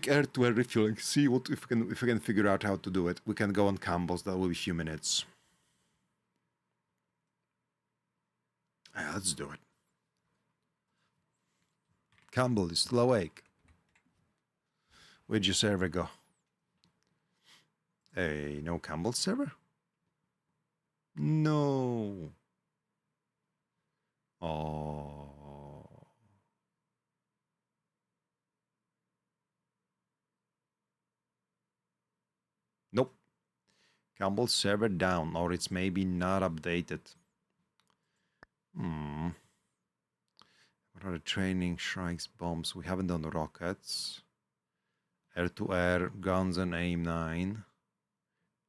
air-to-air refueling. See what if we can figure out how to do it. We can go on Campbell's. That will be a few minutes. Yeah, let's do it. Campbell is still awake. Where'd your server go? Hey, no Campbell server? No. Oh. Nope. Campbell server down, or it's maybe not updated. What are the training, strikes, bombs? We haven't done rockets. Air-to-air, guns and aim-9.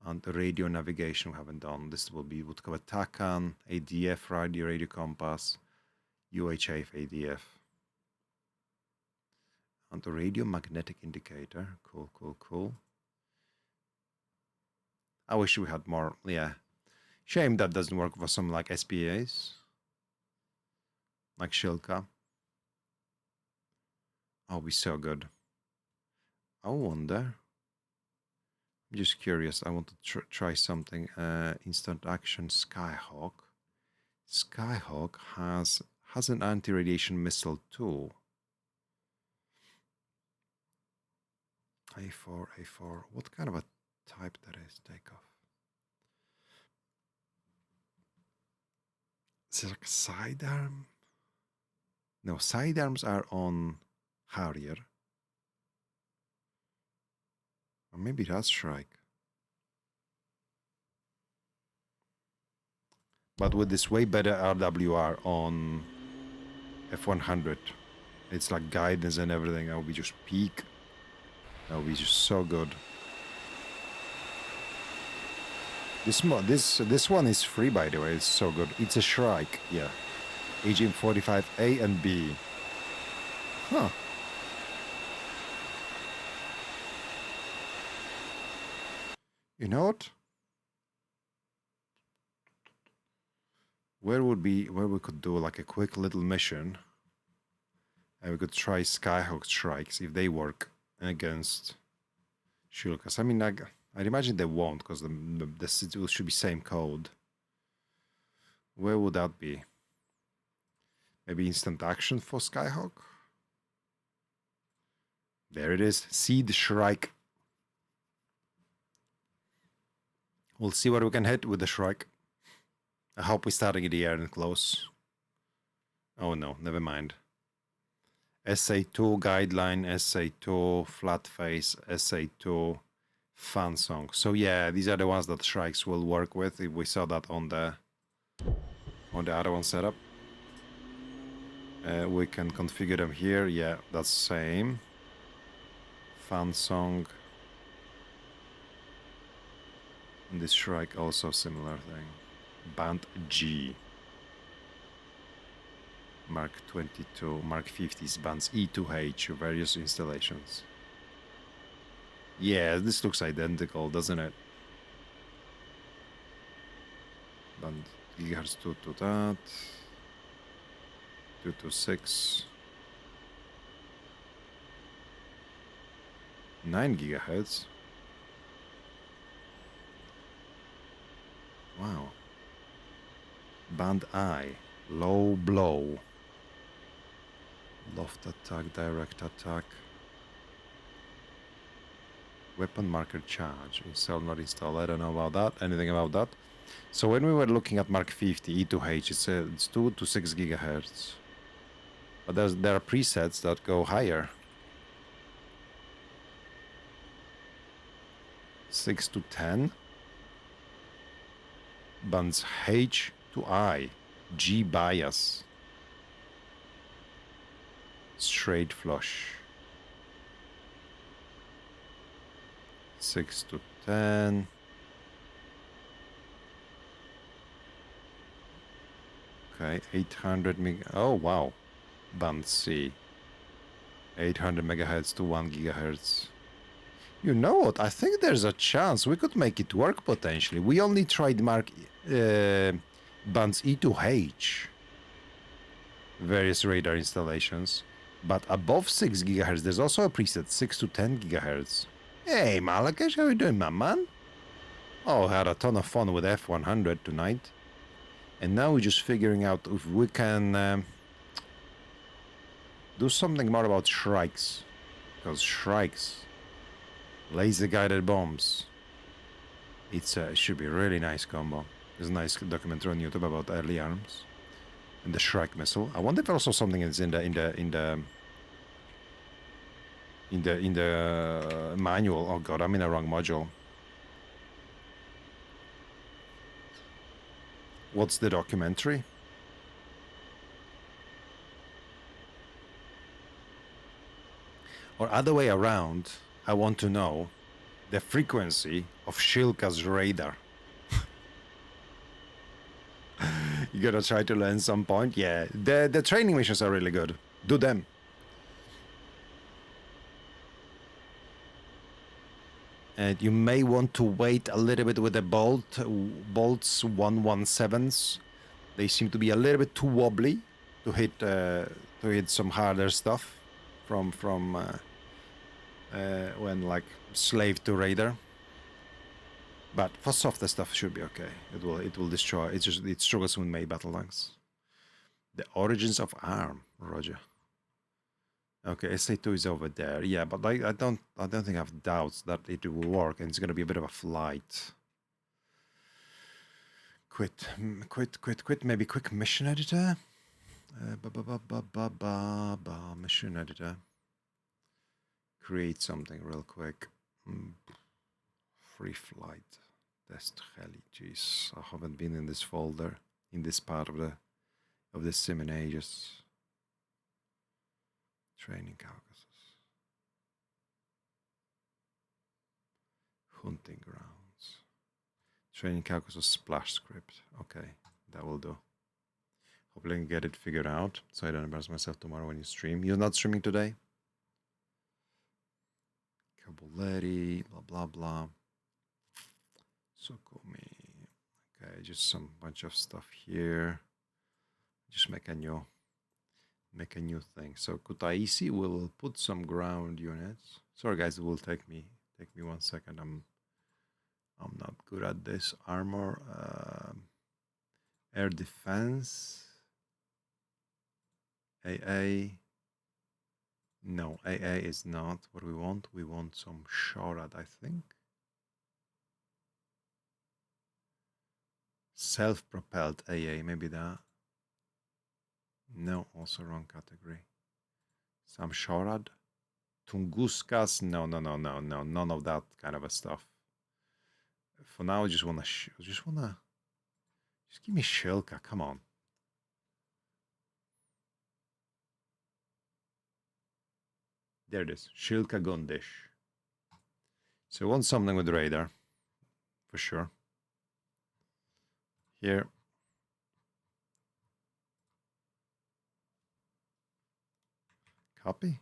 And the radio navigation we haven't done. This will be would cover TACAN, ADF, radio compass, UHF, ADF. And the radio magnetic indicator. Cool, cool, cool. I wish we had more, yeah. Shame that doesn't work for some like SPAs. Like Shilka. Oh, be so good. I wonder. I'm just curious. I want to try something. Instant action Skyhawk. Skyhawk has an anti-radiation missile too. A4. What kind of a type that is? Takeoff. Is it like a sidearm? No, sidearms are on Harrier. Or maybe that's Shrike. But with this way better RWR on F-100. It's like guidance and everything. That would be just peak. That would be just so good. This one is free, by the way. It's so good. It's a Shrike, yeah. AGM-45A and B. Huh. You know what? Where we could do like a quick little mission, and we could try Skyhawk strikes if they work against Shulkas. I mean, I'd imagine they won't, because the should be same code. Where would that be? Maybe instant action for Skyhawk? There it is. Seed Shrike. We'll see what we can hit with the Shrike. I hope we're starting in the air and close. Oh no, never mind. SA2 guideline, SA2 flat face, SA2 fan song. So yeah, these are the ones that Shrikes will work with. If we saw that on the other one setup. We can configure them here. Yeah, that's same. Fan song. And this Shrike also similar thing. Band G. Mark 22, Mark 50s bands E2H, various installations. Yeah, this looks identical, doesn't it? Band gigahertz 2 to that. 2 to 6. 9 gigahertz. Wow. Band I, low blow. Loft attack, direct attack. Weapon marker charge. Install, not install. I don't know about that. Anything about that? So when we were looking at Mark 50 E2H, it's 2 to 6 gigahertz. But there are presets that go higher. 6 to 10. Bands H to I. G bias. Straight flush. 6 to 10. Okay, 800 meg. Oh wow. Band C. 800 megahertz to 1 gigahertz. You know what? I think there's a chance we could make it work potentially. We only trademark bands E to H, various radar installations, but above 6 gigahertz, there's also a preset 6 to 10 gigahertz. Hey, Malakesh, how you doing, my man? Oh, had a ton of fun with F-100 tonight. And now we're just figuring out if we can do something more about Shrikes. Because Shrikes, laser-guided bombs, it should be a really nice combo. There's a nice documentary on YouTube about early arms and the Shrike missile. I wonder if also something is in the manual. Oh god, I'm in the wrong module. What's the documentary? Or other way around, I want to know the frequency of Shilka's radar. You gotta try to learn some point. Yeah, the training missions are really good. Do them. And you may want to wait a little bit with the bolts 117s. They seem to be a little bit too wobbly to hit some harder stuff from when like slave to radar. But for softer stuff, it should be okay. It will destroy. It struggles with May battle tanks. The origins of ARM, Roger. Okay, SA2 is over there. Yeah, but I don't think I have doubts that it will work, and it's gonna be a bit of a flight. Quit. Maybe quick mission editor. Mission editor. Create something real quick. Free flight. Test heli. Jeez, I haven't been in this folder, in this part of the sim in ages. Training Caucasus. Hunting grounds. Training Caucasus splash script. Okay, that will do. Hopefully I can get it figured out so I don't embarrass myself tomorrow when you stream. You're not streaming today? Caboletti, blah blah blah. Sokumi. Okay, just some bunch of stuff here. Just make a new thing. So Kutaisi will put some ground units. Sorry guys, it will take me 1 second. I'm not good at this. Armor, air defense, AA. No, AA is not what we want. We want some Shorad, I think. Self-propelled AA, maybe that. No, also wrong category. Some Shorad. Tunguskas, no, none of that kind of a stuff. For now, I just wanna just give me Shilka, come on. There it is, Shilka Gundish. So I want something with radar, for sure. Here. Copy?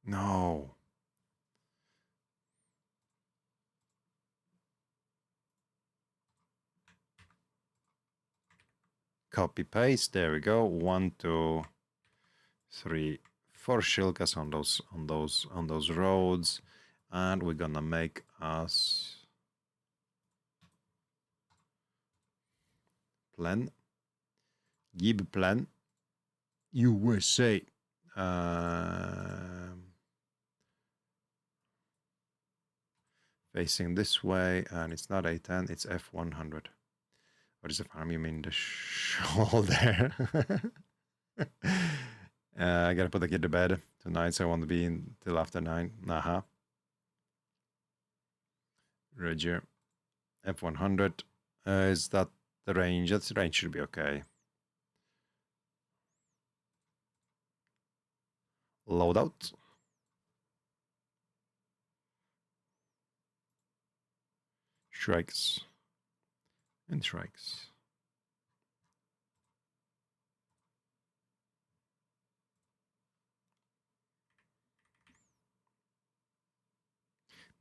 No. Copy paste. There we go. 1, 2, 3, 4 Shilkas on those roads, and we're gonna make us plan. Gib plan. USA. Facing this way, and it's not A10, it's F-100. What is the farm? You mean the shoulder? I gotta put the kid to bed tonight, so I want to be in till after 9. Roger. F-100. Is that the range? That's the range, should be okay. Loadout. Shrikes. And Shrikes.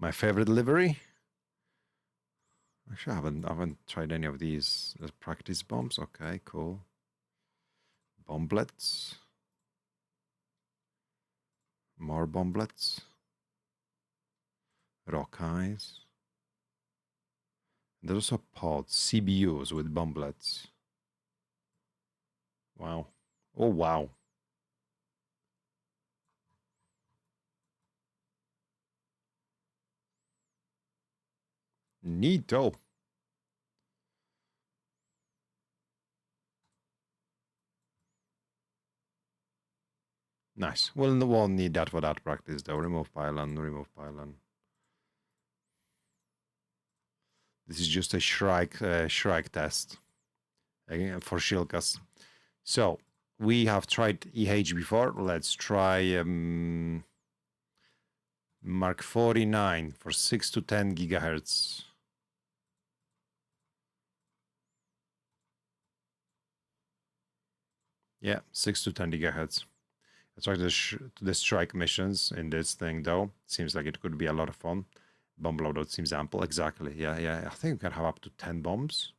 My favorite livery? Actually, I haven't tried any of these. Practice bombs. Okay, cool. Bomblets. More bomblets. Rock eyes. There's also pods, CBUs with bomblets. Wow. Oh, wow. Neato. Nice. Well, won't need that for that practice though. Remove pylon, remove pylon. This is just a Shrike test again for Shilkas. So we have tried EH before. Let's try Mark 49 for 6 to 10 gigahertz. Yeah, 6 to 10 gigahertz. Let's try the strike missions in this thing though. Seems like it could be a lot of fun. Bomb loadout seems ample. Exactly. Yeah. I think we can have up to 10 bombs.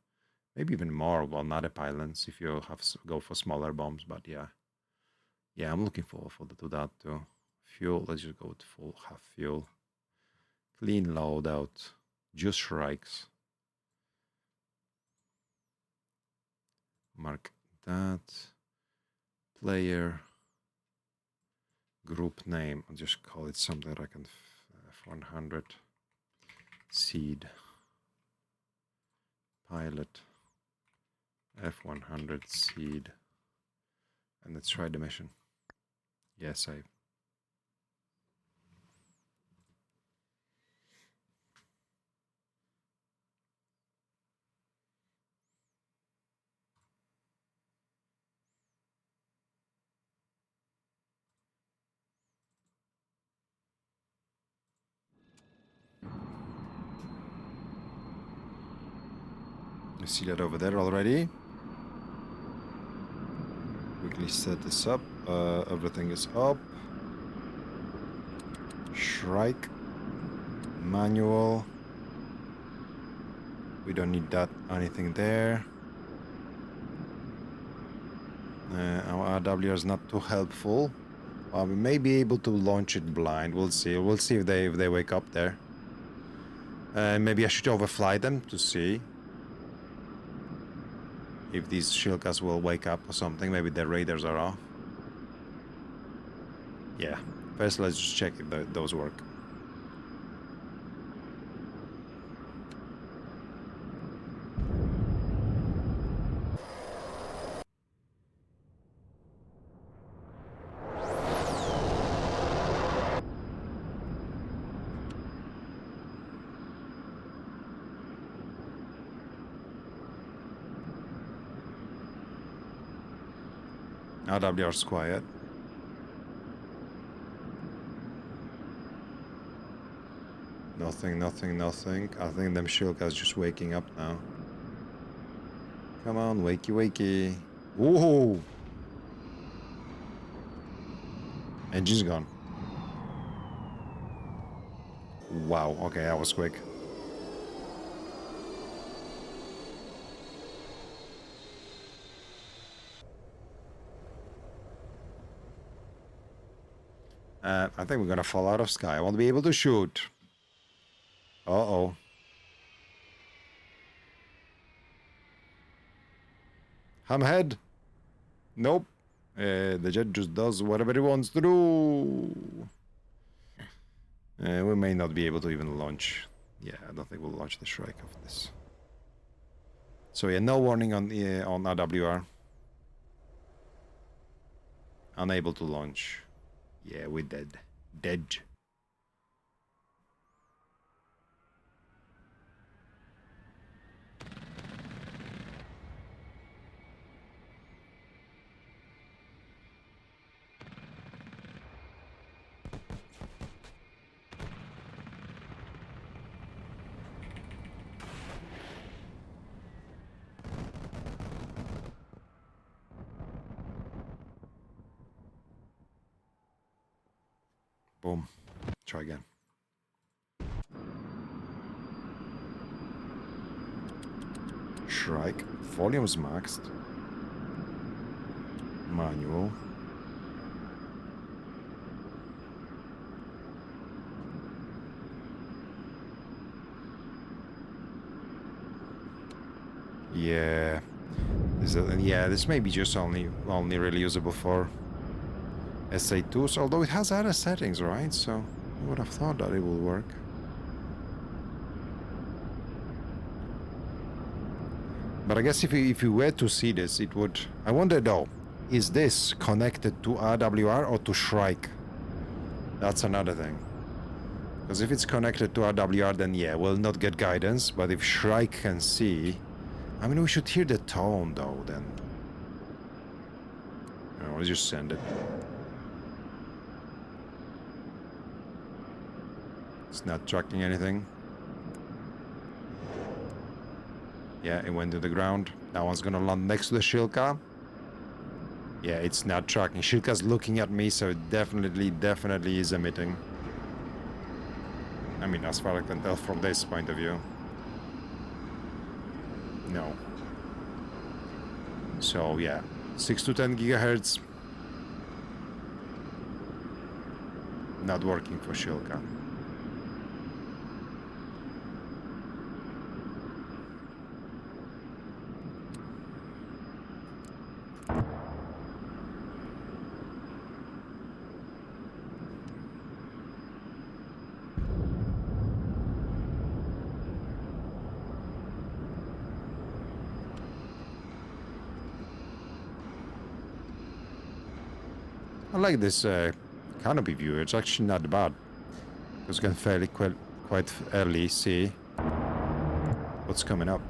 Maybe even more. Well, not a pylons if you have go for smaller bombs. But yeah, I'm looking forward to that too. Fuel. Let's just go with full half fuel. Clean loadout. Just strikes. Mark that. Player. Group name. I'll just call it something like an F-100. Seed. Pilot. F-100 seed. And let's try the mission. Yeah, save. You see that over there already? Quickly set this up. Everything is up. Shrike. Manual. We don't need that. Anything there. Our RWR is not too helpful. We may be able to launch it blind. We'll see. We'll see if they wake up there. Maybe I should overfly them to see if these Shilkas will wake up or something. Maybe their radars are off. Yeah. First, let's just check if those work. RWR's quiet. Nothing. I think them Shilkas just waking up now. Come on, wakey. Woohoo! Engine's gone. Wow, okay, that was quick. I think we're gonna fall out of sky. I won't be able to shoot. Uh-oh. Hamhead. Nope. The jet just does whatever it wants to do. We may not be able to even launch. Yeah, I don't think we'll launch the Shrike of this. So yeah, no warning on RWR. Unable to launch. Yeah, we're dead. Dead. Boom. Try again. Shrike. Volume's maxed. Manual. Yeah. This may be just only really usable for SA2s, although it has other settings, right? So I would have thought that it would work. But I guess if you were to see this, it would... I wonder though, is this connected to RWR or to Shrike? That's another thing. Because if it's connected to RWR, then yeah, we'll not get guidance. But if Shrike can see... I mean, we should hear the tone though, then. Let's just send it. It's not tracking anything. Yeah, it went to the ground. That one's gonna land next to the Shilka. Yeah, it's not tracking. Shilka's looking at me, so it definitely is emitting. I mean, as far as I can tell from this point of view. No. So, yeah. 6 to 10 gigahertz. Not working for Shilka. I like this canopy view. It's actually not bad. Because you can fairly quite early see what's coming up.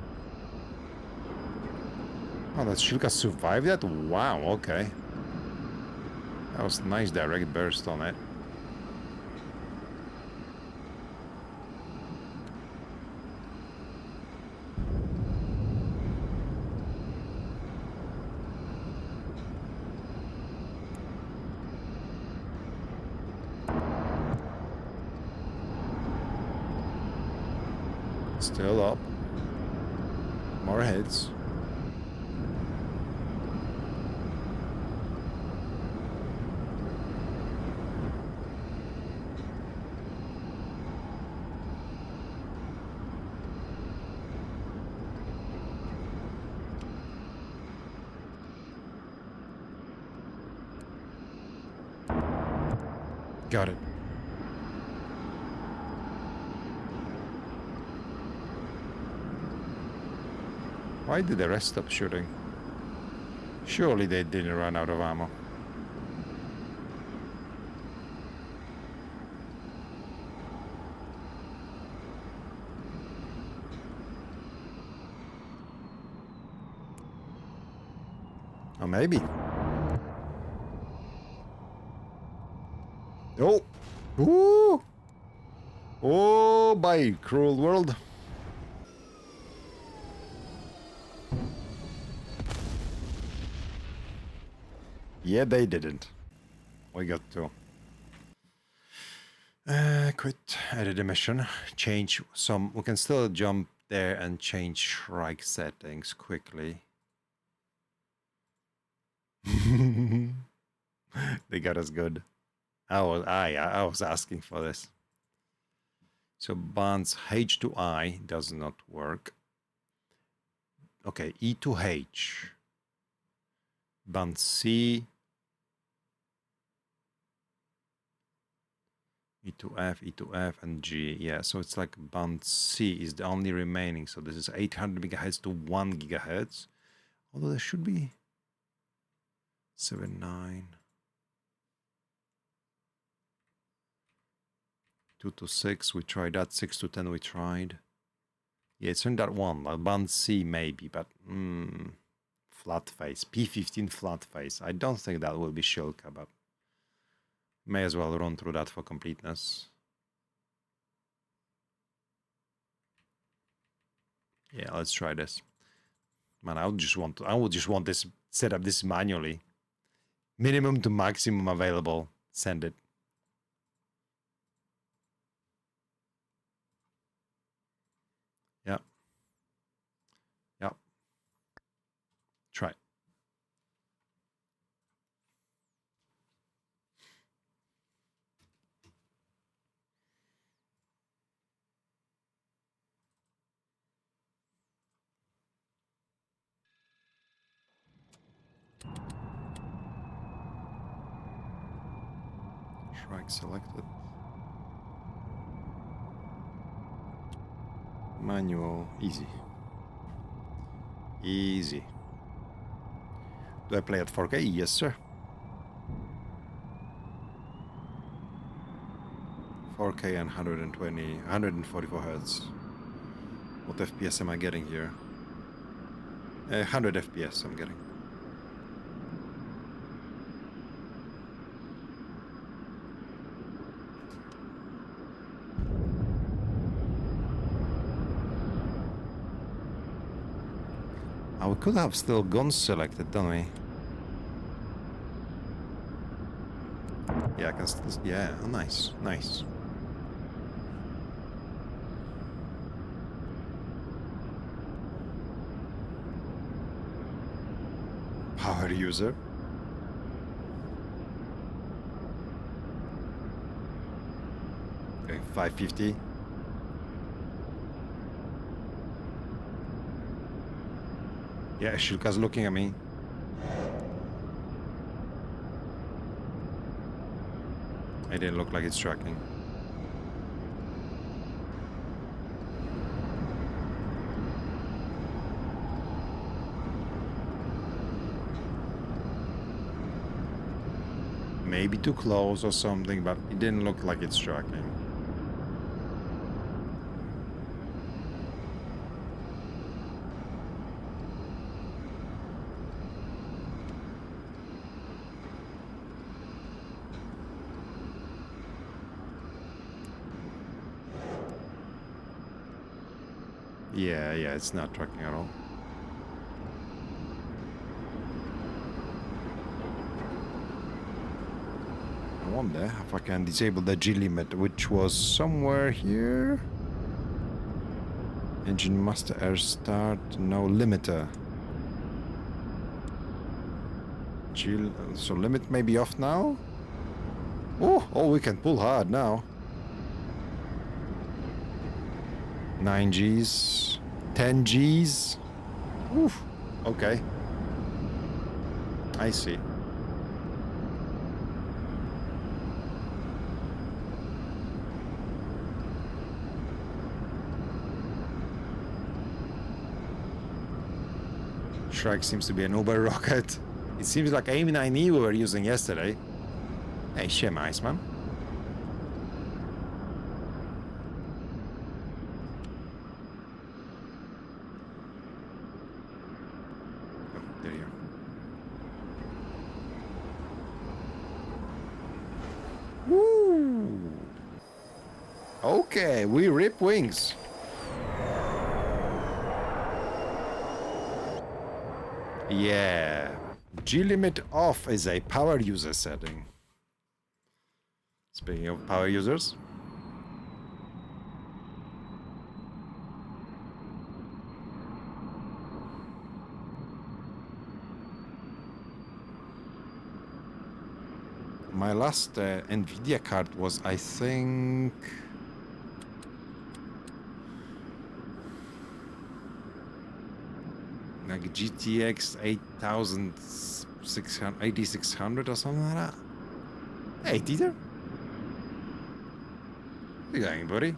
Oh, that Shilka survived that? Wow, okay. That was a nice direct burst on it. Still up. More hits. Got it. Why did the rest stop shooting? Surely they didn't run out of ammo. Or maybe. Oh! Ooh! Oh, bye, cruel world. Yeah, they didn't. We got to quit, edit the mission, change some. We can still jump there and change Shrike settings quickly. They got us good. I was asking for this. So bonds H to I does not work. Okay, E to H. Band C. E to F, and G. Yeah, so it's like band C is the only remaining. So this is 800 megahertz to 1 gigahertz. Although there should be 7, 9. 2 to 6, we tried that. 6 to 10, we tried. Yeah, it's in that one. Like band C maybe, but flat face. P15 flat face. I don't think that will be Shilka, but may as well run through that for completeness. Yeah, let's try this. Man, I would just want this, set up this manually. Minimum to maximum available. Send it. Yeah. Yeah. Track selected. Manual, easy. Easy. Do I play at 4K? Yes, sir. 4K and 144 Hertz. What FPS am I getting here? 100 FPS I'm getting. We could have still guns selected, don't we? Yeah, I can still... Yeah, oh, nice, nice. Power user. Okay, 550. Yeah, Shilka's looking at me. It didn't look like it's tracking. Maybe too close or something, but it didn't look like it's tracking. Yeah, it's not tracking at all. I wonder if I can disable the G limit, which was somewhere here. Engine master air start, no limiter. So limit may be off now. Oh, we can pull hard now. 9 Gs, 10 Gs. Oof. Okay. I see. Shrike seems to be an Uber rocket. It seems like AIM-9E we were using yesterday. Hey, shame, Iceman. Oh, there you are. Woo! Okay, we rip wings. Yeah, G limit off is a power user setting. Speaking of power users. My last Nvidia card was, I think... like GTX 8600 or something like that. Hey, Dieter. How you going, buddy?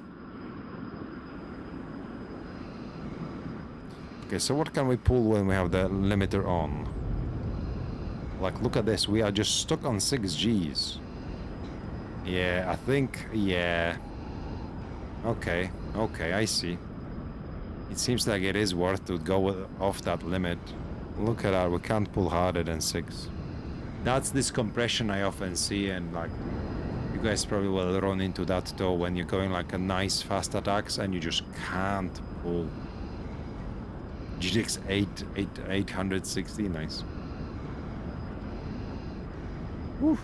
Okay, so what can we pull when we have the limiter on? Like, look at this. We are just stuck on 6 Gs. Yeah, I think... Yeah. Okay, I see. It seems like it is worth to go off that limit. Look at that, we can't pull harder than 6. That's this compression I often see, and like, you guys probably will run into that though when you're going like a nice fast attacks and you just can't pull. GTX 860, nice. Woo.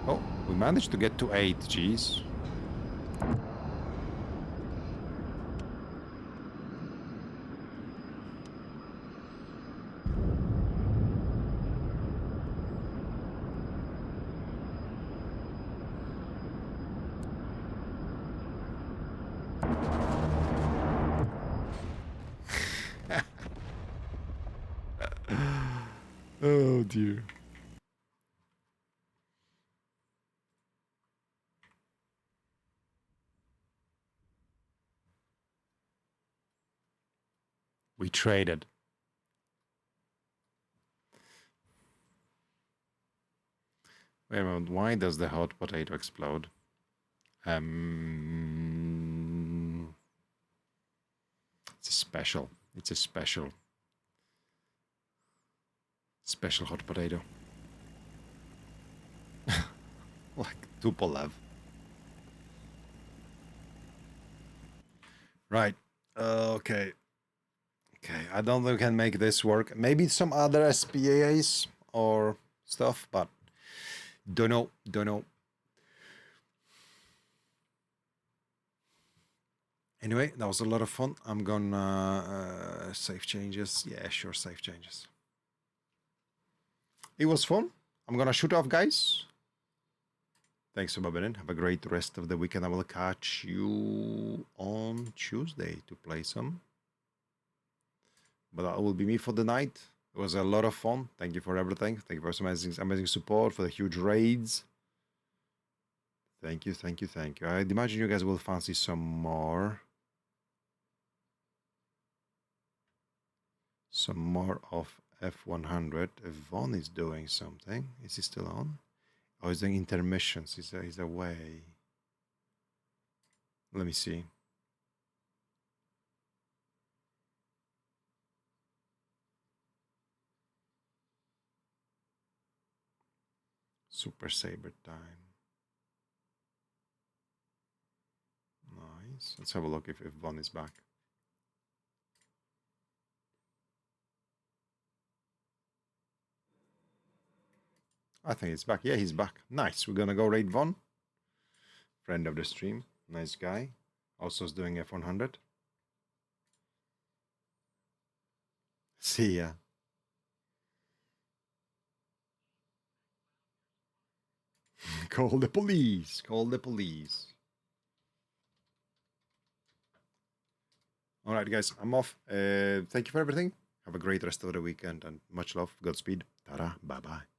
Oh, we managed to get to 8 Gs. Oh dear. We traded. Wait a moment, why does the hot potato explode? It's a special. It's a special hot potato. Like Tupolev. Right. Okay. Okay. I don't think we can make this work. Maybe some other SPAs or stuff, but don't know. Don't know. Anyway, that was a lot of fun. I'm gonna save changes. Yeah, sure, save changes. It was fun. I'm gonna shoot off, guys. Thanks for bobbing in. Have a great rest of the weekend. I will catch you on Tuesday to play some. But that will be me for the night. It was a lot of fun. Thank you for everything. Thank you for some amazing support, for the huge raids. Thank you, thank you, thank you. I'd imagine you guys will fancy some more. Some more of F-100. Vaughn is doing something. Is he still on? Oh, he's doing intermissions. He's away. Let me see. Super Saber time. Nice. Let's have a look if Vaughn is back. I think he's back. Yeah, he's back. Nice. We're gonna go raid Vaughn. Friend of the stream. Nice guy. Also is doing F-100. See ya. Call the police. Call the police. All right, guys. I'm off. Thank you for everything. Have a great rest of the weekend and much love. Godspeed. Ta-ra. Bye-bye.